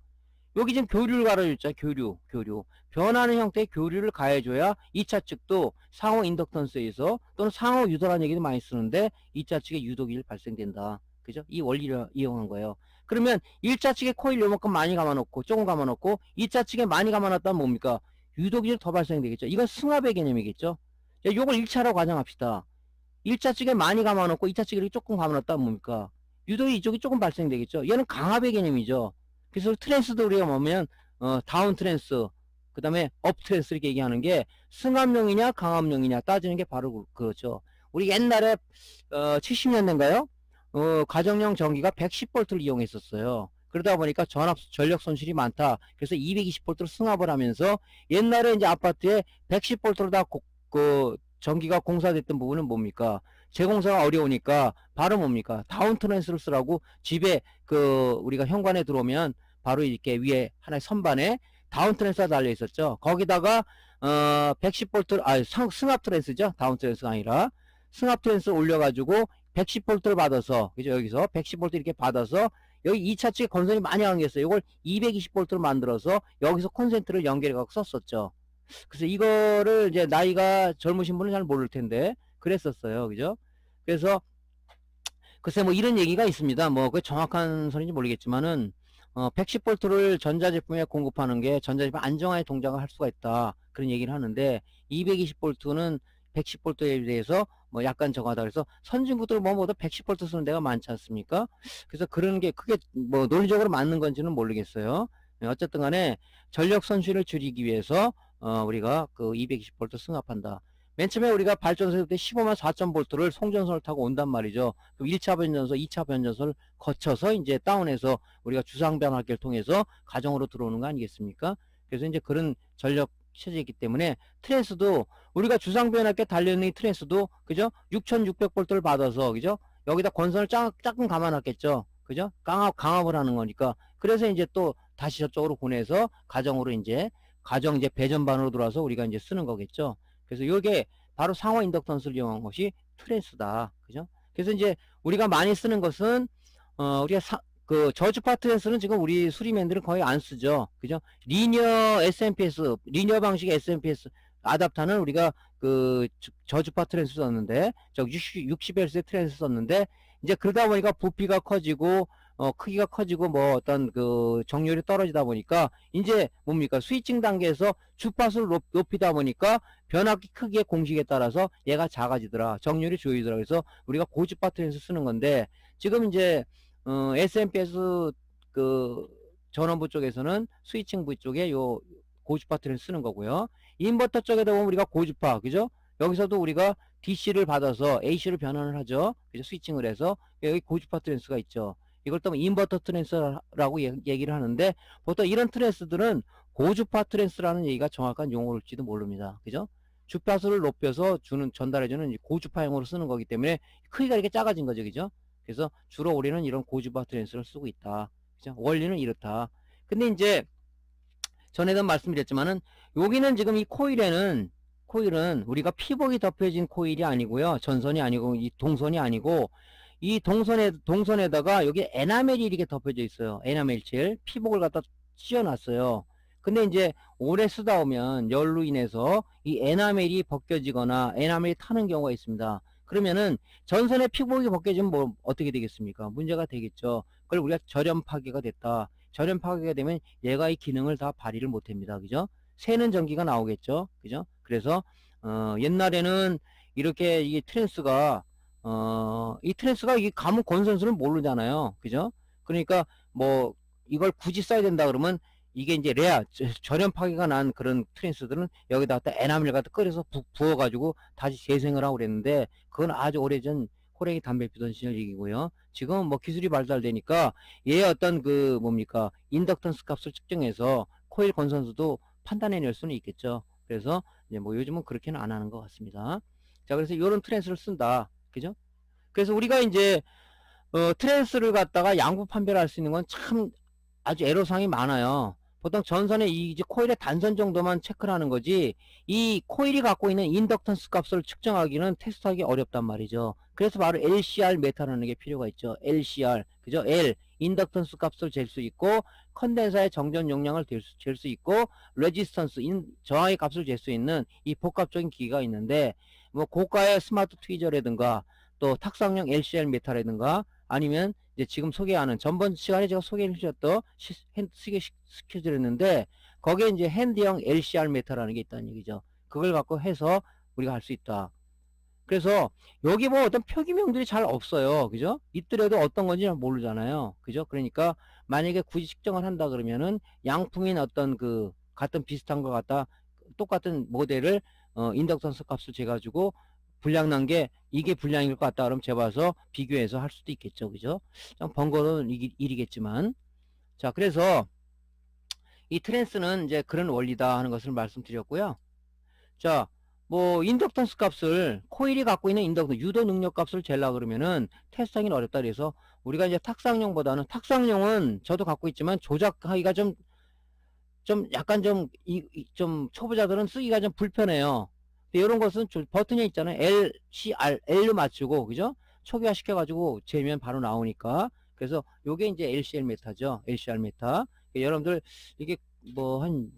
여기 지금 교류를 가려줬죠. 교류. 변하는 형태의 교류를 가해줘야 2차 측도 상호 인덕턴스에서 또는 상호 유도라는 얘기도 많이 쓰는데 2차 측에 유도기를 발생된다. 그죠? 이 원리를 이용한 거예요. 그러면 1차 측에 코일 요만큼 많이 감아놓고 조금 감아놓고 2차 측에 많이 감아놨다면 뭡니까? 유도기를 더 발생되겠죠. 이건 승합의 개념이겠죠. 자, 요걸 1차라고 가정합시다. 1차 측에 많이 감아놓고 2차 측에 조금 감아놨다면 뭡니까? 유도기 이쪽이 조금 발생되겠죠. 얘는 강압의 개념이죠. 그래서 트랜스도 우리가 보면 다운 트랜스 그 다음에 업 트랜스 이렇게 얘기하는 게 승합용이냐 강압용이냐 따지는 게 바로 그렇죠. 우리 옛날에 70년대인가요? 가정용 전기가 110V를 이용했었어요. 그러다 보니까 전력 손실이 많다. 그래서 220V로 승합을 하면서 옛날에 이제 아파트에 110V로 다 전기가 공사됐던 부분은 뭡니까? 재공사가 어려우니까 바로 뭡니까? 다운 트랜스를 쓰라고 집에 우리가 현관에 들어오면 바로 이렇게 위에 하나의 선반에 다운 트랜스가 달려 있었죠. 거기다가 110V 승합 트랜스죠. 다운 트랜스가 아니라 승합 트랜스 올려가지고 110V를 받아서 그죠? 여기서 110V 이렇게 받아서 여기 2차 측에 건선이 많이 한겠어요. 이걸 220V로 만들어서 여기서 콘센트를 연결해 갖고 썼었죠. 그래서 이거를 이제 나이가 젊으신 분은 잘 모를 텐데 그랬었어요. 그죠? 그래서 글쎄 뭐 이런 얘기가 있습니다. 뭐 그 정확한 소리인지 모르겠지만은 110V를 전자제품에 공급하는 게 전자제품 안정화의 동작을 할 수가 있다. 그런 얘기를 하는데 220V는 110V에 대해서 뭐 약간 저하다 그래서 선진국들 뭐보다 110V 쓰는 데가 많지 않습니까? 그래서 그런 게 크게 뭐 논리적으로 맞는 건지는 모르겠어요. 어쨌든 간에 전력 손실을 줄이기 위해서 우리가 그 220V 승합한다. 맨 처음에 우리가 발전소에 때 15만 4,000V를 송전선을 타고 온단 말이죠. 그럼 1차 변전소, 2차 변전소를 거쳐서 이제 다운해서 우리가 주상변환기를 통해서 가정으로 들어오는 거 아니겠습니까? 그래서 이제 그런 전력 체제이기 때문에 트랜스도 우리가 주상변환기에 달려있는 이 트랜스도 그죠? 6,600V를 받아서 그죠? 여기다 권선을 조금 감아놨겠죠. 그죠? 강압을 하는 거니까. 그래서 이제 또 다시 저쪽으로 보내서 가정 이제 배전반으로 들어와서 우리가 이제 쓰는 거겠죠. 그래서 이게 바로 상호 인덕턴스를 이용한 것이 트랜스다. 그죠? 그래서 이제 우리가 많이 쓰는 것은 우리가 저주파 트랜스는 지금 우리 수리맨들은 거의 안 쓰죠. 그죠? 리니어 SMPS, 리니어 방식의 SMPS 아답터는 우리가 저주파 트랜스 썼는데 60Hz 트랜스 썼는데 이제 그러다 보니까 부피가 커지고 크기가 커지고 뭐 어떤 정률이 떨어지다 보니까 이제 뭡니까? 스위칭 단계에서 주파수를 높이다 보니까 변압기 크기의 공식에 따라서 얘가 작아지더라. 정률이 줄이더라. 그래서 우리가 고주파 트랜스 쓰는 건데 지금 이제 SMPS 전원부 쪽에서는 스위칭 부위 쪽에 요 고주파 트랜스 쓰는 거고요. 인버터 쪽에다 보면 우리가 고주파, 그죠? 여기서도 우리가 DC를 받아서 AC를 변환을 하죠. 그죠? 스위칭을 해서 여기 고주파 트랜스가 있죠. 이걸 또 인버터 트랜스라고 얘기를 하는데 보통 이런 트랜스들은 고주파 트랜스라는 얘기가 정확한 용어일지도 모릅니다. 그죠? 주파수를 높여서 전달해주는 고주파형으로 쓰는 거기 때문에 크기가 이렇게 작아진 거죠. 그죠? 그래서 주로 우리는 이런 고주파 트랜스를 쓰고 있다. 그죠? 원리는 이렇다. 근데 이제 전에도 말씀드렸지만은 여기는 지금 이 코일은 우리가 피복이 덮여진 코일이 아니고요. 전선이 아니고 이 동선이 아니고 이 동선에다가 여기 에나멜이 이렇게 덮여져 있어요. 에나멜 칠 피복을 갖다 씌워놨어요. 근데 이제 오래 쓰다 보면 열로 인해서 이 에나멜이 벗겨지거나 에나멜이 타는 경우가 있습니다. 그러면은 전선의 피복이 벗겨지면 뭐 어떻게 되겠습니까? 문제가 되겠죠. 그걸 우리가 절연 파괴가 됐다. 절연 파괴가 되면 얘가 이 기능을 다 발휘를 못합니다. 그죠? 새는 전기가 나오겠죠. 그죠? 그래서 옛날에는 이렇게 이게 트랜스가 이 트랜스가 이 가문 건선수를 모르잖아요. 그죠? 그러니까 뭐 이걸 굳이 써야 된다 그러면 이게 이제 레아 절연 파괴가 난 그런 트랜스들은 여기다 갖다 에나멜 갖다 끓여서 부어가지고 다시 재생을 하고 그랬는데 그건 아주 오래전 호랭이 담배 피던 시절 얘기고요. 지금은 뭐 기술이 발달되니까 얘 어떤 그 뭡니까 인덕턴스 값을 측정해서 코일 건선수도 판단해낼 수는 있겠죠. 그래서 이제 뭐 요즘은 그렇게는 안 하는 것 같습니다. 자, 그래서 이런 트랜스를 쓴다. 그죠? 그래서 우리가 이제 트랜스를 갖다가 양부 판별할 수 있는 건 참 아주 애로사항이 많아요. 보통 전선의 이 이제 코일의 단선 정도만 체크를 하는 거지 이 코일이 갖고 있는 인덕턴스 값을 측정하기는 테스트하기 어렵단 말이죠. 그래서 바로 LCR 메타라는 게 필요가 있죠. LCR 그죠? L 인덕턴스 값을 잴 수 있고 컨덴서의 정전 용량을 잴 수 있고 레지스턴스 저항의 값을 잴 수 있는 이 복합적인 기기가 있는데 뭐 고가의 스마트 트위저라든가 또 탁상용 LCR 메타라든가 아니면 이제 지금 소개하는 전번 시간에 제가 소개를 해주셨던 시켜드렸는데 거기에 이제 핸드형 LCR 메타라는 게 있다는 얘기죠. 그걸 갖고 해서 우리가 할 수 있다. 그래서 여기 뭐 어떤 표기명들이 잘 없어요. 그죠? 있더라도 어떤 건지 잘 모르잖아요. 그죠? 그러니까 만약에 굳이 측정을 한다 그러면은 양품인 어떤 그 같은 비슷한 것 같다 똑같은 모델을 인덕턴스 값을 재가지고 불량 난 게 이게 불량일 것 같다 그러면 재봐서 비교해서 할 수도 있겠죠. 그죠? 좀 번거로운 일이겠지만 자 그래서 이 트랜스는 이제 그런 원리다 하는 것을 말씀드렸고요. 자, 뭐 인덕턴스 값을 코일이 갖고 있는 인덕턴 유도 능력 값을 재려 그러면은 테스트하기는 어렵다 그래서 우리가 이제 탁상용보다는 탁상용은 저도 갖고 있지만 조작하기가 좀 약간 좀 초보자들은 쓰기가 좀 불편해요. 이런 것은 버튼이 있잖아요. L, C, R, L로 맞추고 그죠? 초기화 시켜가지고 재면 바로 나오니까 그래서 요게 이제 LCR 메타죠. LCR 메타. 여러분들 이게 뭐 한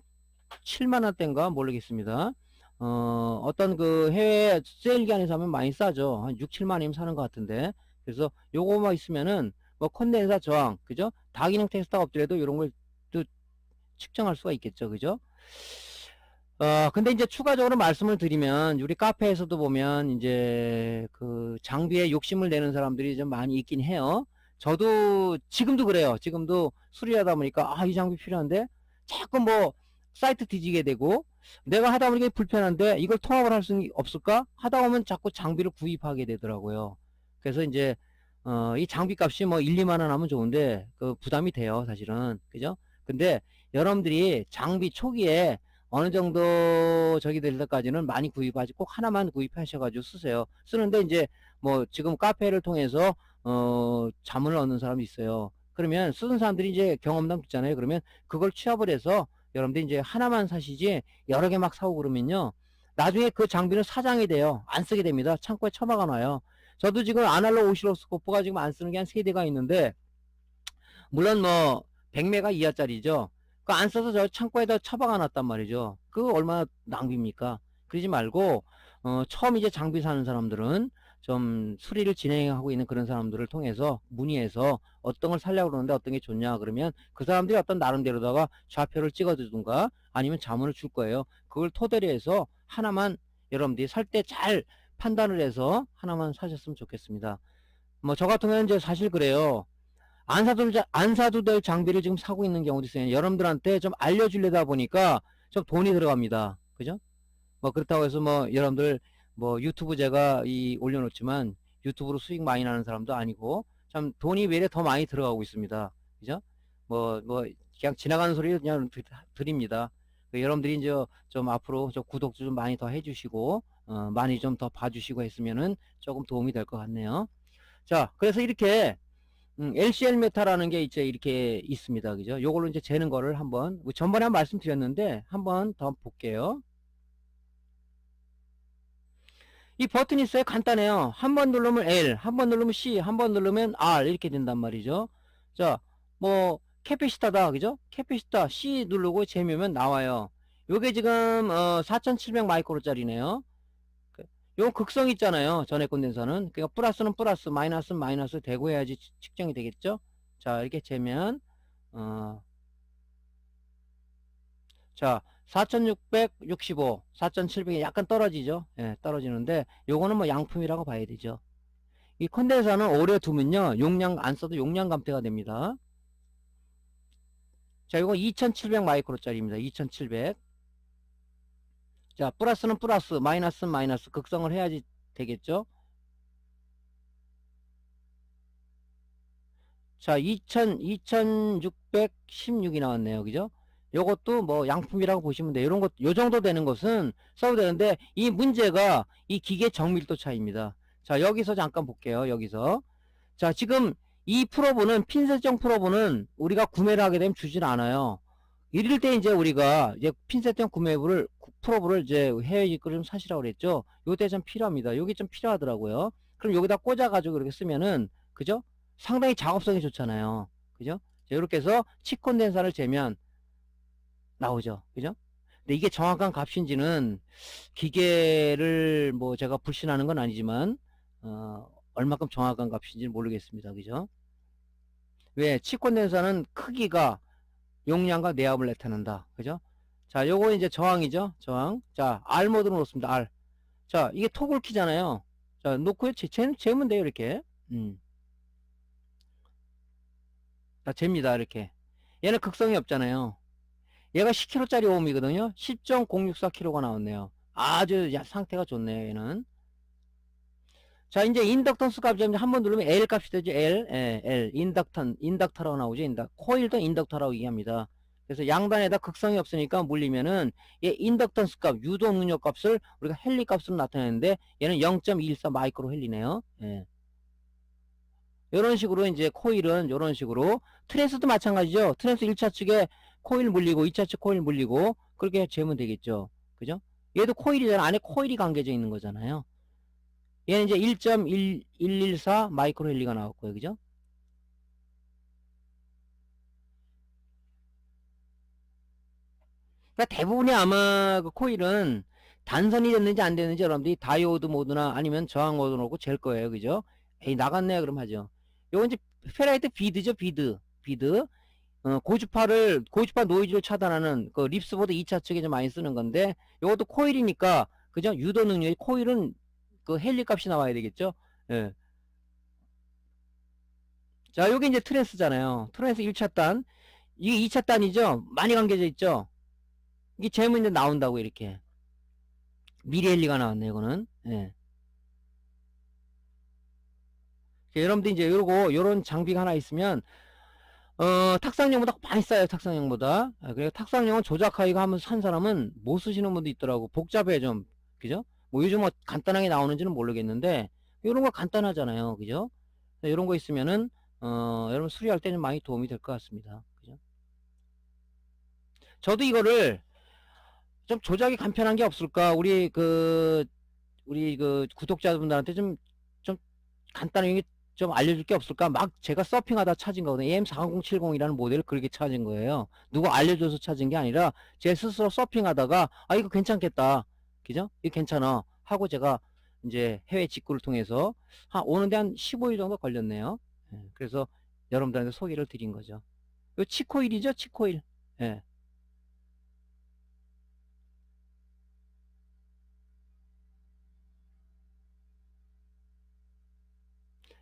7만원대인가 모르겠습니다. 어떤 그 해외 세일기관에서 하면 많이 싸죠. 한 6, 7만원이면 사는 것 같은데. 그래서 요거만 있으면은 뭐 컨덴사 저항, 그죠? 다기능 테스트가 없더라도 이런 걸 또 측정할 수가 있겠죠. 그죠? 근데 이제 추가적으로 말씀을 드리면, 우리 카페에서도 보면, 이제, 그, 장비에 욕심을 내는 사람들이 좀 많이 있긴 해요. 저도, 지금도 그래요. 지금도 수리하다 보니까, 이 장비 필요한데? 자꾸 뭐, 사이트 뒤지게 되고, 내가 하다 보니까 불편한데, 이걸 통합을 할 수 없을까? 하다 보면 자꾸 장비를 구입하게 되더라고요. 그래서 이제, 이 장비 값이 뭐 1, 2만원 하면 좋은데, 그 부담이 돼요, 사실은. 그죠? 근데, 여러분들이 장비 초기에 어느 정도 저기 될 때까지는 많이 구입하지 꼭 하나만 구입하셔가지고 쓰세요. 쓰는데 이제 뭐 지금 카페를 통해서 자문을 얻는 사람이 있어요. 그러면 쓰는 사람들이 이제 경험담 있잖아요. 그러면 그걸 취합을 해서 여러분들이 이제 하나만 사시지 여러 개 막 사고 그러면요. 나중에 그 장비는 사장이 돼요. 안 쓰게 됩니다. 창고에 처박아 놔요. 저도 지금 아날로그 오시로스코프가 지금 안 쓰는 게 한 3대가 있는데 물론 뭐 100메가 이하짜리죠. 그 안 써서 저 창고에다 처박아 놨단 말이죠. 그 얼마나 낭비입니까? 그러지 말고 처음 이제 장비 사는 사람들은 좀 수리를 진행하고 있는 그런 사람들을 통해서 문의해서 어떤 걸 살려고 그러는데 어떤 게 좋냐 그러면 그 사람들이 어떤 나름대로다가 좌표를 찍어주든가 아니면 자문을 줄 거예요. 그걸 토대로 해서 하나만 여러분들이 살 때 잘 판단을 해서 하나만 사셨으면 좋겠습니다. 뭐 저 같은 경우는 이제 사실 그래요. 안 사도 될 장비를 지금 사고 있는 경우도 있어요. 여러분들한테 좀 알려주려다 보니까 좀 돈이 들어갑니다. 그죠? 뭐 그렇다고 해서 뭐 여러분들 뭐 유튜브 제가 올려놓지만 유튜브로 수익 많이 나는 사람도 아니고 참 돈이 왜 이래 더 많이 들어가고 있습니다. 그죠? 뭐 그냥 지나가는 소리 그냥 드립니다. 여러분들이 이제 좀 앞으로 저 구독도 좀 많이 더 해주시고 많이 좀 더 봐주시고 했으면은 조금 도움이 될 것 같네요. 자, 그래서 이렇게 LCL 메타라는 게 이제 이렇게 있습니다. 그죠? 요걸로 이제 재는 거를 한번, 전번에 한 말씀드렸는데, 한번 더 볼게요. 이 버튼이 있어요. 간단해요. 한 번 누르면 L, 한 번 누르면 C, 한 번 누르면 R, 이렇게 된단 말이죠. 자, 뭐, 캐피시타다. 그죠? 캐피시타 C 누르고 재면 나와요. 요게 지금, 4700 마이크로짜리네요. 요 극성 있잖아요. 전해 콘덴서는. 그러니까 플러스는 플러스, 마이너스는 마이너스 되고 해야지 측정이 되겠죠? 자, 이렇게 재면, 자, 4665, 4700이 약간 떨어지죠. 예, 떨어지는데 요거는 뭐 양품이라고 봐야 되죠. 이 컨덴서는 오래 두면요 용량 안 써도 용량 감퇴가 됩니다. 자, 이거 2700 마이크로짜리입니다. 2700. 자, 플러스는 플러스, 마이너스는 마이너스 극성을 해야지 되겠죠. 자, 2616이 나왔네요. 그죠? 요것도 뭐 양품이라고 보시면 돼요. 요런 것, 요 정도 되는 것은 써도 되는데, 이 문제가 이 기계 정밀도 차이입니다. 자, 여기서 잠깐 볼게요. 여기서. 자, 지금 이 프로브는, 핀셋형 프로브는 우리가 구매를 하게 되면 주진 않아요. 이럴 때 이제 우리가 이제 핀셋형 프로브를 이제 해외 직구를 좀 사시라고 그랬죠. 요때 좀 필요합니다. 요게 좀 필요하더라고요. 그럼 여기다 꽂아가지고 이렇게 쓰면은, 그죠? 상당히 작업성이 좋잖아요. 그죠? 자, 이렇게 해서 치콘덴사를 재면 나오죠. 그죠? 근데 이게 정확한 값인지는 기계를 뭐 제가 불신하는 건 아니지만, 얼마큼 정확한 값인지는 모르겠습니다. 그죠? 왜? 치콘덴사는 크기가 용량과 내압을 나타낸다. 그죠? 자, 요거 이제 저항이죠. 저항. 자, R 모드로 놓습니다. R. 자, 이게 토글 키잖아요. 자, 놓고요. 재면 돼요. 이렇게. 자, 잽니다. 이렇게. 얘는 극성이 없잖아요. 얘가 10kg짜리 오음이거든요. 10.064kg가 나왔네요. 아주 상태가 좋네요. 얘는. 자, 이제 인덕턴스 값이 한번 누르면 L 값이 되죠. L. 예, L. 인덕터라고 나오죠. 코일도 인덕터라고 얘기합니다. 그래서 양단에다 극성이 없으니까 물리면은 얘 인덕턴스 값, 유도 능력 값을 우리가 헨리 값으로 나타내는데 얘는 0.24 마이크로 헨리네요. 예. 이런 식으로 이제 코일은 이런 식으로 트랜스도 마찬가지죠. 트랜스 1차 측에 코일 물리고 2차 측 코일 물리고 그렇게 재면 되겠죠. 그죠? 얘도 코일이잖아. 안에 코일이 감겨져 있는 거잖아요. 얘는 이제 1.114 마이크로 헨리가 나왔고요. 그죠? 그러니까 대부분의 아마 그 코일은 단선이 됐는지 안 됐는지 여러분들이 다이오드 모드나 아니면 저항 모드 놓고 잴 거예요. 그죠? 에이, 나갔네. 그럼 하죠. 요건 이제 페라이트 비드죠. 비드. 고주파 노이즈를 차단하는 그 립스보드 2차 측에 좀 많이 쓰는 건데, 요것도 코일이니까, 그죠? 유도 능력이, 코일은 그 헨리 값이 나와야 되겠죠? 예. 자, 요게 이제 트랜스잖아요. 트랜스 1차 단. 이게 2차 단이죠? 많이 감겨져 있죠? 이게 재면 이제 나온다고, 이렇게. 미리 헨리가 나왔네, 이거는. 예. 여러분들 이제 요런 장비가 하나 있으면, 탁상용보다 많이 싸요, 탁상용보다. 그리고 탁상용은 조작하기가 하면 산 사람은 못 쓰시는 분도 있더라고. 복잡해, 좀. 그죠? 뭐 요즘 뭐 간단하게 나오는지는 모르겠는데, 요런 거 간단하잖아요. 그죠? 요런 거 있으면은, 여러분 수리할 때는 많이 도움이 될 것 같습니다. 그죠? 저도 이거를 좀 조작이 간편한 게 없을까? 우리 그 구독자분들한테 좀 간단하게 좀 알려줄 게 없을까? 막 제가 서핑하다 찾은 거거든요. AM40070이라는 모델을 그렇게 찾은 거예요. 누가 알려줘서 찾은 게 아니라 제 스스로 서핑하다가 아 이거 괜찮겠다. 그죠? 이거 괜찮아. 하고 제가 이제 해외 직구를 통해서 오는데 한 15일 정도 걸렸네요. 예, 그래서 여러분들한테 소개를 드린 거죠. 이 치코일이죠, 치코일. 예.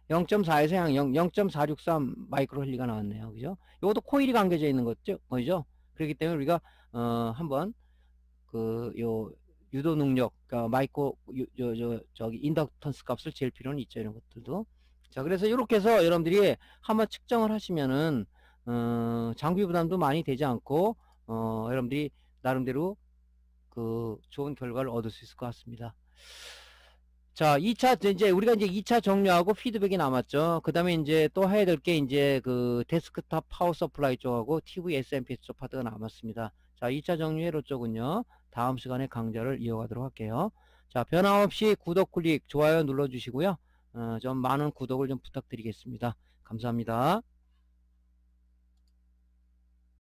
0.4에서 한 0.463 마이크로 헨리가 나왔네요. 그죠? 이것도 코일이 감겨져 있는 거죠? 그렇기 때문에 우리가, 한번, 유도 능력, 그러니까 저기, 인덕턴스 값을 잴 필요는 있죠. 이런 것들도. 자, 그래서 이렇게 해서 여러분들이 한번 측정을 하시면은, 장비 부담도 많이 되지 않고, 여러분들이 나름대로 좋은 결과를 얻을 수 있을 것 같습니다. 자, 이제 우리가 이제 2차 정리하고 피드백이 남았죠. 그 다음에 이제 또 해야 될 게 이제 그 데스크탑 파워 서플라이 쪽하고 TV SMP 쪽 파트가 남았습니다. 자, 2차 정리 회로 쪽은요. 다음 시간에 강좌를 이어가도록 할게요. 자, 변함없이 구독, 클릭, 좋아요 눌러주시고요. 좀 많은 구독을 좀 부탁드리겠습니다. 감사합니다.